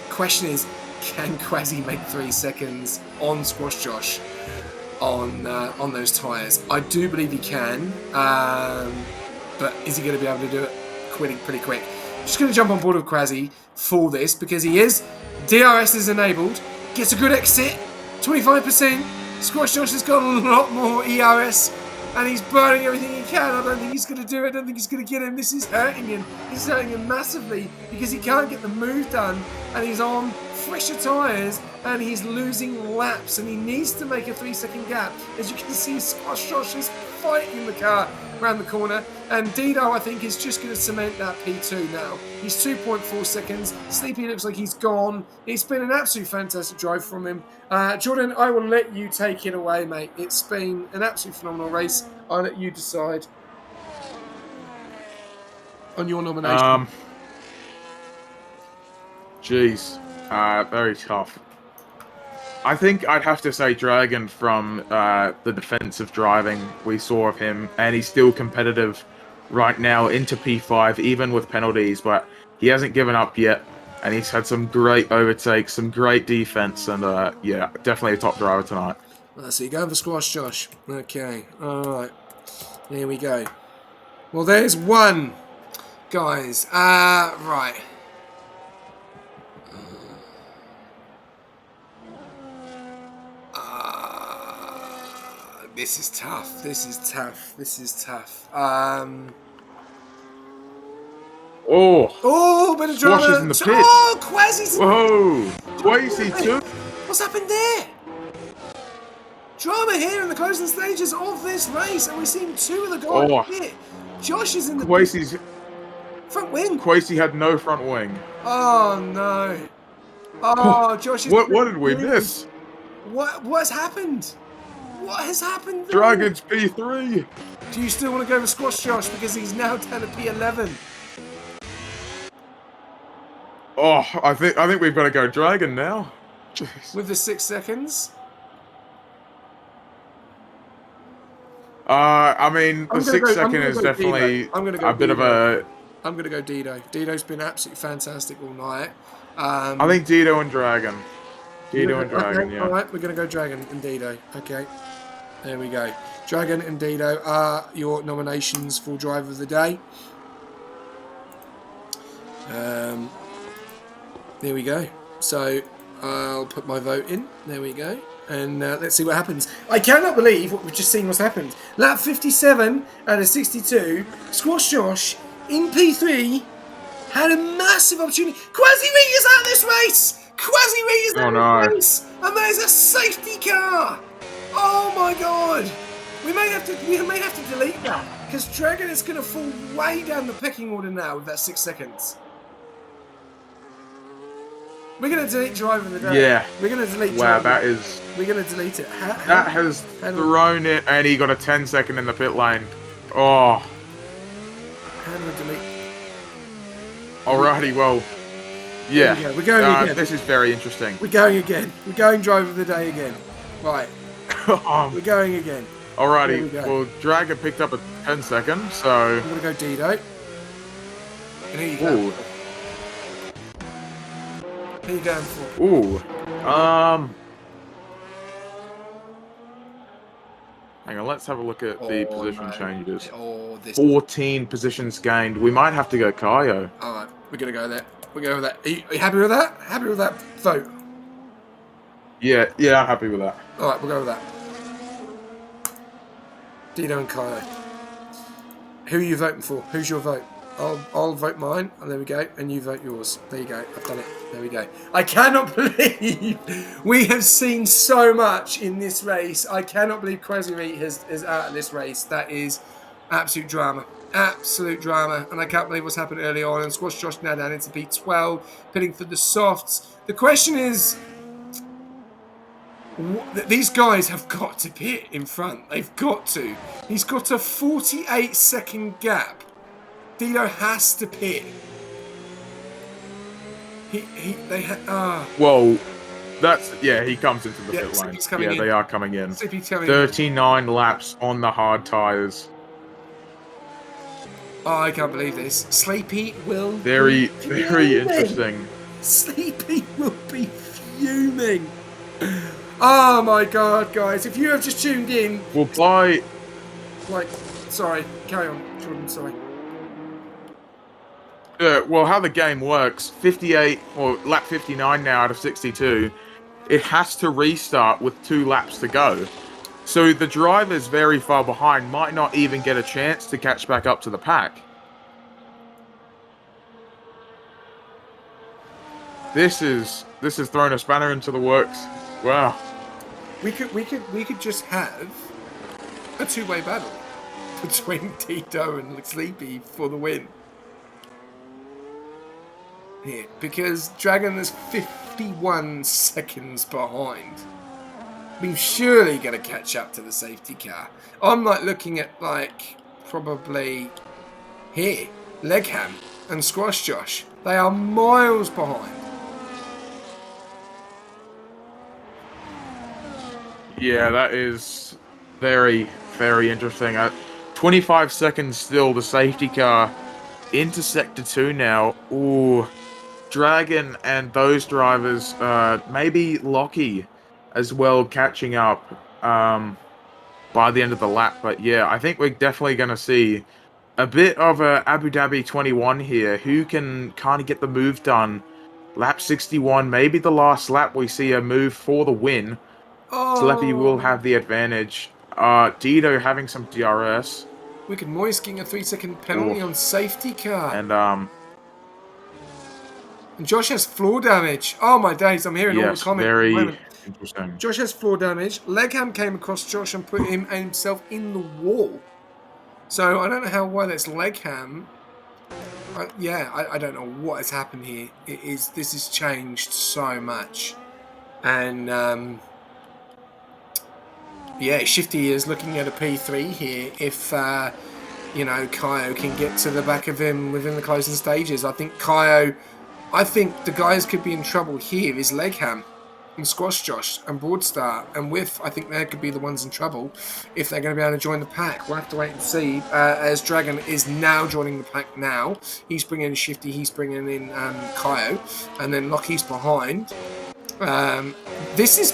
Speaker 1: Question is, can Quasi make 3 seconds on Squash Josh on those tyres? I do believe he can, but is he going to be able to do it pretty quick? I'm just going to jump on board with Quasi for this because he is. DRS is enabled. Gets a good exit. 25%. Squash Josh has got a lot more ERS. And he's burning everything he can. I don't think he's going to do it. I don't think he's going to get him. This is hurting him. This is hurting him massively because he can't get the move done. And he's on fresher tyres. And he's losing laps. And he needs to make a 3-second gap. As you can see, Squash Josh is fighting the car around the corner. And Dido, I think, is just going to cement that P2 now. He's 2.4 seconds. Sleepy looks like he's gone. It's been an absolute fantastic drive from him. Jordan, I will let you take it away, mate. It's been an absolute phenomenal race. I'll let you decide on your nomination.
Speaker 2: Jeez. Very tough. I think I'd have to say Dragon from the defensive driving we saw of him, and he's still competitive right now into P5, even with penalties, but he hasn't given up yet, and he's had some great overtakes, some great defense, and yeah, definitely a top driver tonight.
Speaker 1: So you're going for Squash Josh. Okay, alright. Here we go. Well, there's one, guys. Right. This is tough. This is tough. This is tough. Oh, bit of drama.
Speaker 2: Squash is in the pits.
Speaker 1: Oh, Quasi's.
Speaker 2: Whoa. Quasi too.
Speaker 1: What's happened there? Drama here in the closing stages of this race, and we've seen 2 of the guys hit. Josh is in the
Speaker 2: Quasi's
Speaker 1: front wing.
Speaker 2: Quasi had no front wing.
Speaker 1: Oh no. Oh, Josh is.
Speaker 2: What did we miss?
Speaker 1: What's happened? What has happened there?
Speaker 2: Dragon's P3.
Speaker 1: Do you still want to go with Squash Josh because he's now down to P11?
Speaker 2: Oh, I think we've got to go Dragon now. Jeez.
Speaker 1: With the 6 seconds?
Speaker 2: I mean, the 6 second is definitely a bit of a...
Speaker 1: I'm going to go Dido. Dido's been absolutely fantastic all night.
Speaker 2: I think Dido and Dragon. Dido and Dragon, yeah.
Speaker 1: Alright, we're going to go Dragon and Dido. Okay. There we go. Dragon and Dido are your nominations for Driver of the Day. There we go. So, I'll put my vote in. There we go. And let's see what happens. I cannot believe what we've just seen what's happened. Lap 57 out of 62. Squash Josh in P3 had a massive opportunity. Quasi Reed is out of this race! Quasi Reed is out of this race! And there's a safety car! Oh my god! We may have to delete that because Dragon is going to fall way down the pecking order now with that 6 seconds. We're going to delete Driver of the Day.
Speaker 2: Yeah.
Speaker 1: We're going to delete
Speaker 2: Wow,
Speaker 1: Driver.
Speaker 2: that is...
Speaker 1: We're going to delete it.
Speaker 2: That has thrown it, and he got a 10-second in the pit lane. Oh.
Speaker 1: How do we delete?
Speaker 2: Alrighty, well... Yeah.
Speaker 1: We're going again.
Speaker 2: This is very interesting.
Speaker 1: We're going again. We're going Driver of the Day again. Right. We're going again.
Speaker 2: Alrighty. Well, Dragon picked up a 10-second, so...
Speaker 1: I'm going to go Dido. And here you go.
Speaker 2: Ooh.
Speaker 1: Who are you going for?
Speaker 2: Ooh. Hang on, let's have a look at the position changes. 14 positions gained. We might have to go Kaio.
Speaker 1: Alright, we're going to go there. We're going with that. Are you happy with that? Happy with that vote?
Speaker 2: Yeah, I'm happy with that.
Speaker 1: Alright, we'll go with that. Dido and Kaio. Who are you voting for? Who's your vote? I'll vote mine, and there we go, and you vote yours. There you go, I've done it. There we go. I cannot believe we have seen so much in this race. I cannot believe Quasiri is out of this race. That is absolute drama. Absolute drama. And I can't believe what's happened early on. And Squash Josh now down into P12, pitting for the softs. The question is, these guys have got to pit in front. They've got to. He's got a 48-second gap. Dido has to pit. They had,
Speaker 2: Well, yeah, he comes into the
Speaker 1: yeah,
Speaker 2: pit lane.
Speaker 1: Sleepy's coming
Speaker 2: Yeah,
Speaker 1: in.
Speaker 2: they are coming in.
Speaker 1: Sleepy's coming in.
Speaker 2: 39 laps on the hard tyres.
Speaker 1: Oh, I can't believe this. Sleepy will
Speaker 2: Very,
Speaker 1: be
Speaker 2: very
Speaker 1: fuming.
Speaker 2: interesting.
Speaker 1: Sleepy will be fuming. Oh my god, guys. If you have just tuned in.
Speaker 2: Well, by...
Speaker 1: Like, sorry. Carry on, Jordan, sorry.
Speaker 2: well, how the game works, 58, or lap 59 now out of 62, it has to restart with 2 laps to go. So the drivers very far behind might not even get a chance to catch back up to the pack. This is throwing a spanner into the works. Wow.
Speaker 1: We could just have a two-way battle between Tito and Sleepy for the win. Here, because Dragon is 51 seconds behind. We're surely going to catch up to the safety car. I'm like looking at like probably here, Legham and Squash Josh. They are miles behind.
Speaker 2: Yeah, that is very, very interesting. 25 seconds still, the safety car into Sector 2 now. Ooh, Dragon and those drivers, maybe Lockie as well, catching up by the end of the lap. But yeah, I think we're definitely going to see a bit of a Abu Dhabi 21 here. Who can kind of get the move done? Lap 61, maybe the last lap we see a move for the win. Sleppy will have the advantage. Dido having some DRS.
Speaker 1: Wicked Moist getting a 3-second penalty on safety car.
Speaker 2: And
Speaker 1: Josh has floor damage. Oh my days, I'm hearing all the comments.
Speaker 2: Very interesting.
Speaker 1: Josh has floor damage. Legham came across Josh and put himself in the wall. So I don't know why that's Legham. I don't know what has happened here. This has changed so much. And yeah, Shifty is looking at a P3 here. If Kaio can get to the back of him within the closing stages, I think the guys could be in trouble here. Is Legham and Squash Josh and Broadstar and Whiff. I think they could be the ones in trouble if they're going to be able to join the pack. We'll have to wait and see. As Dragon is now joining the pack now, he's bringing in Shifty, he's bringing in Kaio, and then Lockie's behind. This is.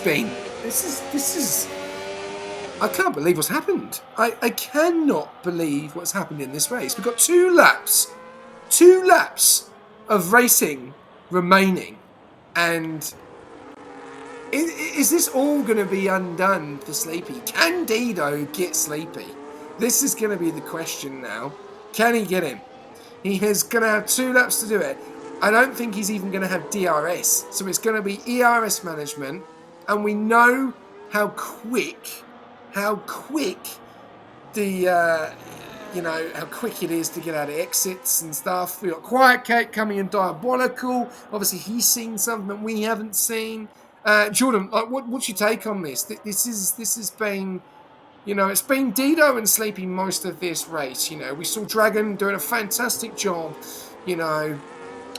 Speaker 1: I can't believe what's happened. I cannot believe what's happened in this race. We've got 2 laps of racing remaining, and is this all going to be undone for Sleepy? Can Dido get Sleepy? This is going to be the question now. Can he get him? He is going to have 2 laps to do it. I don't think he's even going to have DRS, so it's going to be ERS management, and we know how quick how quick it is to get out of exits and stuff. We've got Quiet Cake coming in Diabolical. Obviously, he's seen something we haven't seen. Jordan, what's your take on this? This has been, it's been Dido and Sleepy most of this race. We saw Dragon doing a fantastic job,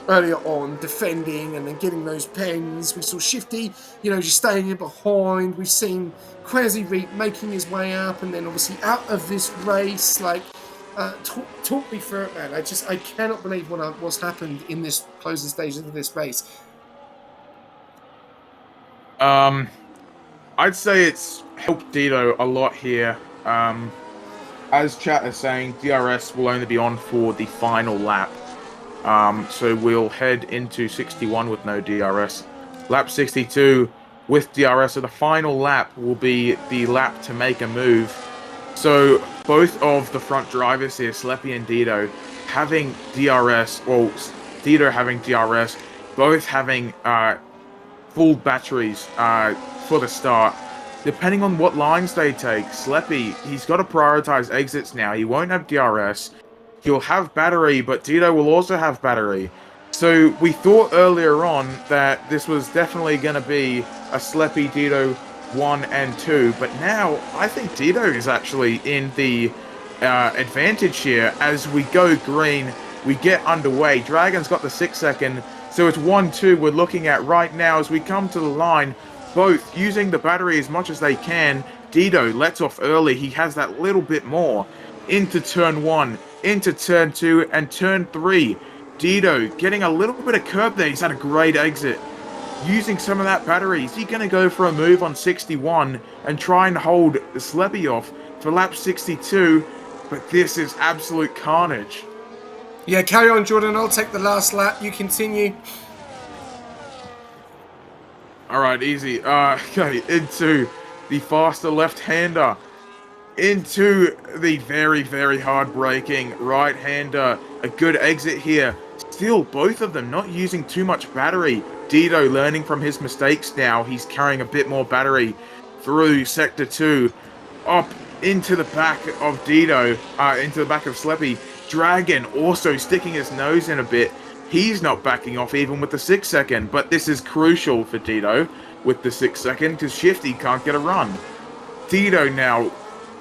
Speaker 1: earlier on, defending and then getting those pens. We saw Shifty, just staying in behind. We've seen Quasi Reap making his way up and then obviously out of this race. Talk me through it, man. I cannot believe what's happened in this closing stages of this race.
Speaker 2: I'd say it's helped Dido a lot here. As chat is saying, DRS will only be on for the final lap. So we'll head into 61 with no DRS. Lap 62 with DRS, so the final lap will be the lap to make a move. So both of the front drivers here, Sleppy and Dido, having DRS, well, Dido having DRS, both having full batteries for the start. Depending on what lines they take, Sleppy, he's got to prioritize exits now. He won't have DRS. He'll have battery, but Dido will also have battery. So we thought earlier on that this was definitely going to be a Sleppy Dido 1 and 2, but now I think Dido is actually in the advantage here as we go green. We get underway. Dragon's got the 6 second, so it's 1-2 we're looking at right now as we come to the line, both using the battery as much as they can. Dido lets off early. He has that little bit more. Into turn 1, into turn 2, and turn 3. Dido getting a little bit of curb there. He's had a great exit. Using some of that battery, is he going to go for a move on 61 and try and hold Sleppy off for lap 62? But this is absolute carnage.
Speaker 1: Yeah, carry on, Jordan. I'll take the last lap. You continue.
Speaker 2: All right, easy. Okay, into the faster left-hander. Into the very, very hard-braking right-hander. A good exit here. Still, both of them not using too much battery. Dido learning from his mistakes now. He's carrying a bit more battery through Sector 2. Up into the back of Dido. Into the back of Sleppy. Dragon also sticking his nose in a bit. He's not backing off even with the 6 second. But this is crucial for Dido with the 6 second because Shifty can't get a run. Dido now.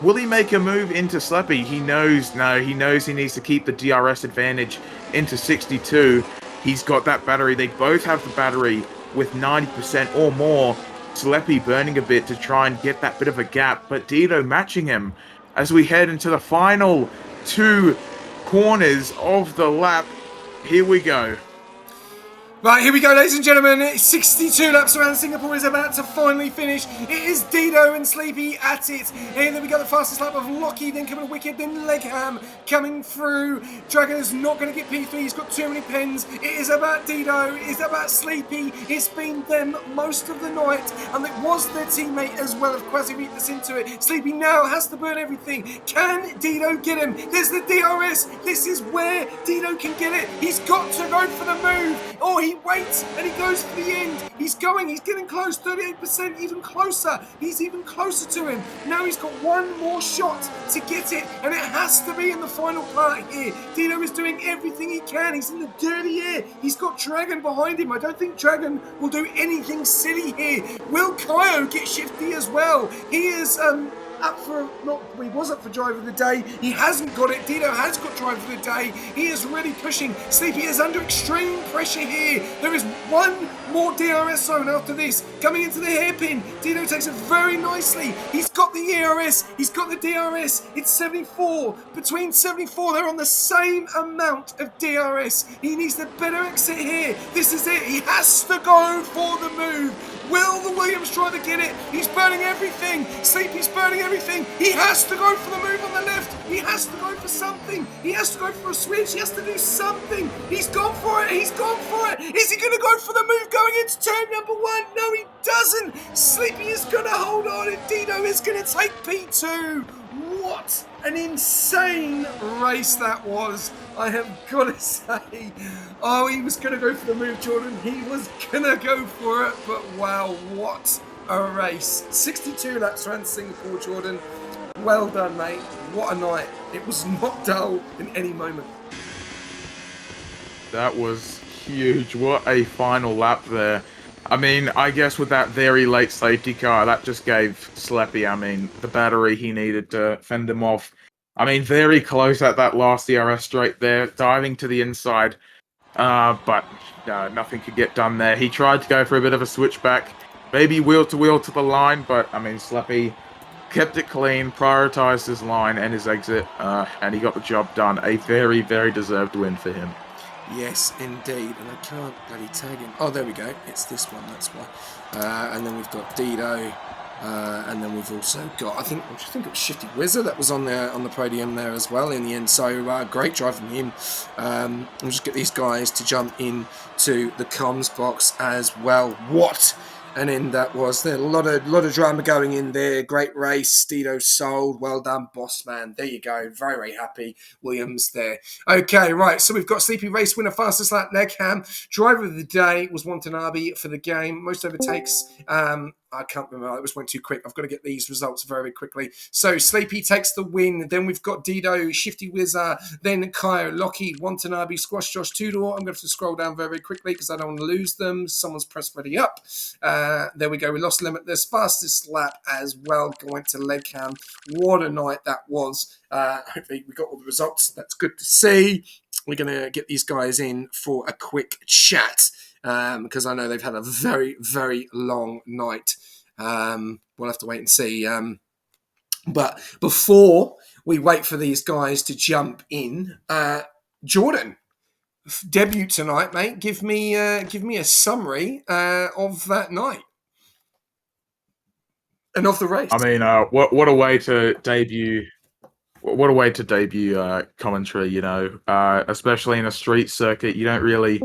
Speaker 2: Will he make a move into Sleppy? He knows he needs to keep the DRS advantage into 62. He's got that battery. They both have the battery with 90% or more. Sleppy burning a bit to try and get that bit of a gap, but Dido matching him as we head into the final 2 corners of the lap. Here we go.
Speaker 1: Right, here we go, ladies and gentlemen. 62 laps around Singapore is about to finally finish. It is Dido and Sleepy at it. And then we got the fastest lap of Lockie, then coming to Wicked, then Legham coming through. Dragon is not going to get P3. He's got too many pens. It is about Dido. It is about Sleepy. It's been them most of the night. And it was their teammate as well of Quasi that's into it. Sleepy now has to burn everything. Can Dido get him? There's the DRS. This is where Dido can get it. He's got to go for the move. Or he waits and he goes to the end. He's getting close, 38%, even closer. He's even closer to him. Now he's got one more shot to get it, and it has to be in the final part here. Dido is doing everything he can. He's in the dirty air. He's got Dragon behind him. I don't think Dragon will do anything silly here. Will Kaio get Shifty as well? He is he was up for driver of the day. He hasn't got it. Dido has got driver of the day. He is really pushing. Sleepy is under extreme pressure here. There is one more DRS zone after this. Coming into the hairpin. Dido takes it very nicely. He's got the ERS. He's got the DRS. It's 74. Between 74, they're on the same amount of DRS. He needs the better exit here. This is it. He has to go for the move. Will the Williams try to get it? He's burning everything. Sleepy's burning everything. He has to go for the move on the left. He has to go for something. He has to go for a switch. He has to do something. He's gone for it. He's gone for it. Is he going to go for the move going into turn number 1? No, he doesn't. Sleepy is going to hold on and Dido is going to take P2. What an insane race that was. I have got to say. Oh, he was going to go for the move, Jordan. He was going to go for it. But wow, what a race. 62 laps around Singapore, Jordan. Well done, mate. What a night. It was not dull in any moment.
Speaker 2: That was huge. What a final lap there. I mean, I guess with that very late safety car, that just gave Sleppy, the battery he needed to fend him off. Very close at that last DRS straight there, diving to the inside. But nothing could get done there. He tried to go for a bit of a switchback, maybe wheel to the line, but Sleppy kept it clean, prioritized his line and his exit, and he got the job done. A very, very deserved win for him.
Speaker 1: Yes, indeed. And I can't bloody tag him. Oh, there we go. It's this one, that's why. And then we've got Dido. And then we've also got, I think it was Shifty Wizard that was on the podium there as well in the end. So great drive from him. We'll just get these guys to jump into the comms box as well. What an end that was. There a lot of drama going in there. Great race. Dido sold. Well done, boss man. There you go. Very, very happy. Williams there. Okay, right. So we've got Sleepy race winner, fastest lap, Legham. Driver of the day was Watanabe for the game. Most overtakes. I can't remember. It was went too quick. I've got to get these results very quickly. So Sleepy takes the win. Then we've got Dido, Shifty Wizard, then Kyle, Lockie, Watanabe, Squash Josh, Tudor. I'm going to have to scroll down very quickly because I don't want to lose them. Someone's pressed ready up. There we go. We lost Limitless. Fastest lap as well. Going to Legham. What a night that was. Hopefully we got all the results. That's good to see. We're going to get these guys in for a quick chat. Because I know they've had a very, very long night. We'll have to wait and see. But before we wait for these guys to jump in, Jordan, debut tonight, mate. Give me a summary of that night and of the race.
Speaker 2: I mean, what a way to debut. What a way to debut commentary, you know, especially in a street circuit. You don't really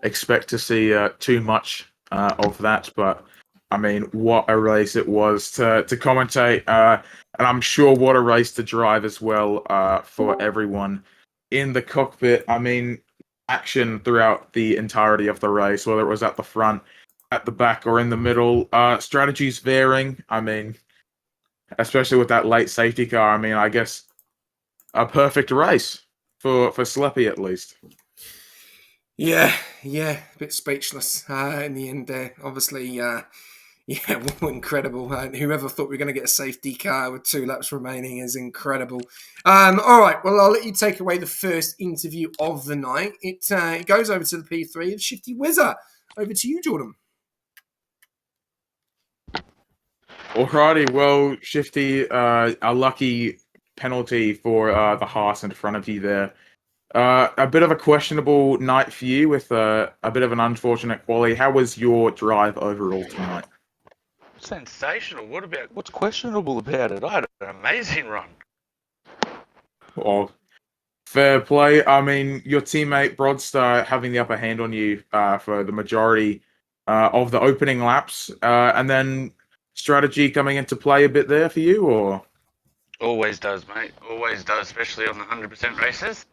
Speaker 2: expect to see too much of that, but I mean, what a race it was to commentate, and I'm sure what a race to drive as well for everyone in the cockpit. I mean, action throughout the entirety of the race, whether it was at the front, at the back, or in the middle. Strategies varying. I mean, especially with that late safety car. I mean, I guess a perfect race for Sleppy at least.
Speaker 1: Yeah, a bit speechless in the end there. Obviously, incredible. Whoever thought we were going to get a safety car with 2 laps remaining is incredible. All right, well, I'll let you take away the first interview of the night. It goes over to the P3 of Shifty Wizard. Over to you, Jordan.
Speaker 2: Alrighty, well, Shifty, a lucky penalty for the Haas in front of you there. A bit of a questionable night for you with a bit of an unfortunate quali. How was your drive overall tonight?
Speaker 3: Sensational. What's questionable about it? I had an amazing run.
Speaker 2: Well, fair play. I mean, your teammate Broadstar having the upper hand on you for the majority of the opening laps, and then strategy coming into play a bit there for you, or?
Speaker 3: Always does, mate. Always does, especially on the 100% races.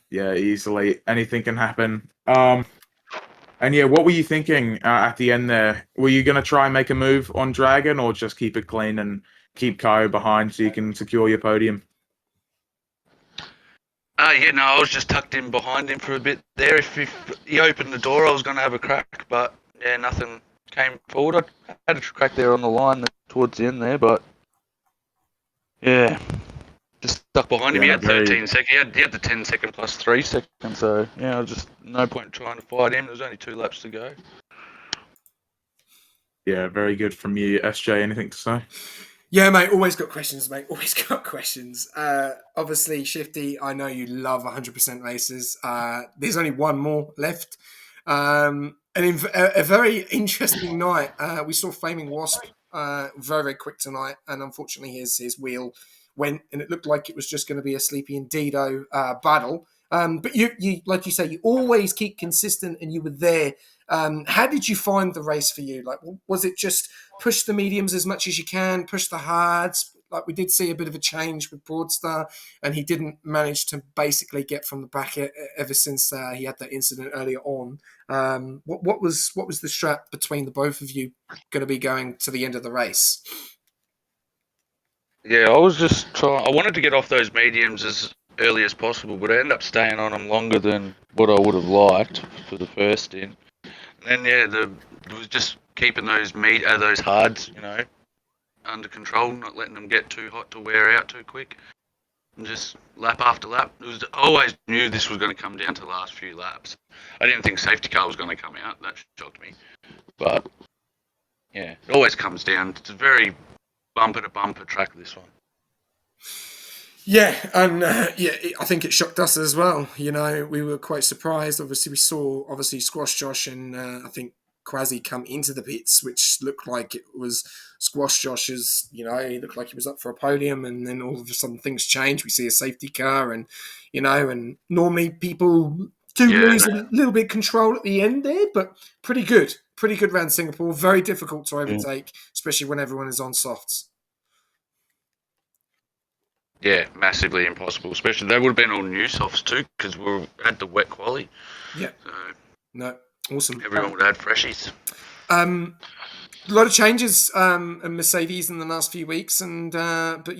Speaker 2: Yeah, easily. Anything can happen. And yeah, what were you thinking at the end there? Were you going to try and make a move on Dragon, or just keep it clean and keep Kaio behind so you can secure your podium?
Speaker 3: I was just tucked in behind him for a bit there. If he opened the door, I was going to have a crack, but yeah, nothing came forward. I had a crack there on the line towards the end there, but yeah, just stuck behind him. He had 13 seconds. He had the 10 second plus 3 seconds, so yeah, just no point trying to fight him. There was only 2 laps to go.
Speaker 2: Yeah, very good from you. SJ, anything to say?
Speaker 1: Yeah, mate, always got questions, mate. Always got questions. Obviously, Shifty, I know you love 100% races. There's only one more left. And in a very interesting night, we saw Flaming Wasp very, very quick tonight. And unfortunately, his wheel went, and it looked like it was just going to be a Sleepy and Dido battle. But you, like you say, you always keep consistent, and you were there. How did you find the race for you? Like, was it just push the mediums as much as you can, push the hards? Like, we did see a bit of a change with Broadstar, and he didn't manage to basically get from the back ever since he had that incident earlier on. What was the strat between the both of you going to be going to the end of the race?
Speaker 3: Yeah, I was just trying. I wanted to get off those mediums as early as possible, but I ended up staying on them longer than what I would have liked for the first in. And yeah, it was just keeping those hards, under control, not letting them get too hot to wear out too quick, and just lap after lap. I always knew this was going to come down to the last few laps. I didn't think safety car was going to come out. That shocked me. But yeah, it always comes down. It's a very bumper to bumper track, this one.
Speaker 1: Yeah, and I think it shocked us as well. We were quite surprised. Obviously, we saw Squash Josh and I think Quasi come into the pits, which looked like it was Squash Josh's. He looked like he was up for a podium, and then all of a sudden things change. We see a safety car, and and normally people do lose a little bit of control at the end there, but pretty good round Singapore. Very difficult to overtake, especially when everyone is on softs.
Speaker 3: Yeah, massively impossible. Especially they would have been all new softs too, because we had the wet quali.
Speaker 1: Yeah.
Speaker 3: So
Speaker 1: no, awesome.
Speaker 3: Everyone would have had freshies.
Speaker 1: A lot of changes in Mercedes in the last few weeks, and but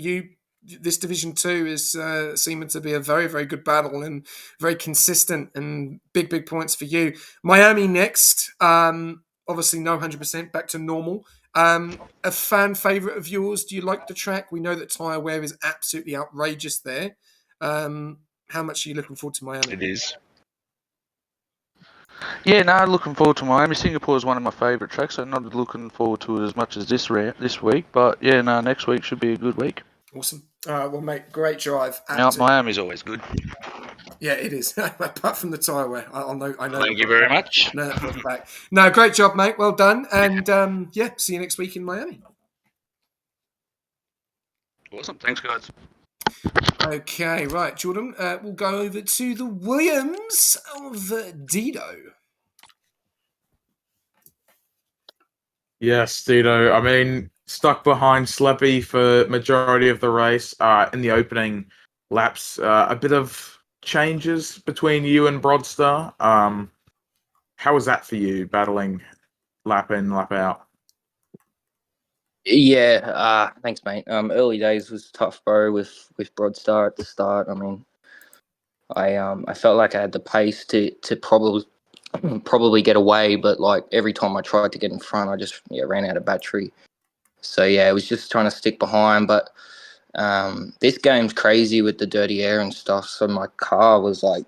Speaker 1: this Division 2 is seeming to be a very, very good battle and very consistent and big points for you. Miami next, obviously no 100%, back to normal. A fan favourite of yours? Do you like the track? We know that tyre wear is absolutely outrageous there. How much are you looking forward to Miami?
Speaker 3: It is. Yeah, no, looking forward to Miami. Singapore is one of my favourite tracks, so not looking forward to it as much as this week. But yeah, no, next week should be a good week.
Speaker 1: Awesome. Well, mate, great drive.
Speaker 3: Miami's always good.
Speaker 1: Yeah, it is. Apart from the tyre wear, I know.
Speaker 3: Thank you very much.
Speaker 1: No, for a fact. No, great job, mate. Well done. And see you next week in Miami.
Speaker 3: Awesome. Thanks, guys.
Speaker 1: Okay, right, Jordan. We'll go over to the Williams of Dido.
Speaker 2: Yes, Dito. I mean, stuck behind Sleppy for majority of the race. In the opening laps, a bit of changes between you and Broadstar. How was that for you, battling lap in, lap out?
Speaker 4: Yeah, thanks, mate. Early days was tough, bro, with Broadstar at the start. I mean, I felt like I had the pace to probably get away, but like every time I tried to get in front, I just ran out of battery. So yeah, it was just trying to stick behind. But this game's crazy with the dirty air and stuff. So my car was like,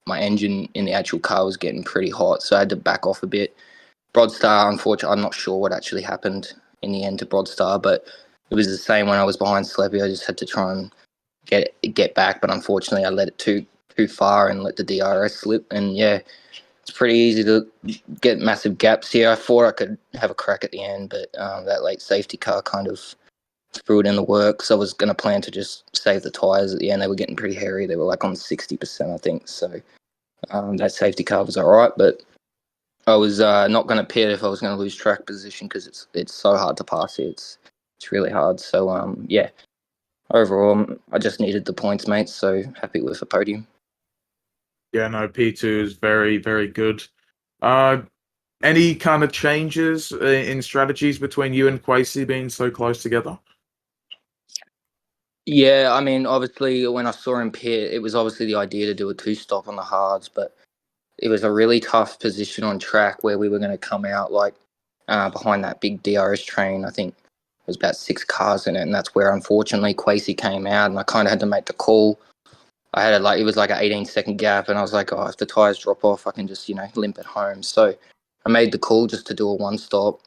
Speaker 4: my engine in the actual car was getting pretty hot, so I had to back off a bit. Broadstar, unfortunately, I'm not sure what actually happened in the end to Broadstar, but it was the same when I was behind Sleppy. I just had to try and get back, but unfortunately, I let it too far and let the DRS slip. And yeah, it's pretty easy to get massive gaps here. I thought I could have a crack at the end, but that late safety car kind of threw it in the works. I was going to plan to just save the tyres at the end. They were getting pretty hairy. They were like on 60%, I think. So that safety car was all right, but I was not going to pit if I was going to lose track position because it's so hard to pass here. It's really hard. So yeah, overall, I just needed the points, mate. So happy with a podium.
Speaker 2: Yeah, no, P2 is very, very good. Any kind of changes in strategies between you and Quasi being so close together?
Speaker 4: Yeah, I mean, obviously, when I saw him pit, it was obviously the idea to do a two-stop on the hards, but it was a really tough position on track where we were going to come out like behind that big DRS train. I think there was about 6 cars in it, and that's where unfortunately Quasi came out, and I kind of had to make the call. I had it was like an 18-second gap, and I was like, oh, if the tires drop off, I can just limp it home. So I made the call just to do a one-stop,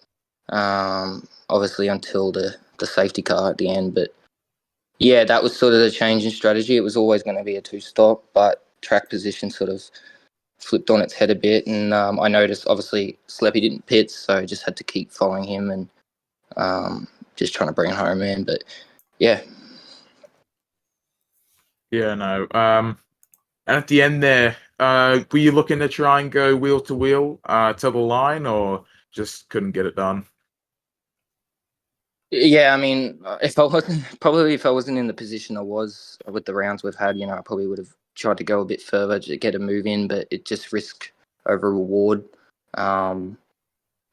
Speaker 4: obviously until the safety car at the end, but. Yeah, that was sort of the change in strategy. It was always going to be a two-stop, but track position sort of flipped on its head a bit. And I noticed, obviously, Sleppy didn't pit, so I just had to keep following him and just trying to bring it home, man. But, yeah.
Speaker 2: Yeah, no. And at the end there, were you looking to try and go wheel to wheel to the line, or just couldn't get it done?
Speaker 4: Yeah, I mean, if I wasn't in the position I was with the rounds we've had, I probably would have tried to go a bit further to get a move in, but it just risk over reward. I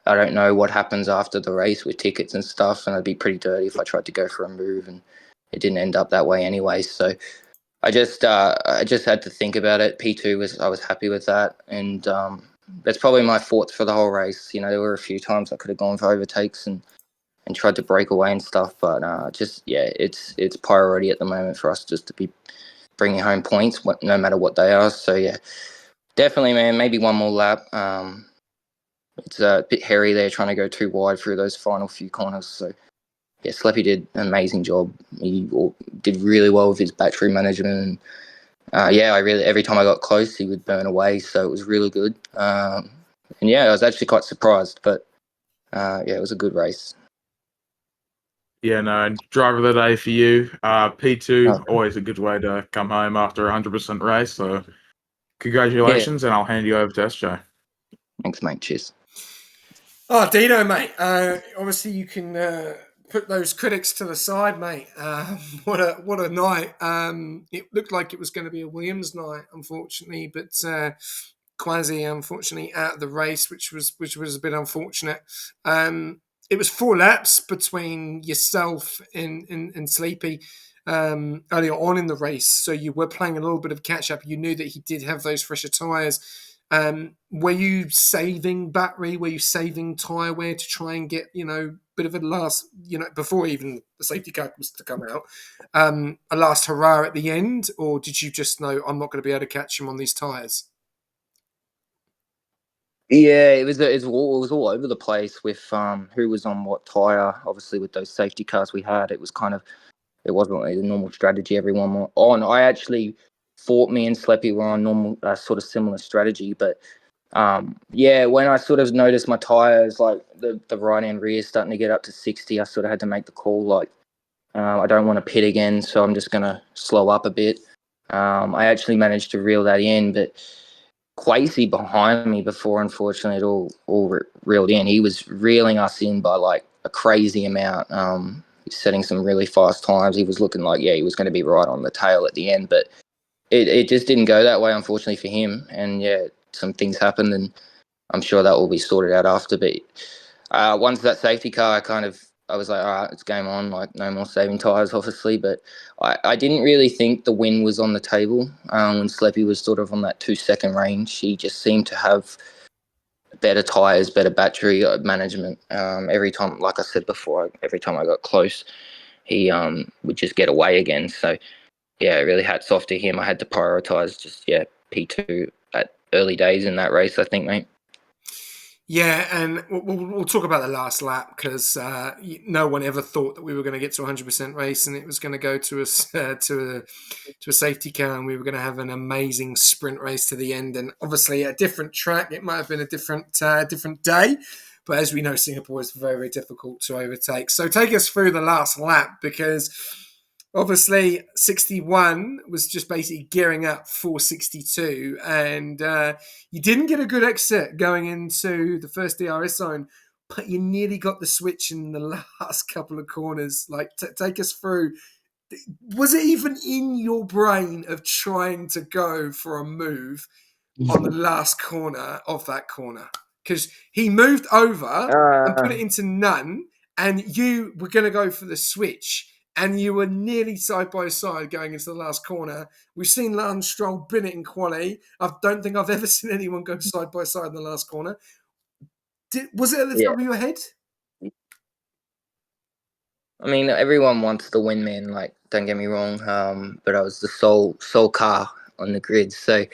Speaker 4: don't know what happens after the race with tickets and stuff, and it'd be pretty dirty if I tried to go for a move, and it didn't end up that way anyway. So I just had to think about it. P2 I was happy with that, and that's probably my thoughts for the whole race. There were a few times I could have gone for overtakes and tried to break away and stuff, but it's priority at the moment for us just to be bringing home points, no matter what they are. So yeah, definitely, man. Maybe one more lap. It's a bit hairy there, trying to go too wide through those final few corners. So yeah, Sleppy did an amazing job. He did really well with his battery management. And, every time I got close, he would burn away. So it was really good. And yeah, I was actually quite surprised, but it was a good race.
Speaker 2: Yeah, no, and driver of the day for you. P2, always a good way to come home after a 100% race. So congratulations, and I'll hand you over to SJ.
Speaker 4: Thanks, mate. Cheers.
Speaker 1: Oh, Dino, mate. Obviously, you can put those critics to the side, mate. What a night. It looked like it was going to be a Williams night, unfortunately, but Quasi, unfortunately, out of the race, which was a bit unfortunate. It was 4 laps between yourself and Sleepy earlier on in the race, so you were playing a little bit of catch up. You knew that he did have those fresher tyres. Were you saving battery? Were you saving tyre wear to try and get, bit of a last, before even the safety car was to come out, a last hurrah at the end? Or did you just know, I'm not going to be able to catch him on these tyres?
Speaker 4: Yeah, it was all over the place with who was on what tyre. Obviously, with those safety cars we had, it wasn't like the normal strategy everyone were on. I actually thought me and Sleppy were on normal, sort of similar strategy, but when I sort of noticed my tyres, like the right and rear starting to get up to 60, I sort of had to make the call, like I don't want to pit again, so I'm just gonna slow up a bit. I actually managed to reel that in, but Quasey behind me before, unfortunately, it all reeled in. He was reeling us in by like a crazy amount. He's setting some really fast times. He was looking like, he was going to be right on the tail at the end, but it just didn't go that way, unfortunately, for him. And some things happened, and I'm sure that will be sorted out after. But once that safety car, I was like, all right, it's game on. Like, no more saving tyres, obviously. But I didn't really think the win was on the table when Sleppy was sort of on that 2-second range. He just seemed to have better tyres, better battery management. Every time, like I said before, every time I got close, he would just get away again. So, really hats off to him. I had to prioritise just, P2 at early days in that race, I think, mate.
Speaker 1: Yeah, and we'll talk about the last lap because no one ever thought that we were going to get to 100% race and it was going to go to a safety car and we were going to have an amazing sprint race to the end. And obviously, a different track, it might have been a different day, but as we know, Singapore is very, very difficult to overtake. So take us through the last lap because obviously 61 was just basically gearing up for 62 and you didn't get a good exit going into the first DRS zone, but you nearly got the switch in the last couple of corners. Like, take us through. Was it even in your brain of trying to go for a move on the last corner of that corner? Because he moved over and put it into none, and you were going to go for the switch. And you were nearly side by side going into the last corner. We've seen Lance Stroll bin it in quali. I don't think I've ever seen anyone go side by side in the last corner. Was it at the top of your head?
Speaker 4: I mean, everyone wants to win, man. Like, don't get me wrong. But I was the sole car on the grid. So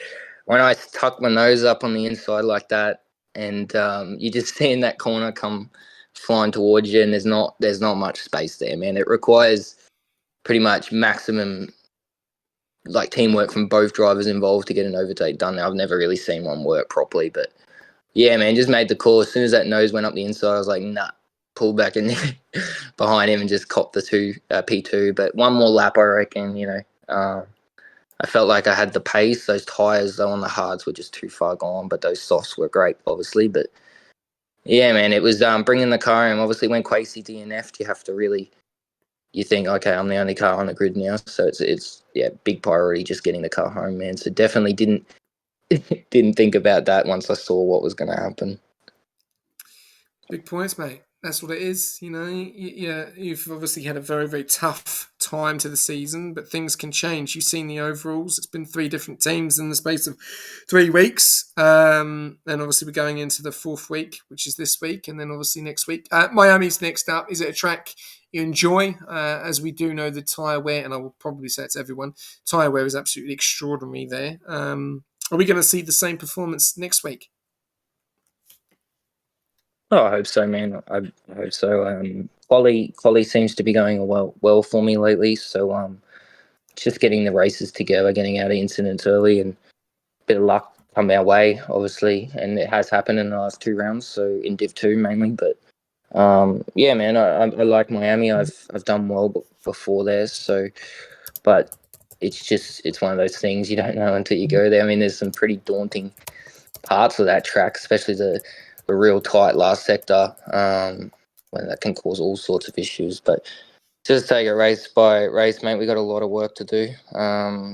Speaker 4: when I tuck my nose up on the inside like that, and you just see in that corner come flying towards you, and there's not much space there, man. It requires pretty much maximum like teamwork from both drivers involved to get an overtake done. I've never really seen one work properly, but yeah, man, just made the call. As soon as that nose went up the inside, I was like, nah, pull back in behind him and just cop the P2. But one more lap, I reckon, I felt like I had the pace. Those tyres, though, on the hards were just too far gone, but those softs were great, obviously. But yeah, man, it was bringing the car in. Obviously, when Quasey DNF'd, you have to really, you think, okay, I'm the only car on the grid now. So it's big priority just getting the car home, man. So definitely didn't think about that once I saw what was going to happen.
Speaker 1: Big points, mate. That's what it is. You've obviously had a very, very tough time to the season, but things can change. You've seen the overalls. It's been 3 different teams in the space of 3 weeks. And obviously we're going into the 4th week, which is this week. And then obviously next week. Miami's next up. Is it a track you enjoy? As we do know the tyre wear, and I will probably say it to everyone, tyre wear is absolutely extraordinary there. Are we going to see the same performance next week?
Speaker 4: Oh, I hope so, man. I hope so. Quali seems to be going well for me lately. So just getting the races together, getting out of incidents early, and a bit of luck come our way, obviously. And it has happened in the last 2 rounds, so in Div 2 mainly. But man, I like Miami. I've done well before there. So, but it's one of those things you don't know until you go there. I mean, there's some pretty daunting parts of that track, especially the real tight last sector, when that can cause all sorts of issues. But just take it race by race, mate. We got a lot of work to do.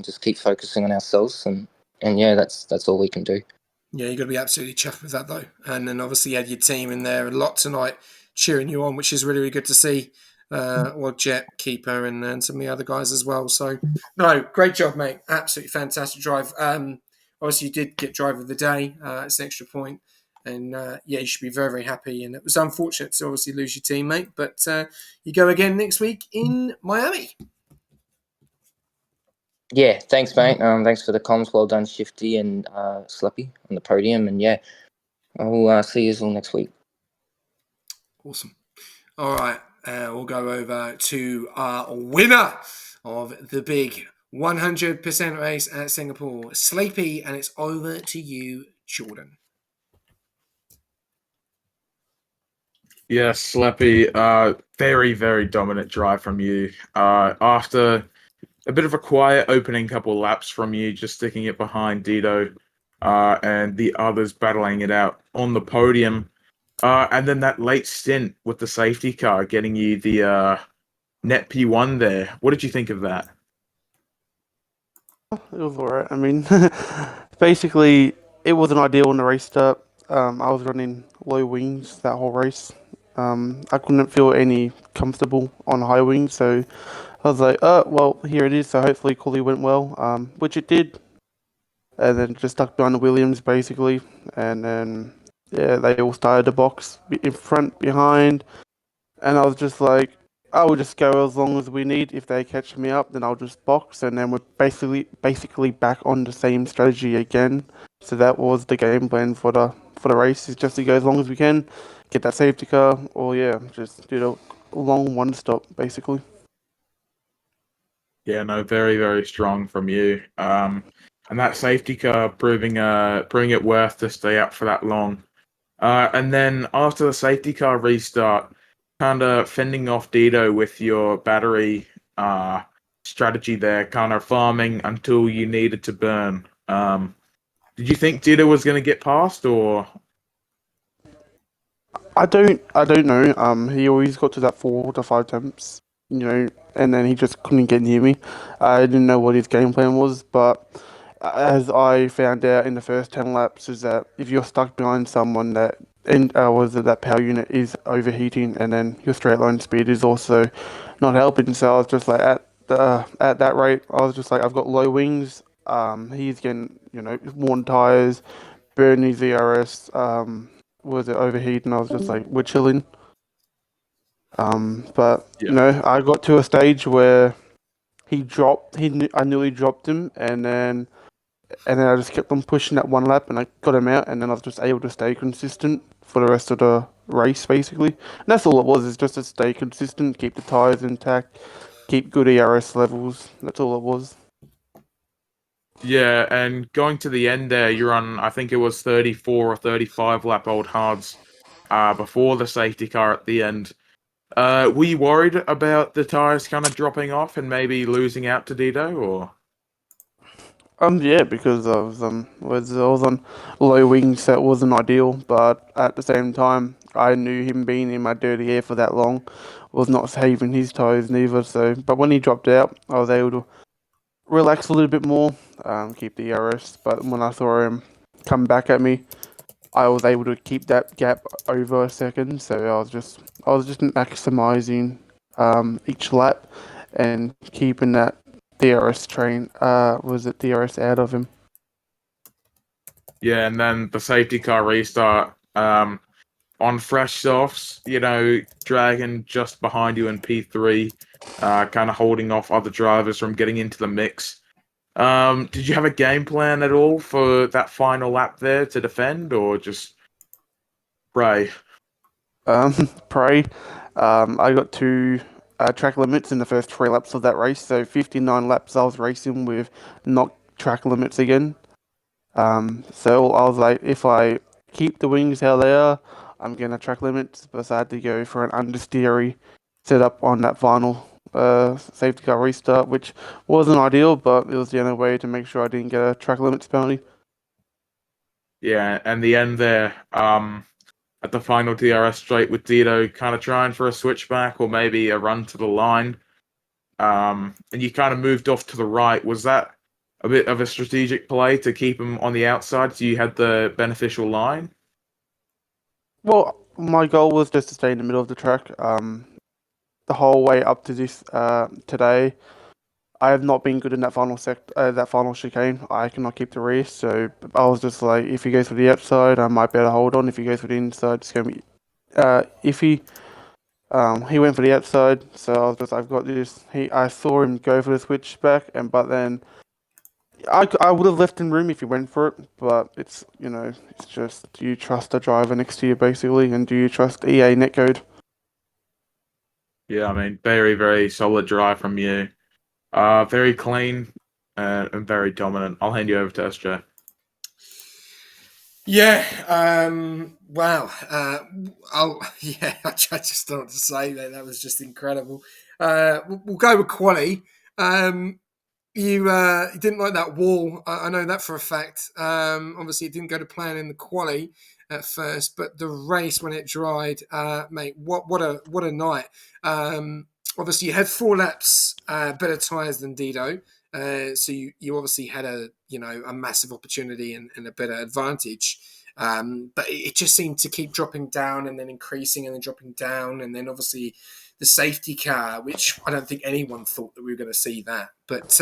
Speaker 4: Just keep focusing on ourselves, and that's all we can do.
Speaker 1: Yeah, you've got to be absolutely chuffed with that, though. And then obviously you had your team in there a lot tonight cheering you on, which is really, really good to see. Well, Jet, Keeper, and then some of the other guys as well. So, no, great job, mate. Absolutely fantastic drive. Obviously, you did get driver of the day. It's an extra point. And yeah, you should be very, very happy. And it was unfortunate to obviously lose your teammate, but you go again next week in Miami.
Speaker 4: Yeah, thanks, mate. Thanks for the comms. Well done, Shifty and Slappy on the podium. And yeah, I'll see you all next week.
Speaker 1: Awesome. All right, we'll go over to our winner of the big 100% race at Singapore, Sleepy, and it's over to you, Jordan.
Speaker 2: Yeah, Slappy, very, very dominant drive from you. After a bit of a quiet opening couple laps from you, just sticking it behind Dito, and the others battling it out on the podium. And then that late stint with the safety car getting you the net P1 there. What did you think of that?
Speaker 5: It was alright. I mean, basically, it wasn't ideal in the race start. I was running low wings that whole race. I couldn't feel any comfortable on high wings, so I was like, oh, well, here it is. So hopefully, Cooley went well, which it did. And then just stuck behind the Williams, basically. And then, yeah, they all started the box in front, behind. And I was just like, I will just go as long as we need. If they catch me up, then I'll just box, and then we're basically back on the same strategy again. So that was the game plan for the race, is just to go as long as we can, get that safety car, or yeah, just do the long one stop basically.
Speaker 2: Yeah, no, very, very strong from you. And that safety car proving it worth to stay up for that long. And then after the safety car restart, kind of fending off Dito with your battery strategy there, kind of farming until you needed to burn. Did you think Dito was going to get past, or?
Speaker 5: I don't know. He always got to that 4 to 5 attempts, and then he just couldn't get near me. I didn't know what his game plan was, but as I found out in the first 10 laps, is that if you're stuck behind someone that power unit is overheating, and then your straight line speed is also not helping. So I was just like at that rate, I was just like, I've got low wings. He's getting worn tires, burn his ERS. Was it overheating? I was just like, we're chilling. But
Speaker 2: Yeah.
Speaker 5: I got to a stage where I nearly dropped him, and then I just kept on pushing that one lap, and I got him out, and then I was just able to stay consistent for the rest of the race, basically. And that's all it was, is just to stay consistent, keep the tires intact, keep good ERS levels. That's all it was.
Speaker 2: Yeah, and going to the end there, you're on, I think it was 34 or 35 lap old hards before the safety car at the end. Were you worried about the tires kind of dropping off and maybe losing out to Dito, or?
Speaker 5: Yeah, because I was on low wings, so it wasn't ideal. But at the same time, I knew him being in my dirty air for that long was not saving his toes neither. So, but when he dropped out, I was able to relax a little bit more, keep the ERS. But when I saw him come back at me, I was able to keep that gap over a second. So I was just maximizing each lap and keeping that DRS DRS out of him.
Speaker 2: Yeah, and then the safety car restart on fresh softs, Dragon just behind you in P3, kind of holding off other drivers from getting into the mix. Did you have a game plan at all for that final lap there to defend, or just pray?
Speaker 5: Pray. I got 2 track limits in the first 3 laps of that race, so 59 laps I was racing with not track limits again. So I was like, if I keep the wings how they are, I'm gonna track limits, but I had to go for an understeery setup on that final safety car restart, which wasn't ideal, but it was the only way to make sure I didn't get a track limits penalty.
Speaker 2: Yeah, and the end there, at the final DRS straight with Dito kind of trying for a switchback or maybe a run to the line. And you kind of moved off to the right. Was that a bit of a strategic play to keep him on the outside so you had the beneficial line?
Speaker 5: Well, my goal was just to stay in the middle of the track. The whole way up to this today, I have not been good in that that final chicane. I cannot keep the race, so I was just like, if he goes for the outside, I might be able to hold on. If he goes for the inside, it's gonna be iffy. He went for the outside, so I was just, I've got this. I saw him go for the switchback, but then I would have left him room if he went for it. But it's it's just, do you trust the driver next to you basically, and do you trust EA netcode?
Speaker 2: Yeah, I mean, very, very solid drive from you. Very clean and very dominant. I'll hand you over to SJ.
Speaker 1: Yeah. Wow. Yeah. I just don't know what to say there. That was just incredible. We'll go with quali. You didn't like that wall. I know that for a fact. Obviously, it didn't go to plan in the quali at first, but the race when it dried, mate, what a night. Obviously, you had 4 laps better tyres than Dido, so you obviously had a massive opportunity and a better advantage. But it just seemed to keep dropping down and then increasing and then dropping down, and then obviously the safety car, which I don't think anyone thought that we were going to see that. But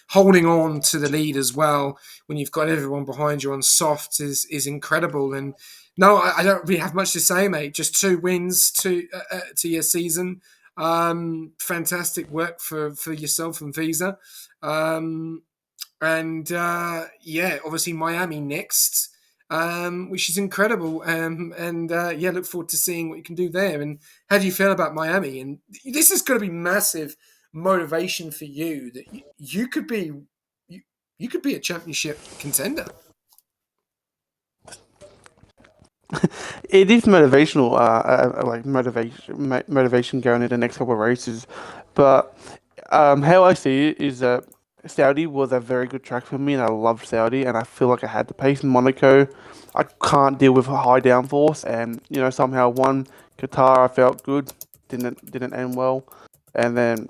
Speaker 1: holding on to the lead as well when you've got everyone behind you on softs is incredible. And no, I don't really have much to say, mate. Just 2 wins to your season. Fantastic work for yourself and Visa. Yeah, obviously Miami next. Which is incredible. Yeah, look forward to seeing what you can do there. And how do you feel about Miami? And this is going to be massive motivation for you that you could be you could be a championship contender.
Speaker 5: It is motivational, like motivation going into the next couple of races. But how I see it is that Saudi was a very good track for me, and I loved Saudi, and I feel like I had the pace. In Monaco, I can't deal with high downforce, and somehow won. Qatar, I felt good, didn't end well, and then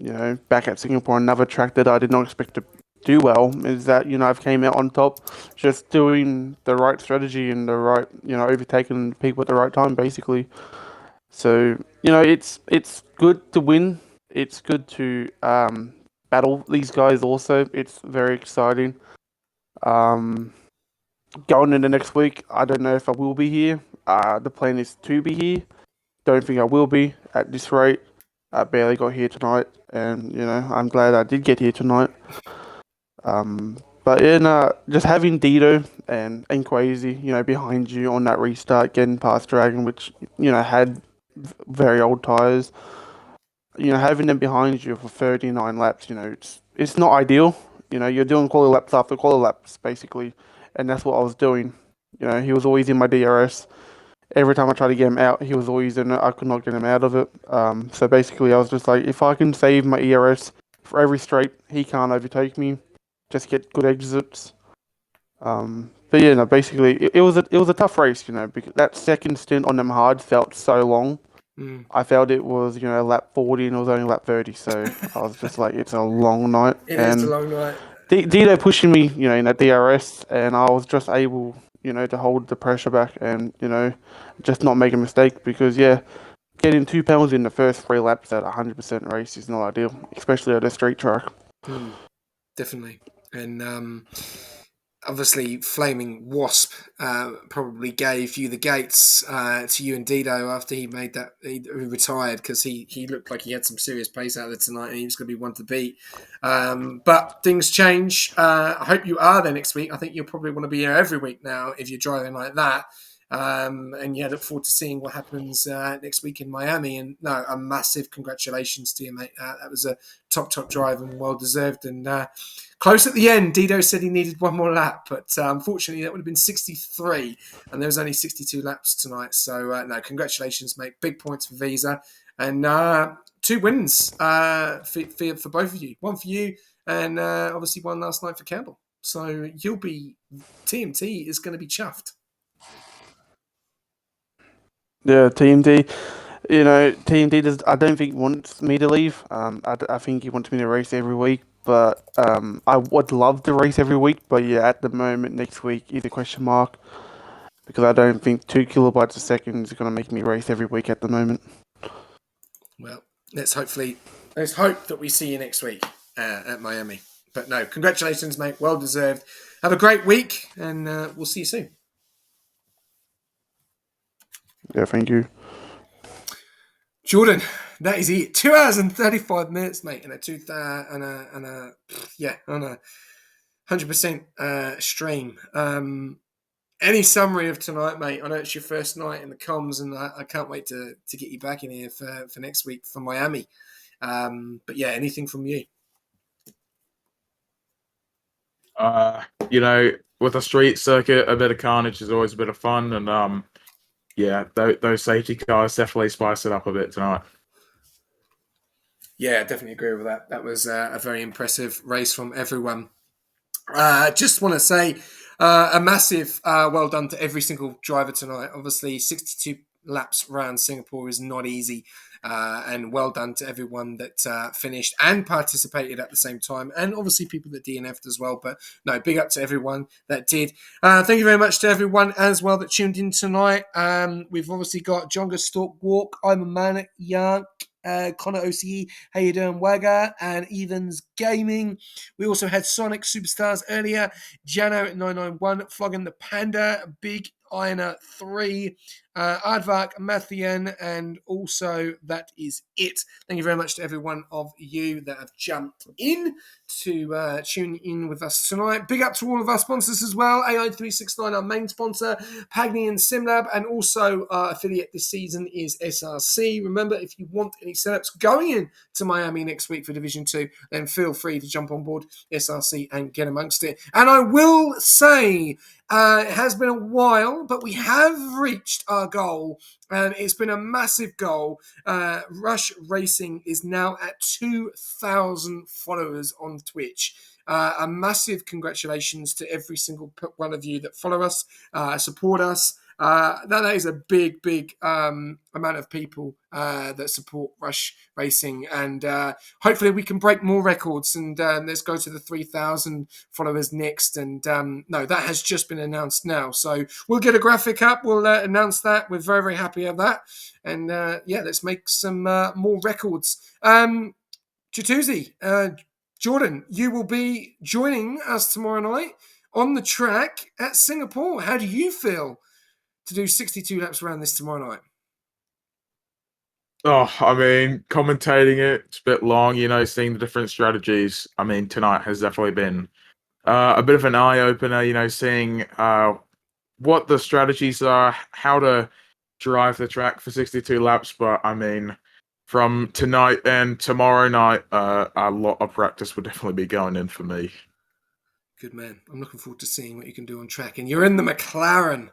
Speaker 5: back at Singapore, another track that I did not expect to do well is that I've came out on top, just doing the right strategy and the right overtaking people at the right time, basically. So it's good to win. It's good to battle these guys. Also, it's very exciting. Um, Going into next week, I don't know if I will be here. The plan is to be here. Don't think I will be at this rate. I barely got here tonight, and I'm glad I did get here tonight. But just having Dido and Quasi, behind you on that restart, getting past Dragon, which had very old tires. Having them behind you for 39 laps, it's not ideal. You're doing quality laps after quality laps, basically, and that's what I was doing. He was always in my DRS. Every time I tried to get him out, he was always in it. I could not get him out of it. So basically, I was just like, if I can save my ERS for every straight, he can't overtake me. Just get good exits. But yeah, no, basically, it was a tough race, because that second stint on them hard felt so long. I felt it was, lap 40 and it was only lap 30, so I was just like, it's a long night.
Speaker 1: It is a long night.
Speaker 5: Dido pushing me, in that DRS, and I was just able, to hold the pressure back and, just not make a mistake because, yeah, getting 2 penalties in the first 3 laps at 100% race is not ideal, especially at a straight track.
Speaker 1: Definitely. And obviously, Flaming Wasp probably gave you the gates to you and Dido after he made that. He retired because he looked like he had some serious pace out there tonight, and he was going to be one to beat. But things change. I hope you are there next week. I think you'll probably want to be here every week now if you're driving like that. And yeah, look forward to seeing what happens next week in Miami. And no, a massive congratulations to you, mate. That was a top drive and well deserved. And close at the end, Dido said he needed 1 more lap, but unfortunately that would have been 63, and there was only 62 laps tonight. So no, congratulations, mate. Big points for Visa, and 2 wins for both of you. 1 for you, and obviously 1 last night for Campbell. So you'll be TMT is going to be chuffed.
Speaker 5: Yeah, TMT. TMT does. I don't think wants me to leave. I think he wants me to race every week, But I would love to race every week. But yeah, at the moment, next week is a question mark because I don't think 2 kilobytes a second is going to make me race every week at the moment.
Speaker 1: Well, let's hope that we see you next week at Miami. But no, congratulations, mate. Well deserved. Have a great week, and we'll see you soon.
Speaker 5: Yeah, thank you.
Speaker 1: Jordan, that is it. 2 hours and 35 minutes, mate, and a 100% stream. Any summary of tonight, mate? I know it's your first night in the comms, and I can't wait to get you back in here for next week for Miami. But yeah, anything from you?
Speaker 2: With a street circuit, a bit of carnage is always a bit of fun, and yeah, those safety cars definitely spice it up a bit tonight.
Speaker 1: Yeah, definitely agree with that. That was a very impressive race from everyone. Just want to say a massive well done to every single driver tonight. Obviously, 62 laps around Singapore is not easy. And well done to everyone that finished and participated at the same time. And obviously people that DNF'd as well. But no, big up to everyone that did. Thank you very much to everyone as well that tuned in tonight. We've obviously got Jonga Stalk Walk, I'm a Man, Yank, Connor OCE, how you doing, Wagga, and Evans Gaming. We also had Sonic Superstars earlier, Jano at 991, Flogging the Panda, Big Ironer 3, Aardvark, Mathian, and also that is it. Thank you very much to every one of you that have jumped in to tune in with us tonight. Big up to all of our sponsors as well. AI369, our main sponsor, Pagni and SimLab, and also our affiliate this season is SRC. Remember, if you want any setups going in to Miami next week for Division 2, then feel free to jump on board SRC and get amongst it. And I will say, it has been a while, but we have reached our goal, and it's been a massive goal. Rush Racing is now at 2,000 followers on Twitch. A massive congratulations to every single one of you that follow us, support us. That is a big amount of people that support Rush Racing, and hopefully we can break more records, and let's go to the 3,000 followers next. And no, that has just been announced now, so we'll get a graphic up, we'll announce that. We're very happy of that, and yeah, let's make some more records. Chituzzi, Jordan, you will be joining us tomorrow night on the track at Singapore. How do you feel to do 62 laps around this tomorrow night?
Speaker 2: Oh, I mean, commentating it's a bit long, seeing the different strategies. I mean, tonight has definitely been a bit of an eye-opener, seeing what the strategies are, how to drive the track for 62 laps. But, I mean, from tonight and tomorrow night, a lot of practice would definitely be going in for me.
Speaker 1: Good man. I'm looking forward to seeing what you can do on track. And you're in the McLaren.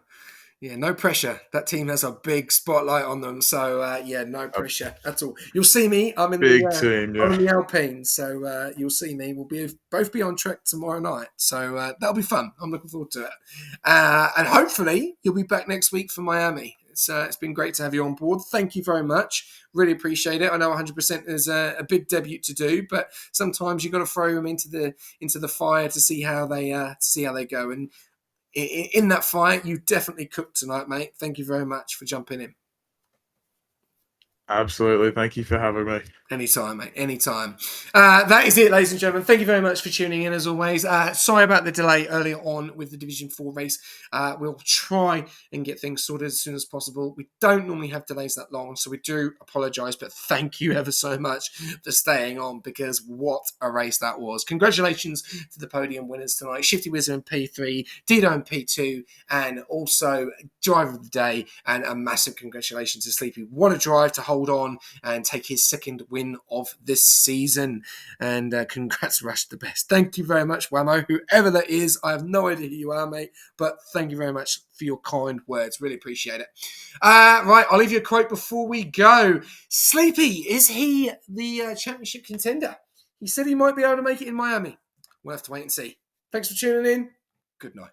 Speaker 1: Yeah, no pressure. That team has a big spotlight on them, so yeah, no pressure at all. You'll see me. I'm in
Speaker 2: Big team, yeah.
Speaker 1: I'm in the Alpine, so you'll see me. We'll both be on track tomorrow night, so that'll be fun. I'm looking forward to it, and hopefully you'll be back next week for Miami. It's been great to have you on board. Thank you very much. Really appreciate it. I know 100% is a big debut to do, but sometimes you've got to throw them into the fire to see how they go. And in that fight, you definitely cooked tonight, mate. Thank you very much for jumping in.
Speaker 2: Absolutely. Thank you for having me.
Speaker 1: Anytime, mate. Anytime. That is it, ladies and gentlemen. Thank you very much for tuning in, as always. Sorry about the delay earlier on with the Division 4 race. We'll try and get things sorted as soon as possible. We don't normally have delays that long, so we do apologise, but thank you ever so much for staying on, because what a race that was. Congratulations to the podium winners tonight. Shifty Wizard in P3, Dido in P2, and also Driver of the Day, and a massive congratulations to Sleepy. What a drive to hold on and take his second win of this season. And congrats, Rush the Best. Thank you very much, Wamo, whoever that is. I have no idea who you are, mate, but thank you very much for your kind words. Really appreciate it. Right, I'll leave you a quote before we go. Sleepy, is he the championship contender? He said he might be able to make it in Miami. We'll have to wait and see. Thanks for tuning in. Good night.